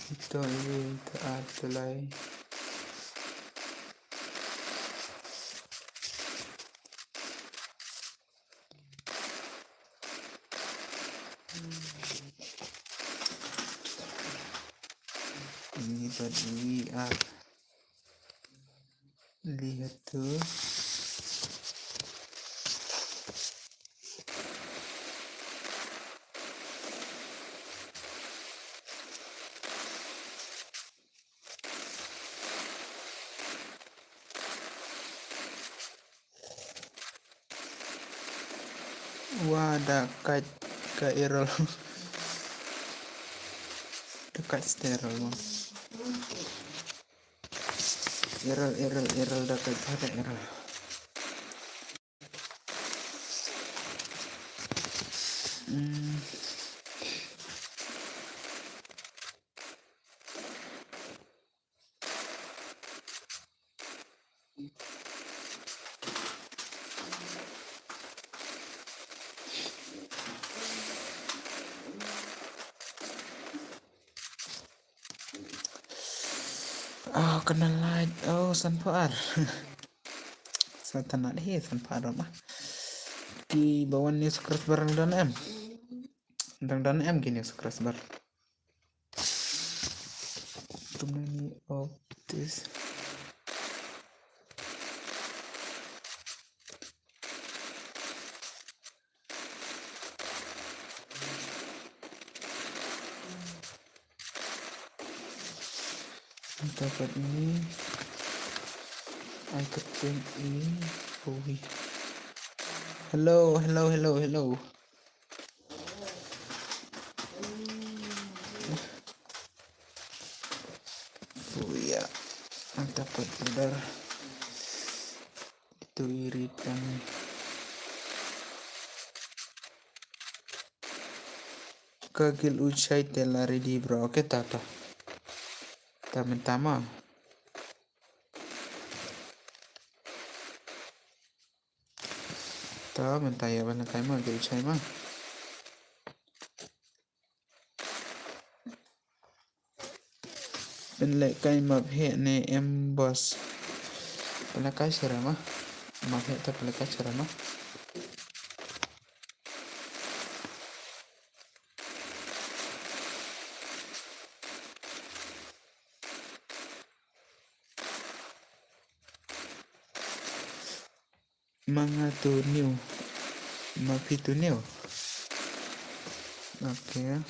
Ito yung taatulay. Ini tadi lihat tuh. Wah, dekat ke Errol. Dekat steril mah. Errol dekat ada Errol. Oh, kena light. Oh, sunflower. Sa tanah deh sunflower mah. Di bawah nih subscribe bareng dan M. Dan M gini subscribe bar. Too many of this. Dapat ini. I could bring ini. Oh, hello. Oh ya, dapat udar. Itu iritan. Kagil ucai telari di bro. Oke tata. Tama. Ta mentaya bana kai mah gil ucai mah. Ben lek kai map he ne em bos. Bana kai serama. Map he ta bana kai serama. Mga tu new. Map itu new. Oke.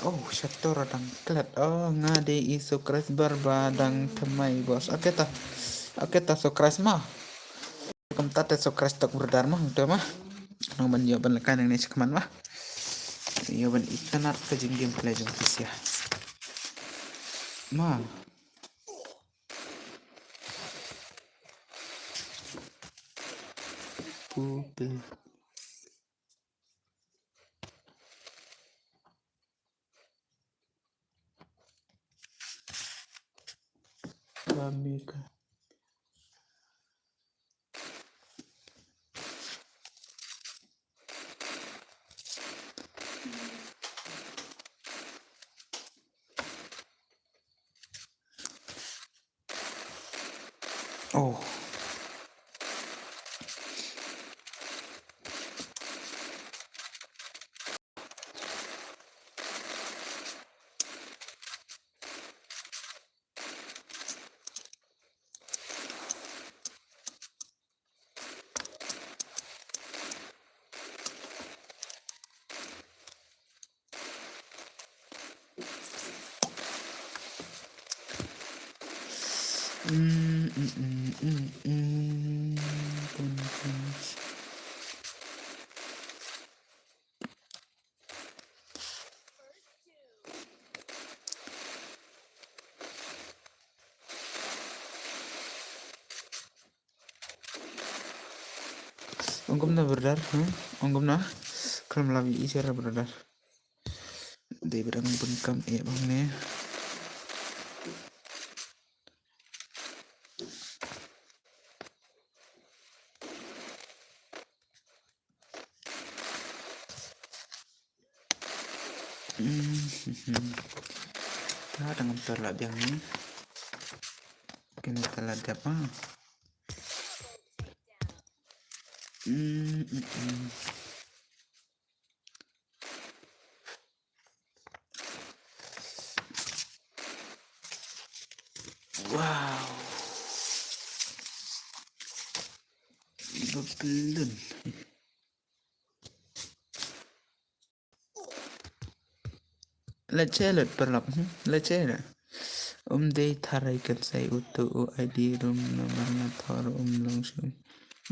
Oh, satu radang klat. Oh, ngade isu keras berbadang temai bos. Oke ta so keras mah. Kam tate so keras tak berdar mah, udah mah. Nang ban jawaban lekan yang nesi keman mah. Jawaban ikanat ke jeng gameplay jeng ya. Mah. Google. Kamika. Oh. Ongkom na berdar, ongkom na. Kalau melalui isyarat berdar. Di berang bengkam bang nih. Dengan telat yang ini. Kini telat apa? Wow. Belum. Leceh perlap. Leceh. Day tharay kat say uto o ID room na mga thor langsung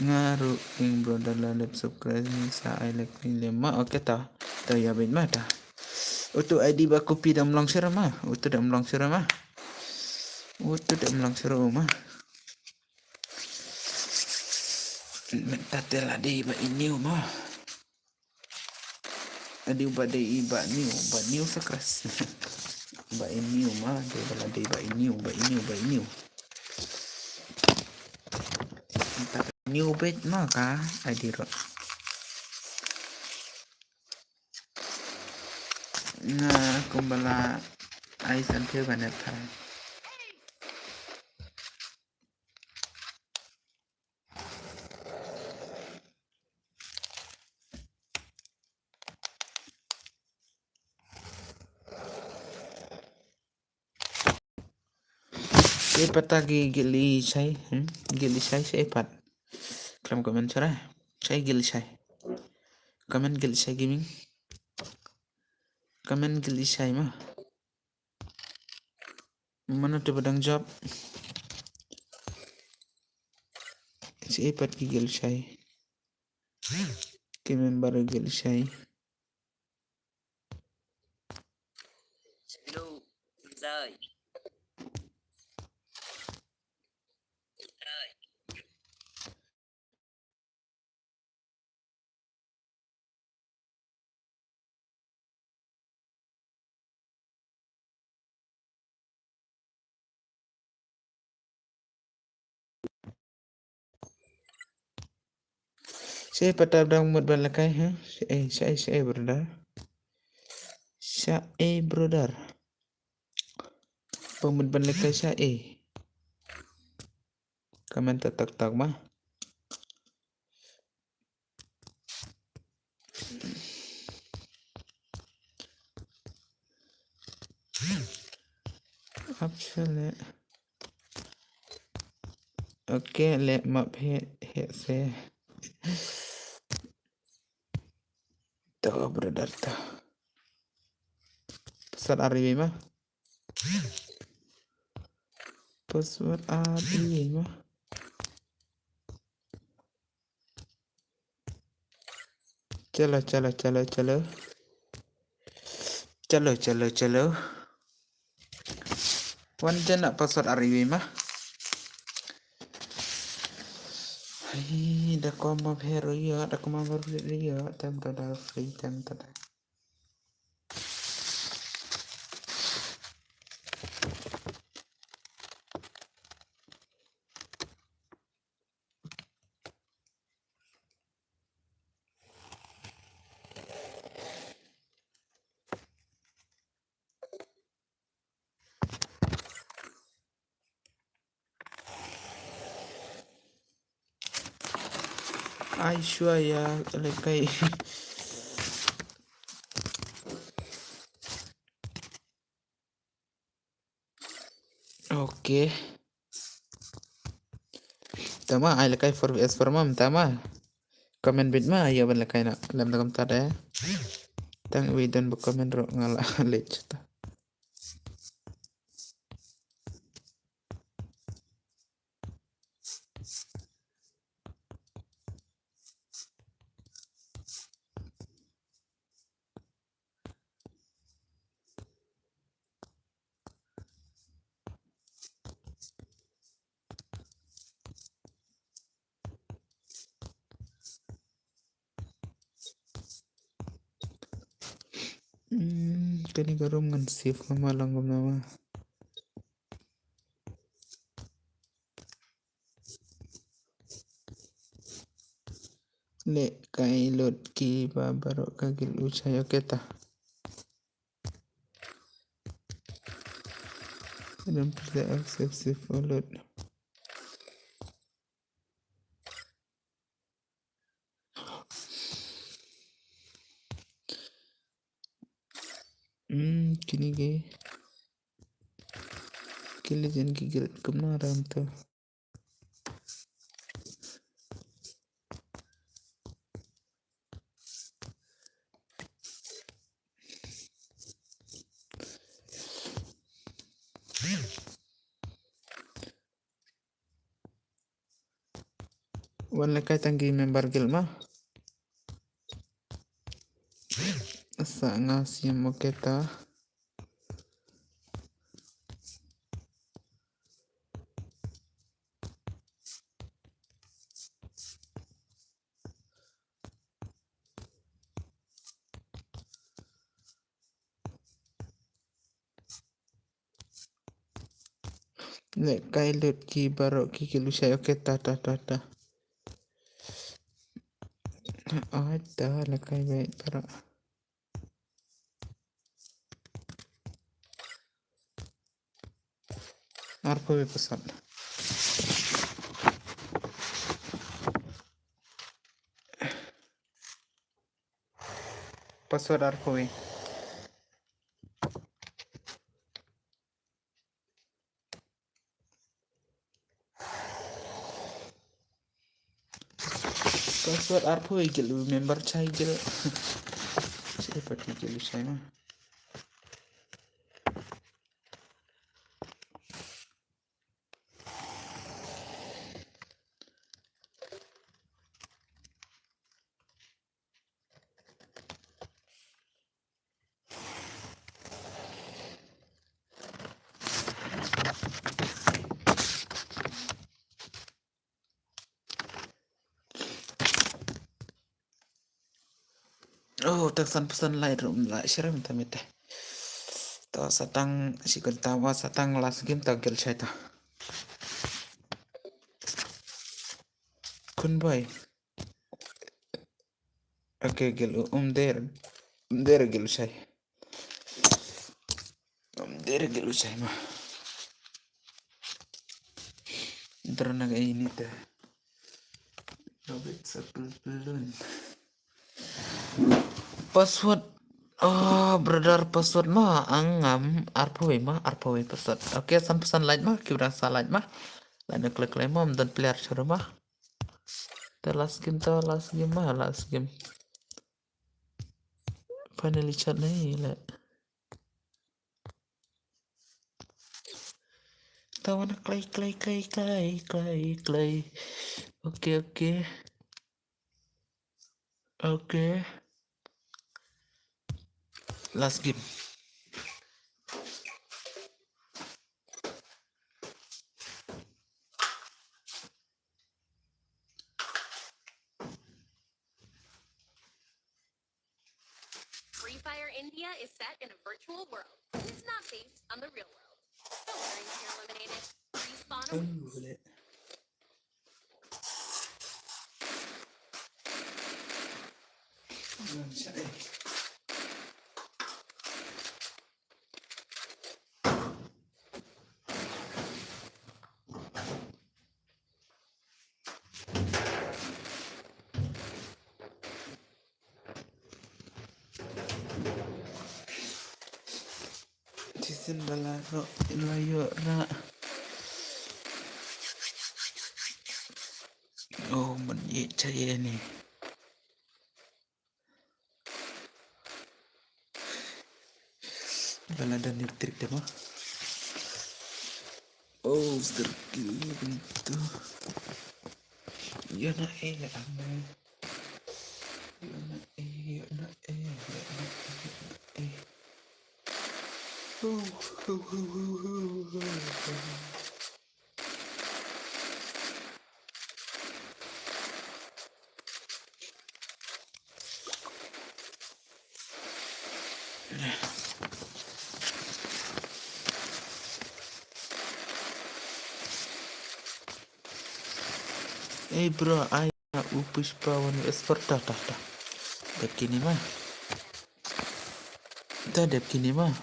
ngaru ing brother lalat subscribe sa I like lima. Okay ta. Tayo yabin ma ta. Uto ID ba kopi dam lang sira ma. Uto dam lang sira ma. Uto dam lang sira ma. Mentatela di ba iniu ma. Adi ba de iba niu sa kras. Ba iniu ma, de bala de ba iniu. New bed ma ka, adi ro. Nga kumbala ay santil banet ha. Ipata gili say, gili say sa ipat. Kram komen sara, say gili say. Komen gili say gaming. Komen gili say ma. Mana tu badang job. Si ipat gili say. Kemen baru gili say. Hello, Zai. Saya patah dang mut balakai ha. Saya brother. Saya brother. Pemut balakai saya. Komen tak mah. Absolute. Okay, let map hit say. Tuh brother tuh. Pesan RW mah. Password RW mah. Chalo. Wan nak password RW mah. Hai, dah kau mau hero ya, dah kau mau beri ya, time tada free time tada. Aisyah ya, lekai. Oke. Tama ay lekai for as for mom tama. Comment bit ma ya ban lekai na. Lam takam tada ya. Tang we don bu comment ro ngala lech ta. Kani garum ngan save kama langgam nama. Le kai load ki babaro kagil usaya kita. Don't play access for load. Kini ge. Kilijan gigil kemarin tuh. Wan lekai tanggi member gil mah. Asa ngasih mo kita. Lekai lut ki barok ki kilusay oke ta. Ada lekai baik barok. Arpo be pesan. Password arpo be. Password arpo be gil member chai gil. Siapa ki kilusay mah. Oh, taksan pesan Lightroom lah. Siram tamit. Ta satang sikul tawa satang last game ta gil chai ta. Kun boy. Oke gil der gil chai. Der gil chai mah. Drona kayak ini teh. Robek sebelum. Password. Oh, brother password mah angam arpawe password. Oke, san pesan lain mah kira salah mah. Lain klik lemom dan player suruh mah. Last game. Finally chat nih lah. Tawana clay. Oke. Last game. Free Fire India is set in a virtual world. It's not based on the real world. Don't worry if you're eliminated. Respawn awaits. Season balaro ilayo ra. Oh, menye caya ni. Balada nitrik deh mah. Oh, sterkil itu. Ya na ame. Ya na bro, ay upis pawan esperta ta. Dep kini mah. Dep kini mah.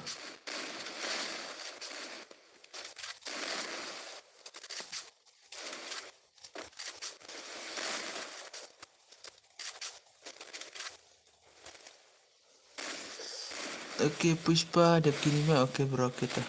Oke, Puspa dep kini mah. Oke bro, kita.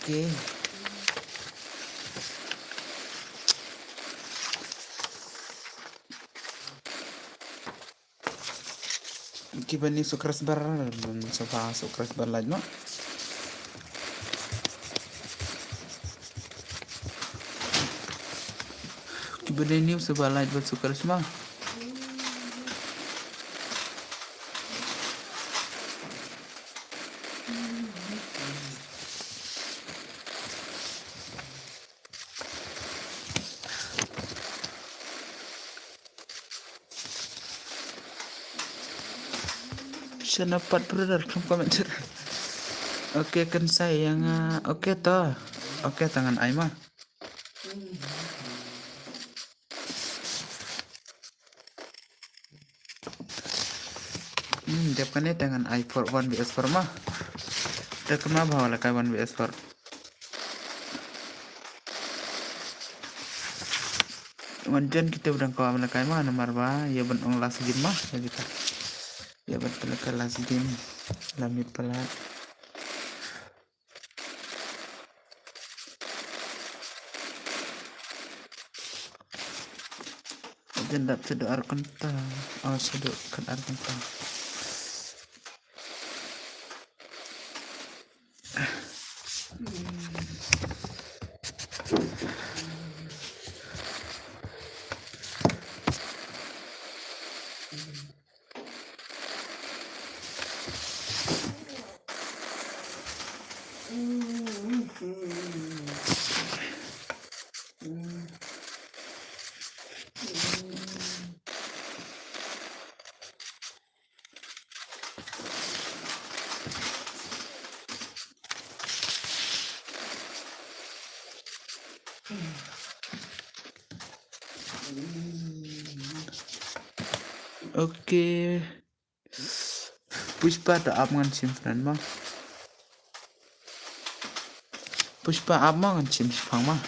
Oke. Kibani sukras bar sofa sukras bar laj no. Kibani ni sofa laj bar sukras ma. Sana pat brother come komentar. Oke kan sayang. Oke toh. Oke tangan Aima. Depannya dengan i4 1BS4 mah. Udah kenapa bawa kayak 1BS4. Kemudian kita udah kawan kayak mah nomor ba ya ben ong las game mah ya kita. Ya betul ke las game. Lami pelat. Jendap sedok ar kentang. Oh sedok kan ar kentang. Oke. Pushpa ada amangan simpan mah. Pushpa amangan simpan mah.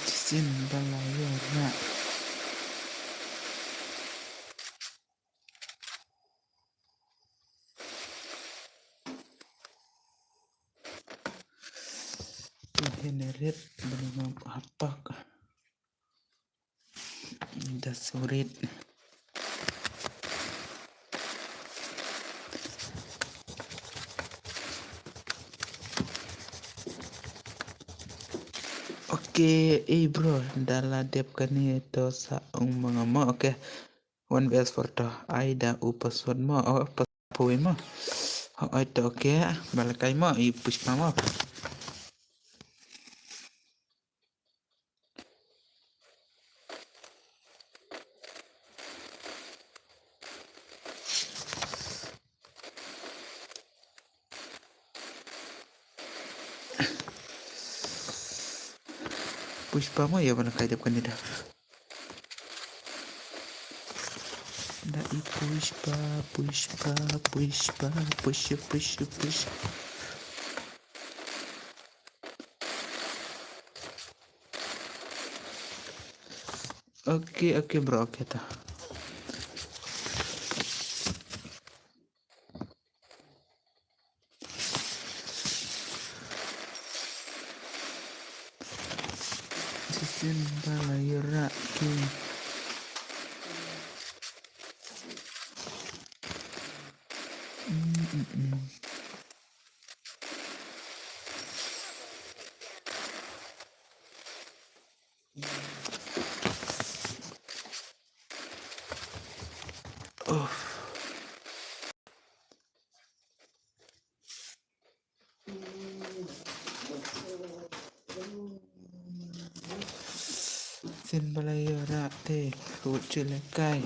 Cisin balayurna. Generate belum apa udah sulit. Oke, bro, dala dep kani to sa mga mo. Oke, 1BS4 to. Ay da upaswad mo. Oh, papuin mo. Oh, ito oke. Balakay mo. I-push pa mo. Push pa mo ya balakay dep kani da. Pushpa, pushpa, pushpa, push, push, push. Oke bro, oke ta. Sisin balayura king. Sin balayura te kuculakai.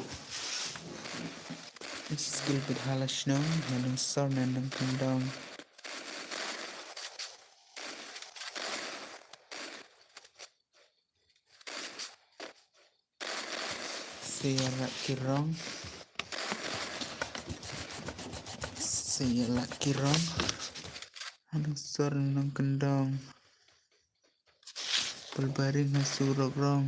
Skill berhalas nong, nanang sor nanang kendong. Saya lak kirong. Nanang sor nanang kendong. Pelbaring nasurok rong.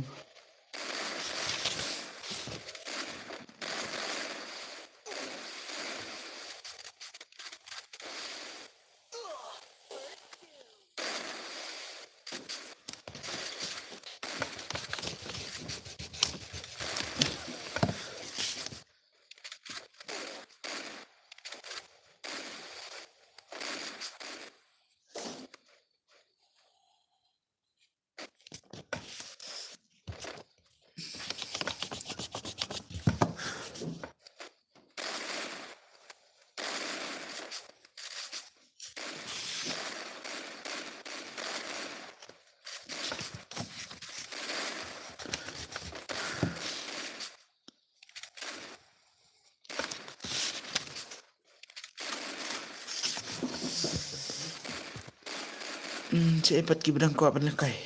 Cepat kibran ko apan lakay.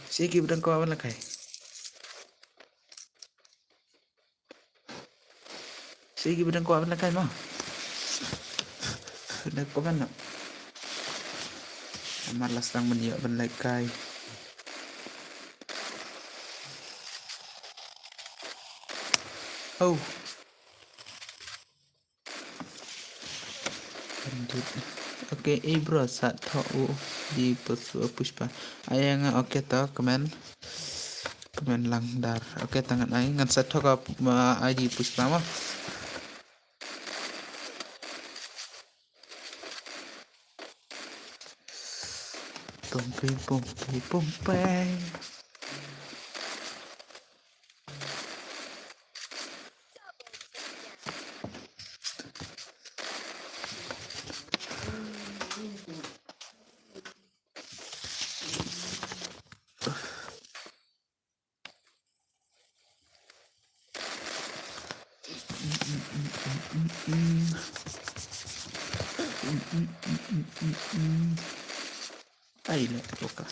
Sige kibran ko apan lakay. Sige kibran ko apan lakay mo. Nagko man no. Malas lang maniyo apan lakay. Oh. Lanjut. Oke, bro, saat tahu di pushpa. Ayang oke to kemen langdar. Oke, tangan ayang ngan saat tahu di pushpa mah. Pompe. Ay, la boca.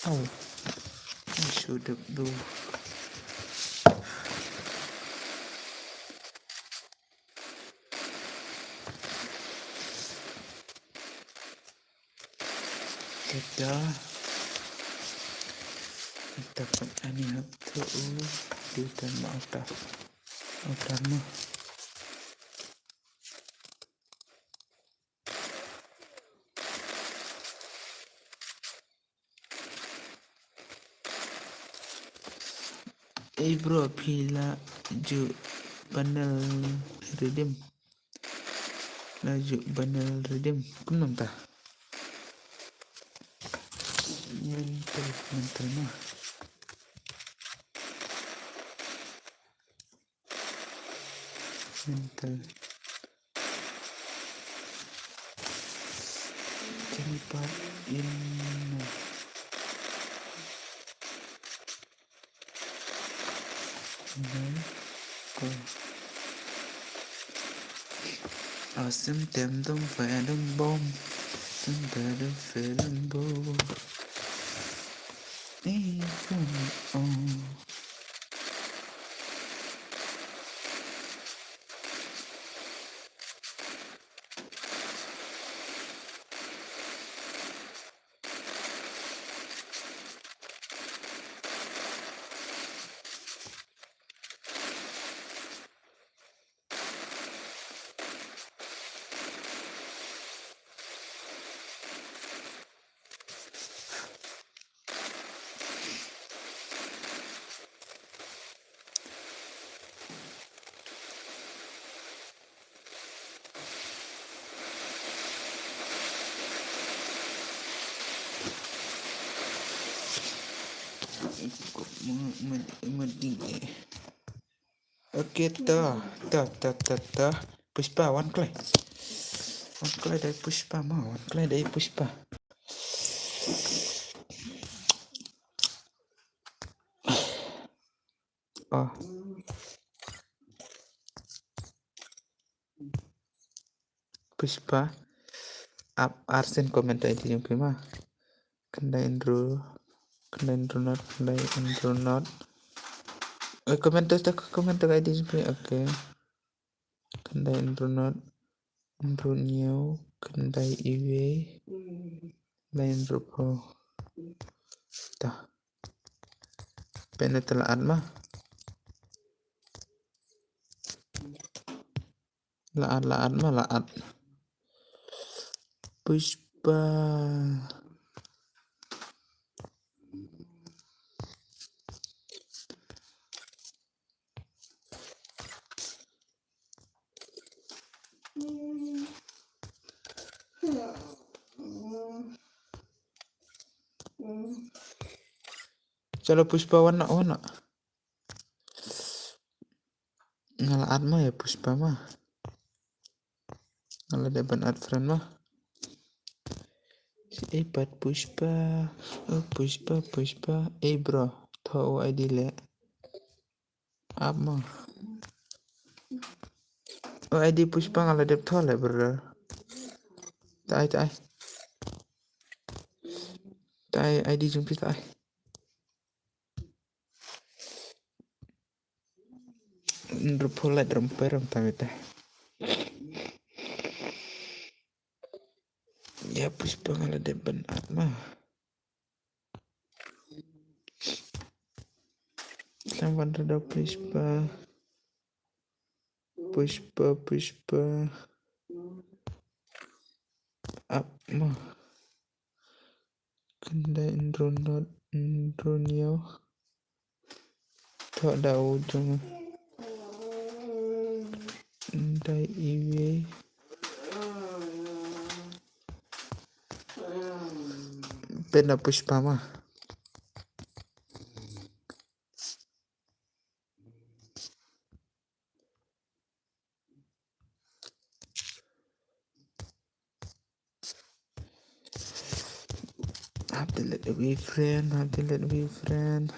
Oh, I should have do. Kita dapat ani tu di dalam outer mah. Bro, pila ju panel redeem. Laju panel redeem. Kunam ta? Mental mah. Mental. Cepat ini. Awesome dem dum venom bomb. Some better feeling boom. Oh. Oke, tuh. Puspa, one clay. One clay dari Puspa, mau. One clay dari Puspa. Oh. Puspa. Arsen komentar itu yang prima. Kendai Andrew not. Komentar kayak di sini. Oke. Kendai Andrew new. Kendai iwe. Lain rupo. Tah. Penetelaan mah. Laat. Puspa. Kalau Puspa warna ngalaat mah ya Puspa mah ngaladepan art friend mah si Epat Puspa bro tau ID le apa mah ID Puspa ngaladep tau le bro tai ID jumpi tai Nrupolat remperem tamita ya Puspa ngaladepan art mah Lawan rada Puspa up mah kendai indronio tak ada ujung kendai iwe pena Puspa mah have to let be friend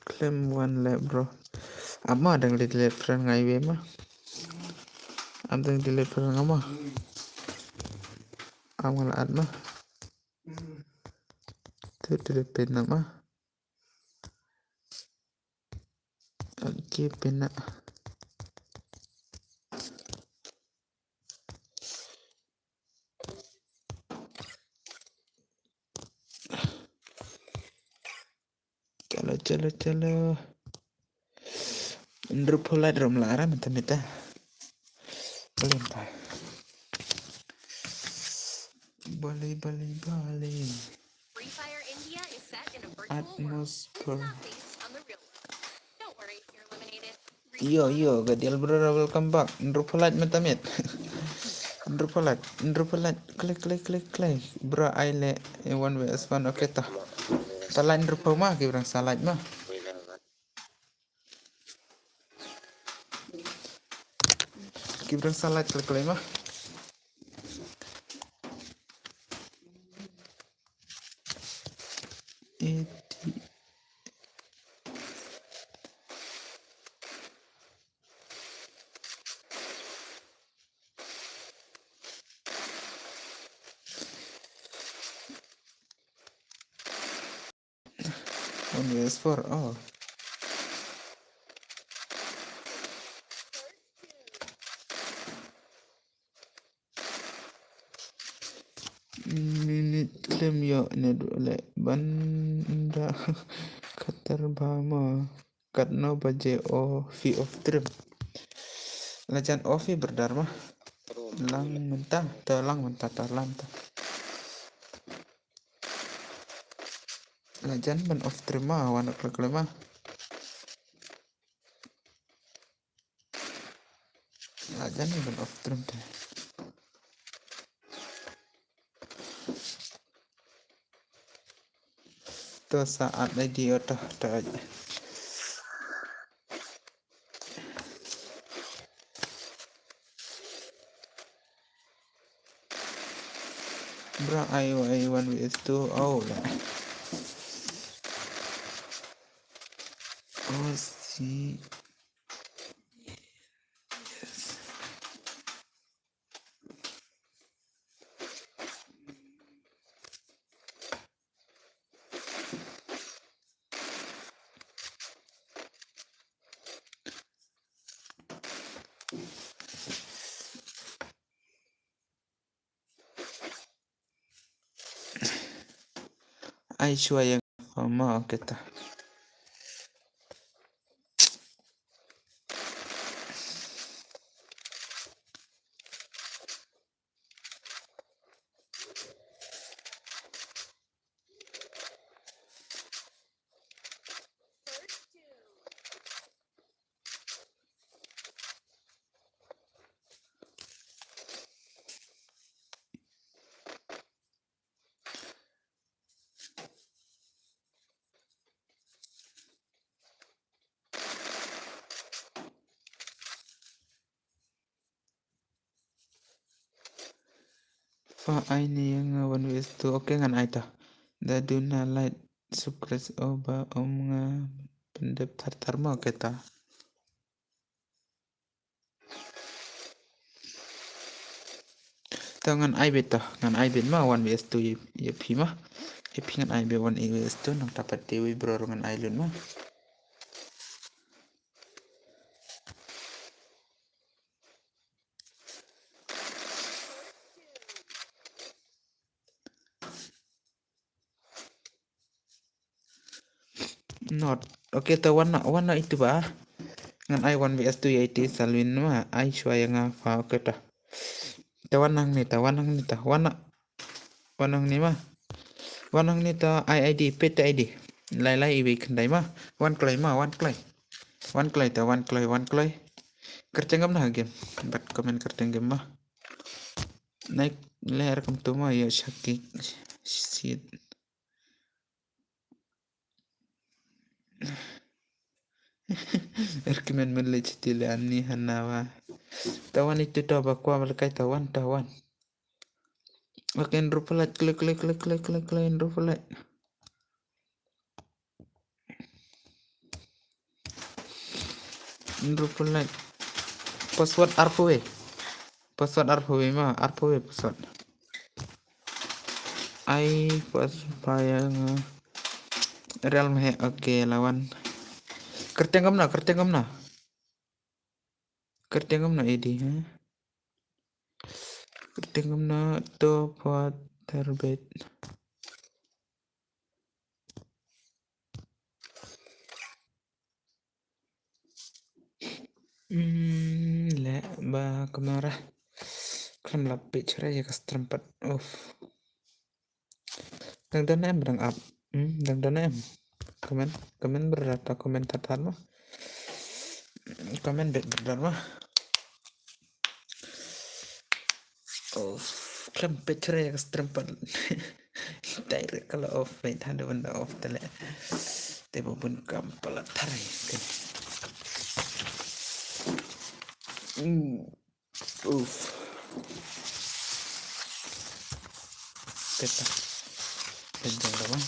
claim one lap bro ama ada yang delete friend ngai mah ada yang delete friend ngama amal ad mah tu delete pin nama oke pin Chalo Nrupolat rom lara mita belum tak boleh Free Fire India is set in a virtual world. atmosphere It's not based on the real world. Don't worry if you're eliminated. yo gadial bro welcome back Nrupolat mita Nrupolat klik bro aile one vs1 oke tah salah Nrupo mah kibrang salah mah kibrang salah klik mah 1vs4. Oh, minute claim yo ne dole banda katar bama katno baje o fi of trim lajan ofi berdharma lang mentah telang mentah talam lajan ban of trim mah wana klema lajan ban of trim teh to saat dia dah aja bra ayo 1vs2 oh lah oh si ai chua yang fama kita fa ai ni yang 1vs2 oke ngan ai ta daduna light sukres oba nga pendep tartar mau kita ngan ai bet toh ngan ai bet mah 1vs2 ya pi mah ya pi ngan ai bet 1vs2 nang dapat dewi bro ngan ai lun mah not oke to warna itu bah ngan ai 1vs2 ya itu salwin mah ai shua yang apa oke toh tawanang ni wanang ni mah wanang ni ta id pet id lai iwi kendai mah one clay kerjaan nah game bat komen kerjaan game mah naik leher kem tu mah ya sakit shit erkimen melej tilani hanawa tawan itu dah bakwa melekai tawan makin rupelat klik rupelat password arpwe mah password ai pas bayang real mah oke lawan kertengam na edi kertengam na to buat terbit le ba kamera kan lapik cerai ya kestrempat dan em berang up dan em komen berata komentar mah komen bet berdan mah klempet cerai ya kestrempat direct kalau off wait ada benda off tele tebo pun kampalat tarai peta panjang apa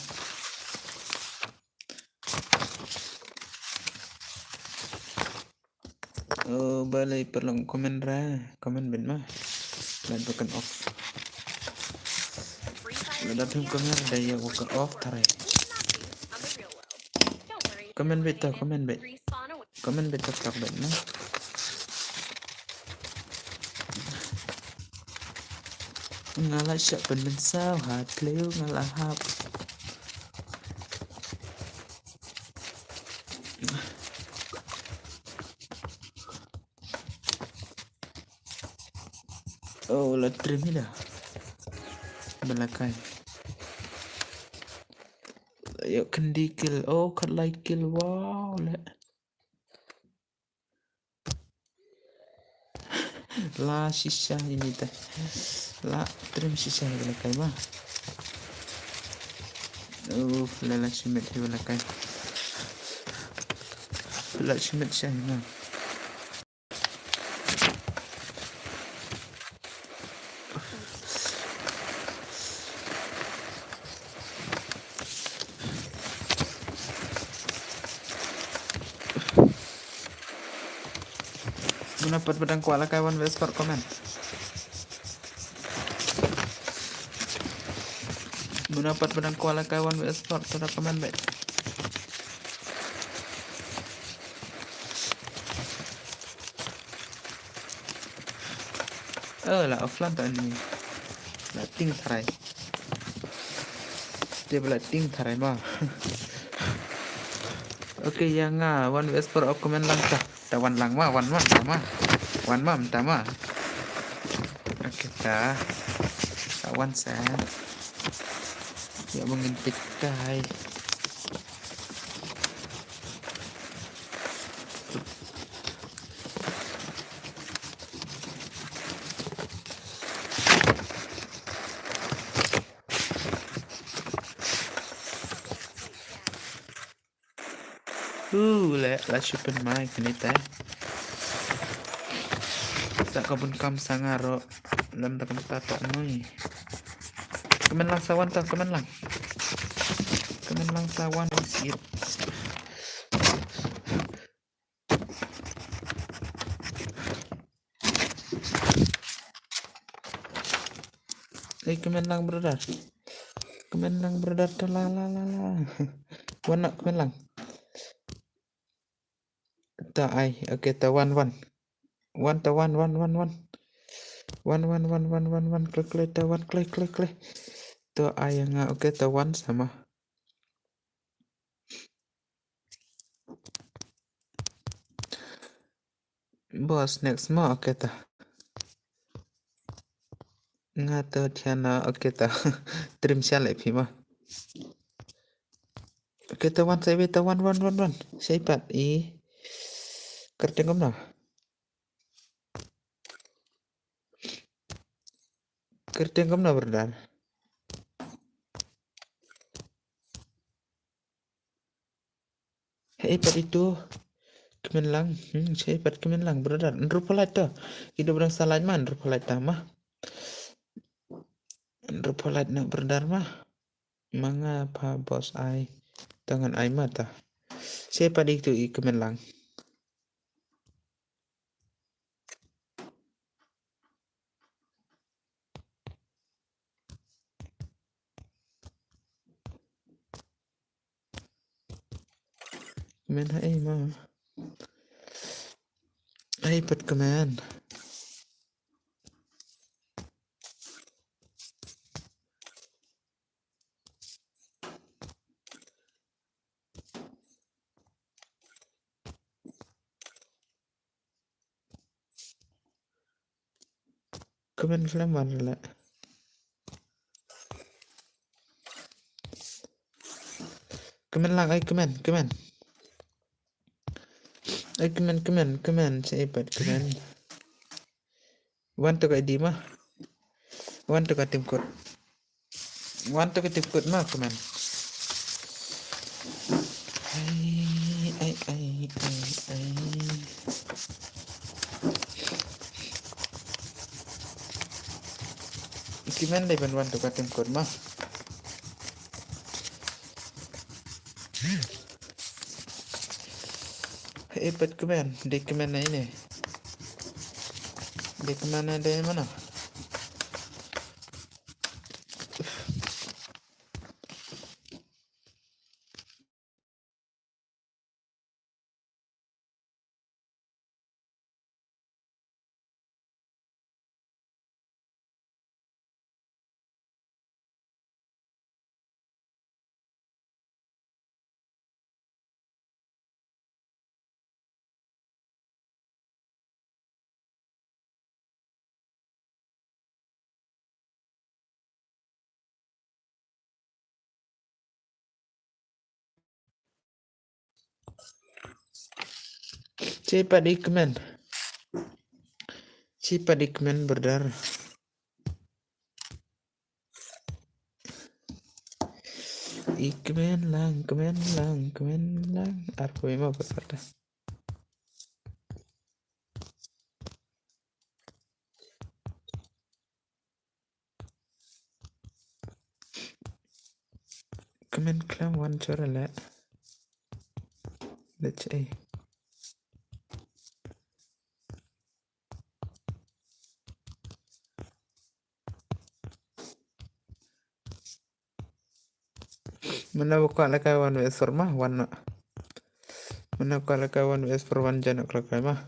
balai perlu komen ben mah dan bukan off Free Fire dan India komen is daya set in a bukan virtual off world. tarai It's not based on the real world. Komen bet tau, eliminated. komen bet. Respawn away. Komen bet tak bet na. Ngalah syak penen sao hat kleu ngalah hap. Oh, la trim ni dah. Belakai. Yuk kendi kill. Oh, kat like kill. Wow, le. La sisa ini teh. La trim sisa belakai mah. Lala simet di belakai. La simet saya mah. Dapat pedang kuala kawan Westport komen. Dapat pedang kuala kawan Westport sudah komen baik. Lah offline tak ni. Lah ting tharai. Dia bela ting tharai mah. Okey yang one Westport komen lang ta. Tawan lang mah, one tama. One mam tama. Okey ta. Tawan saya. Ya mengintik kai. La super mic ni teh. Tak kabun kam sangaro lam tak tata noi. Kemen lang sawan tah, kemen lang. Kemen lang sawan sir. Kemen lang brother. Kemen lang brother la. Wana kemen lang. Ta ai, okey ta one. One ta one. One. Klik ta one klik. Ta ai yang okey ta one sama. Boss next ma okey ta. Ngata thiana okey ta. Trim sia le phi ma. Okey ta one sai ta one. Sai pat i. Kerja kom na. Kerja kom na brother. Hei pat itu. Kemen lang. Saya pat kemen lang brother. Rupalat tu. Kita berang salah man rupalat mah. Rupalat nak brother mah. Mengapa bos ai tangan ai mata. Saya pat itu kemen lang. Kemen ai mah. Ai pat kemen. Kemen flamar la. Kemen lang ai kemen. Ai kemen. Saya pat kemen. Wan tu kai di mah. Wan tu kai tim kod. Wan tu kai tim kod mah kemen. Ai. Kemen dai ban wan tu kai tim kod mah. Pat kemen. Di kemen ini. Di kemana dari mana? Cepat ikmen. Cepat ikmen brother. Ikmen lang. Arpo mo pasada. Ikmen klam wan chora la. Let's say. Mana buka laka wan wes forma wan. Mana buka laka wan wes for wan janak laka mah.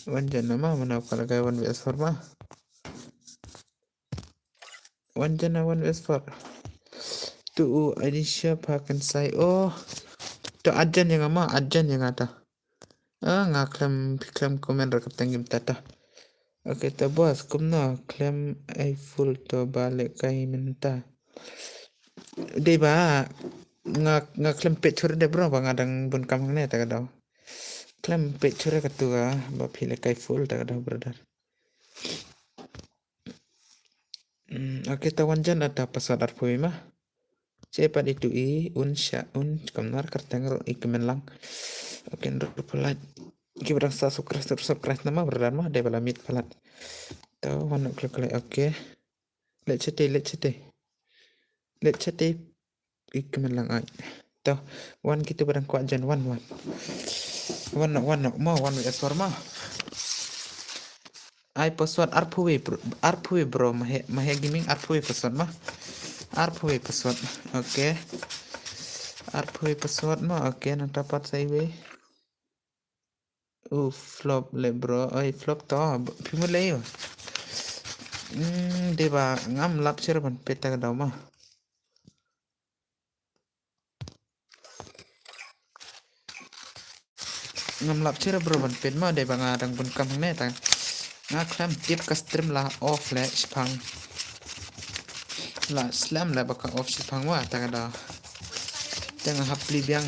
Wan jana mah mana buka laka wan wes forma. Wan jana wan wes for. Tu Aisyah pakan sai. Oh, tu ajan yang ama ajan yang ada. Ngaklem komen rekap tanggim tata. Oke, ta bos kumno klem ai full to balik kai minta. De ba ngaklem picture de bro bang adang bun kamang ne ta kadau. Klem picture katua ba phile kai full ta kadau brother. Oke, ta wanjan ada pasal arpoi mah. Cepat itu un kamnar kerteng ikemen lang. Oke, nduk pelat. Kibrang sa subscribe nama brother mah de bala mit pelat. Tahu mana klik oke. Let's chat ikemen lang ai. Tahu wan kita barang kuat jan wan mau wan es forma. Ai password arpui bro mahe gaming arpui password mah. Arpui password. Oke. Arpui password mah oke nak dapat saya we. Flop le bro. Ai flop to. Pimulai yo. Deba ngam lap ban peta kadau mah. Ngam lap bro ban pet mah deba ngadang bun kam ne ta. Ngaklam tip ka stream lah off le spang. La slam la baka off spang wa ta kadau. Tengah hapli biang.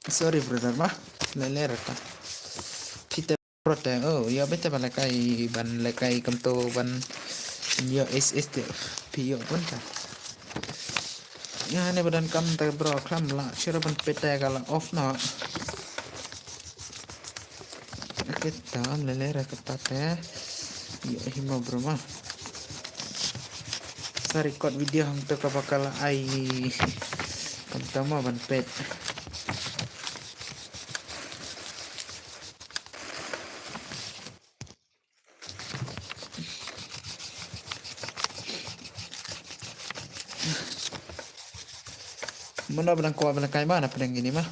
Sorry brother mah. Lele rata. Kita prote. Oh, ya beta balakai ban lekai kamto ban yo SS piyo pun ta. Ya ne badan kam ta bro klam la shira ban peta gala off na. Kita lele rata te. Yo himo bro mah. Sa record video hang to ka bakal ai kamto mo ban pet. Mana barang kuat barang kai mana pedang gini mah.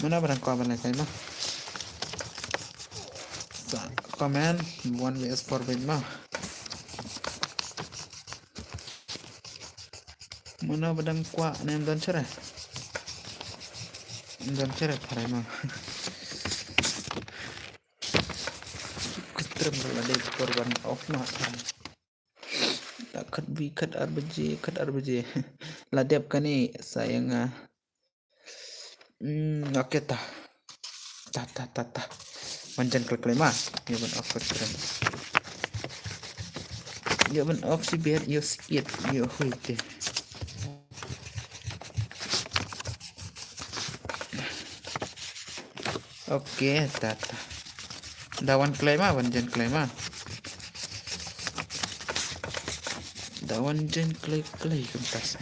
Mana barang kuat barang kai mah. Comment 1vs4 win mah. Mana barang kuat nem dan cerai. Dan cerai parai mah. Kutrim berada di korban off mah. Tak kat RBJ. Ladep kan ni sayang oke tah. Manjan klik mah. Ya ban off kutrim. Ya ban off si biar yo skit yo huite. Oke, tata. Dawan klaim ah, wanjan klaim ah. Dawan jen klay kentas.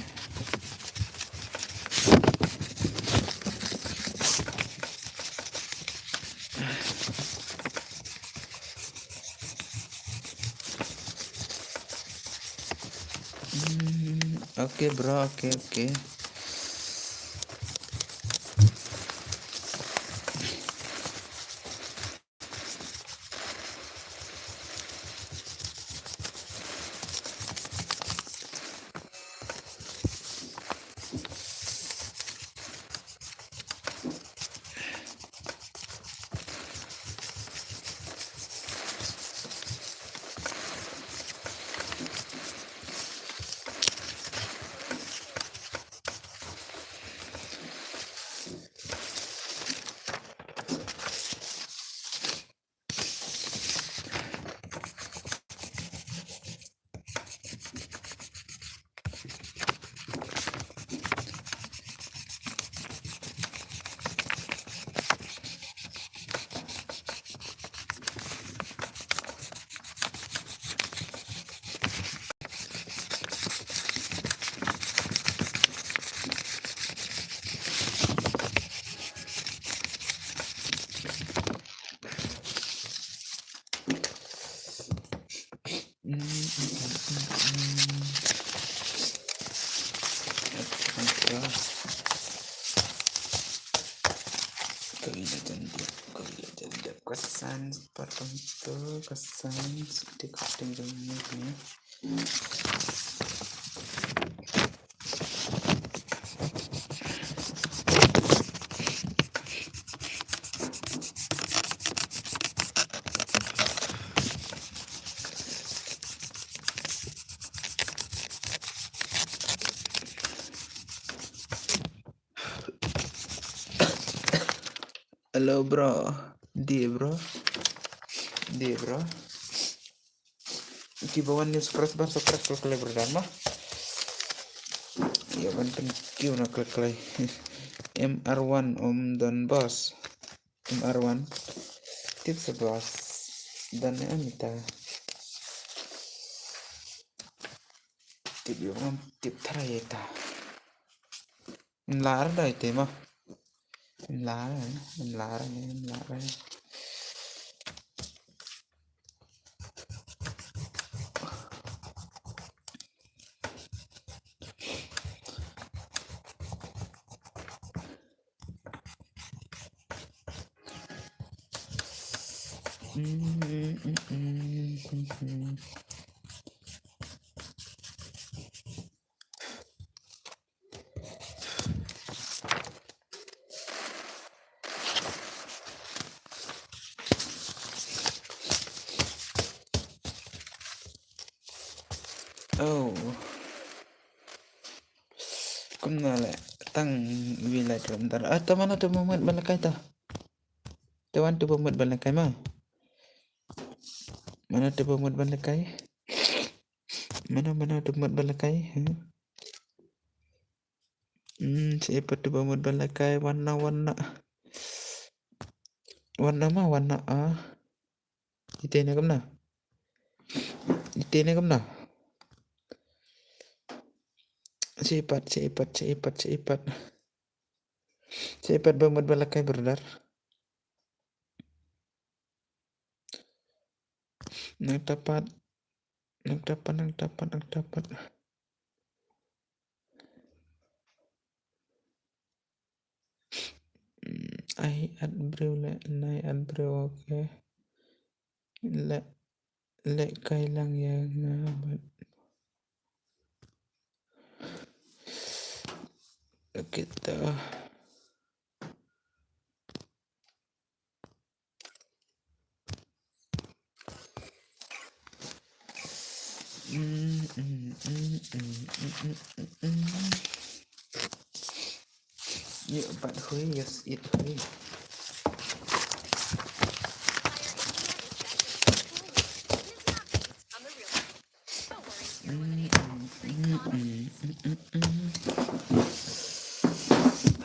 Oke bro, oke. bro. Kesan seperti itu, kesan sedikit tinggalnya. Halo bro, bro. Di bawah news press bahasa press kalau berdama. Ya kan kau nak klik MR1 Om Don Bos. MR1 tips bos dan Anita. Tip yang tip terayeta. Melar dah itu mah. Melar. Oh, kumna le tang wilayah rentar. Atau mana tu Muhammad balakai ta? Tuan tu Muhammad balakai mah? Mana tu Muhammad balakai? Mana tu Muhammad balakai? Siapa tu Muhammad balakai warna-warna? Warna mah warna Itu ni kumna? Cepat Muhammad balakai berdar. Nak dapat. I add brew okay. Le kailang yang ngabat. Kita Yuk, Pak Hui, yes, it Hui.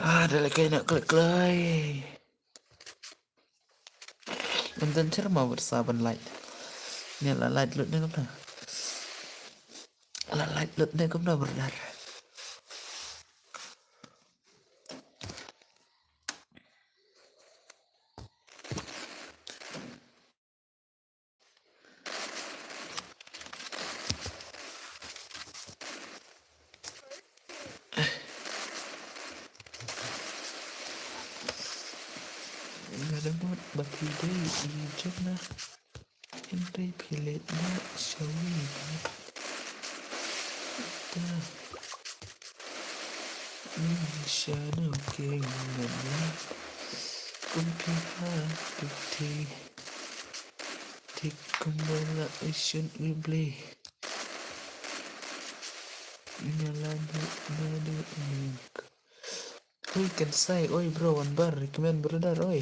Ada lagi nak klik. Nonton cara mau bersaban light. Ni lah light lut ni kau light lut ni kau berdar. Ada buat bagi dia hijau na. Henry pilih na shawi. Shana okay ngana. Kumpiha bukti. Tik kembala isun ibli. Nadu. Oi kan say, oi bro, one bar recommend brother, oi.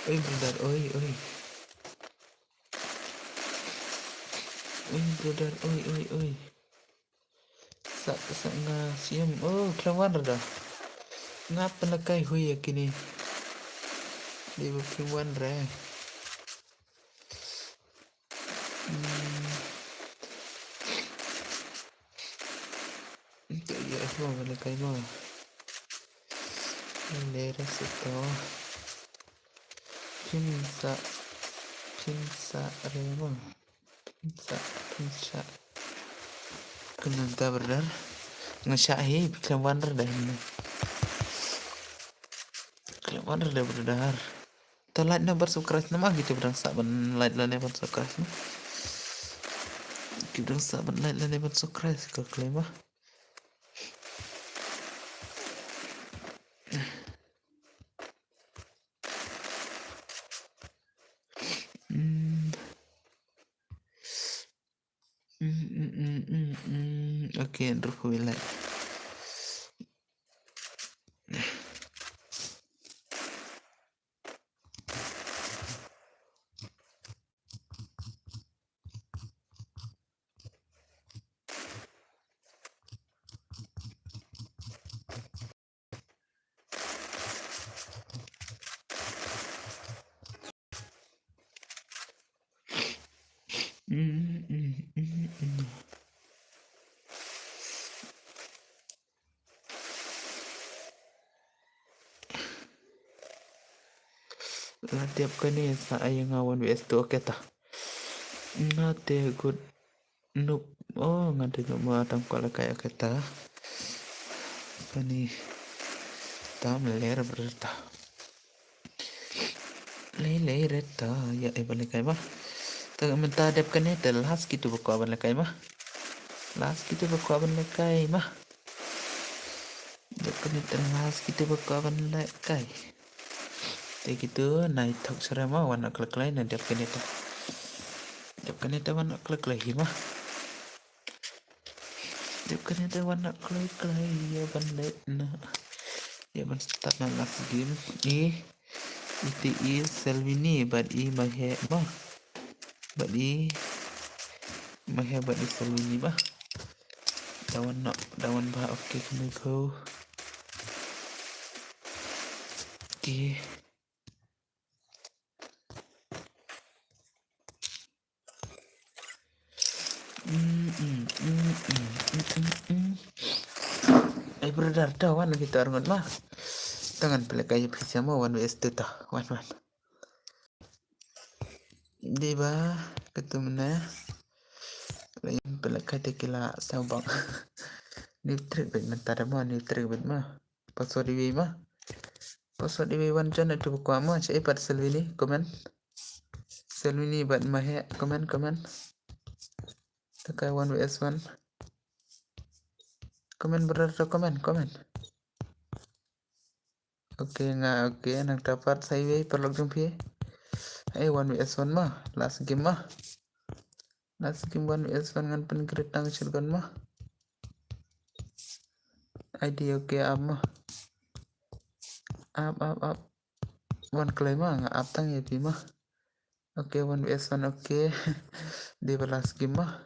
Oi brother, oi. Oi brother, oi. Sa nga siam, oh kelawan dah. Ngapa nak kai hui ya kini? Dia berkelawan re. Itu ya, mana kai mah? Lera sito. Pinsa rema. Pinsa. Kenanta berdar. Nge-Syahib Claim Wonder dah ini. Claim Wonder dah berdar. Terlihat na bersubscribe nama gitu berangsa ban like lah lebar subscribe na. Kita berangsa ban like lah lebar subscribe ke claim ah. Okay, Andrew will like. Tiap kali sa ayang awan WS tu okay ta. Ngate good noob. Oh ngate noob matang kala kaya kata. Pani tam ler berta. Lele reta ya balik kay mah. Taga mentadap kan ito las gitu bako aban lekay mah. Las gitu bako aban lekay mah. Dap kan ito las gitu bako aban lekay. Tay gitu naik tok serama warna klek na dap kan ito. Dap kan ito warna klek mah. Dap kan ito warna klek ya ban lek na. Ya ban start na last game. Itu Selvini bad mahe mah. Bad mahe bad Selvini mah. Dawan ba okay kami go. Okay. Brother tawan kita arngon mah. Tangan pala kayo pisya mo 1vs 2 ta. 1-1. Di ba? Ketum na. Lain pala kayo kila sabang. New trick bet mentara mo, new trick bet mo. Password iwi mah. Password iwi 1 jan itu buku mo. Siya ipat Selvini komen. Selvini bat mahe komen. Takai 1vs 1. Komen brother komen. Oke nang dapat saya perlu jumpa. 1vs 1 mah last game 1vs 1 ngan pengeritang shotgun mah ID oke up mah up 1 claim mah nggak up tang ya pi mah oke 1vs 1 oke di last game mah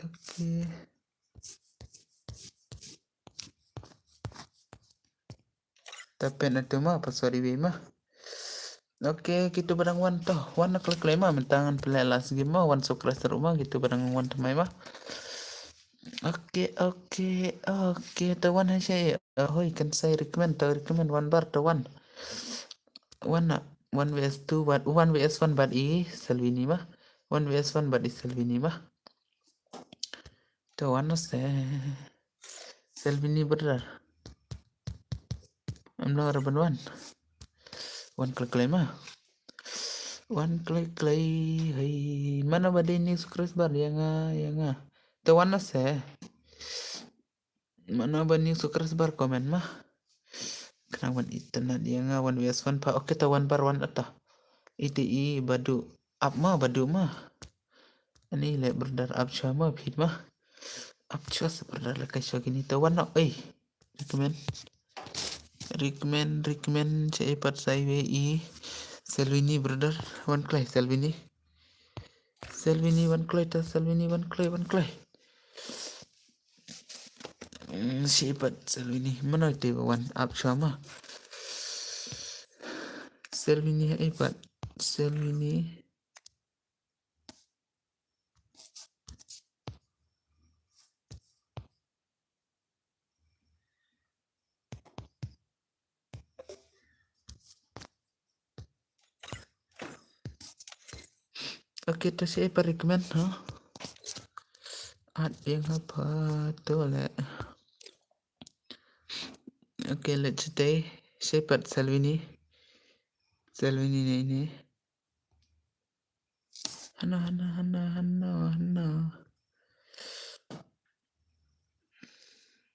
oke tapi nanti mah pas sorry mah oke gitu barang wan toh wan nak klaim mah mentangan pelai last game mah wan sukres rumah gitu barang wan temai mah oke tawan saya hoi kan saya recommend one bar tawan one vs 2 but 1vs 1 but Selvini mah 1vs 1 but Selvini mah tawan Selvini benar amla raban one klik mah one klik hey mana badai ini sukres bar yang tawan mana bani sukres bar komen mah kenapa internet dia nga 1vs 1 pa oke tawan bar 1 atah iti badu mah ini le berdar up sama bhid mah up chas berdar la kai gini tawan no recommend saya pat saya Selvini brother one clay Selvini one clay siapa Selvini mana itu one up sama Selvini ipat Selvini oke kita siapa recommend art yang apa tuh le. Okay, let's stay. Siapa Salvini ini. Hana.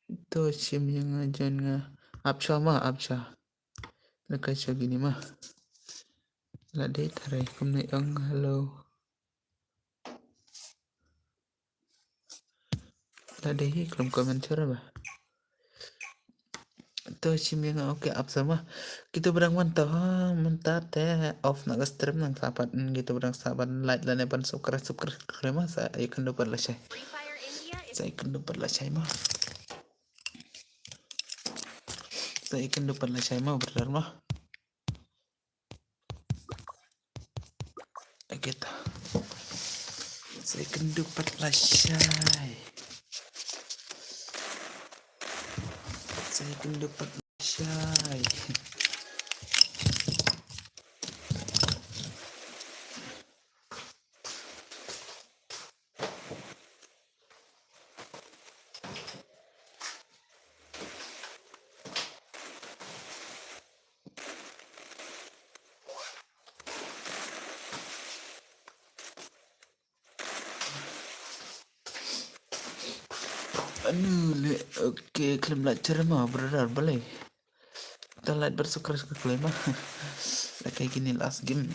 Itu sim yang ngajan nga. Absha. Lekai gini mah. Lade tarai kumne ang hello. Lade hi kelum komentar apa? Itu sim yang oke absa mah. Kita berang mantap teh off nak stream nang sahabat gitu berang sahabat like dan epan subscribe mah saya ikan dapat lah saya. Free Fire India is Saya ikan dapat lah saya mah. Saya ikan dapat lah saya mah benar mah. Kita. Saya ikan dapat lah saya. Saya ikan dapat lah saya. Oke, klaim belajar mah benar boleh. Kita lihat bersyukur klaim mah. Kayak gini last game.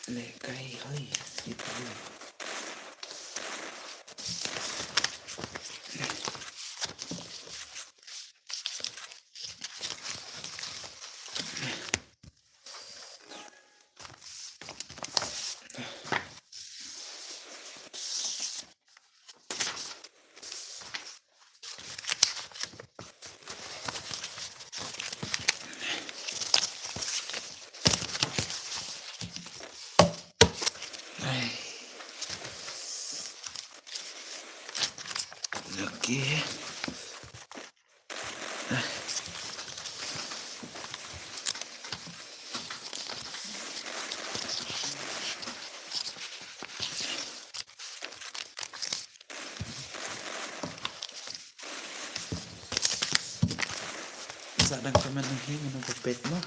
Lekai hoi gitu. Oke. Sadang komen lagi menunggu pet mah.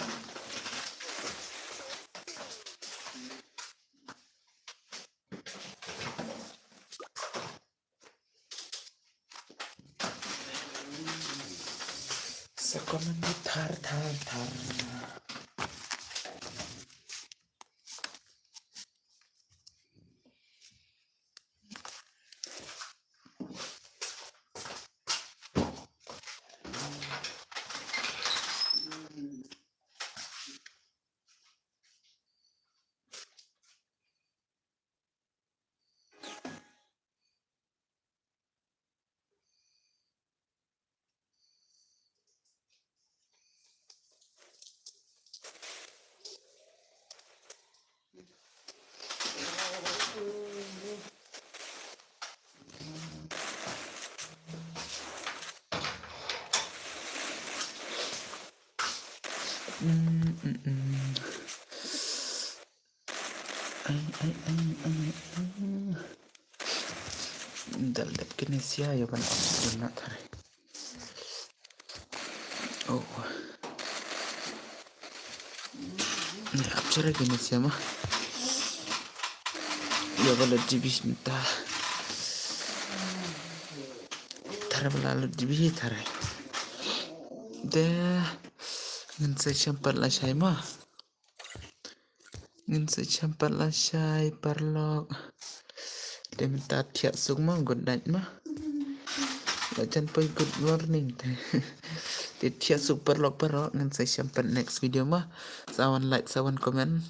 Sekomen di tar. Dalap Kinesia ya kan benar tarik. Oh. Ini apcara Kinesia mah. Ya kalau jibis minta. Tarik berlalu jibis tarik. Dah. Ngin saya sempat lah saya mah. Ngin saya sempat lah saya parlok. Dia minta tiap sung mah good night mah. Jangan pergi good morning teh. Dia tiap super lock perok ngan saya sampai next video mah. Sawan like, sawan komen.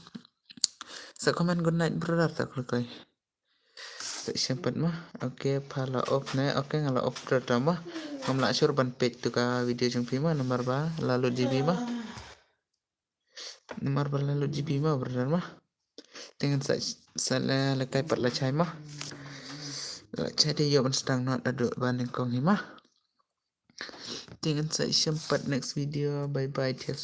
Sa komen good night brother tak koi. Saya sampai mah. Oke, pala off ne. Oke ngala off brother mah. Ngamla sure ban page tu ka video jeng pima nomor ba lalu GB mah. Nomor ba lalu GB mah brother mah. Dengan saya lekai pat la chai mah. La chai dia yo ban sedang not aduk ban kong ni mah. Dengan saya sampai next video. Bye bye. Tiap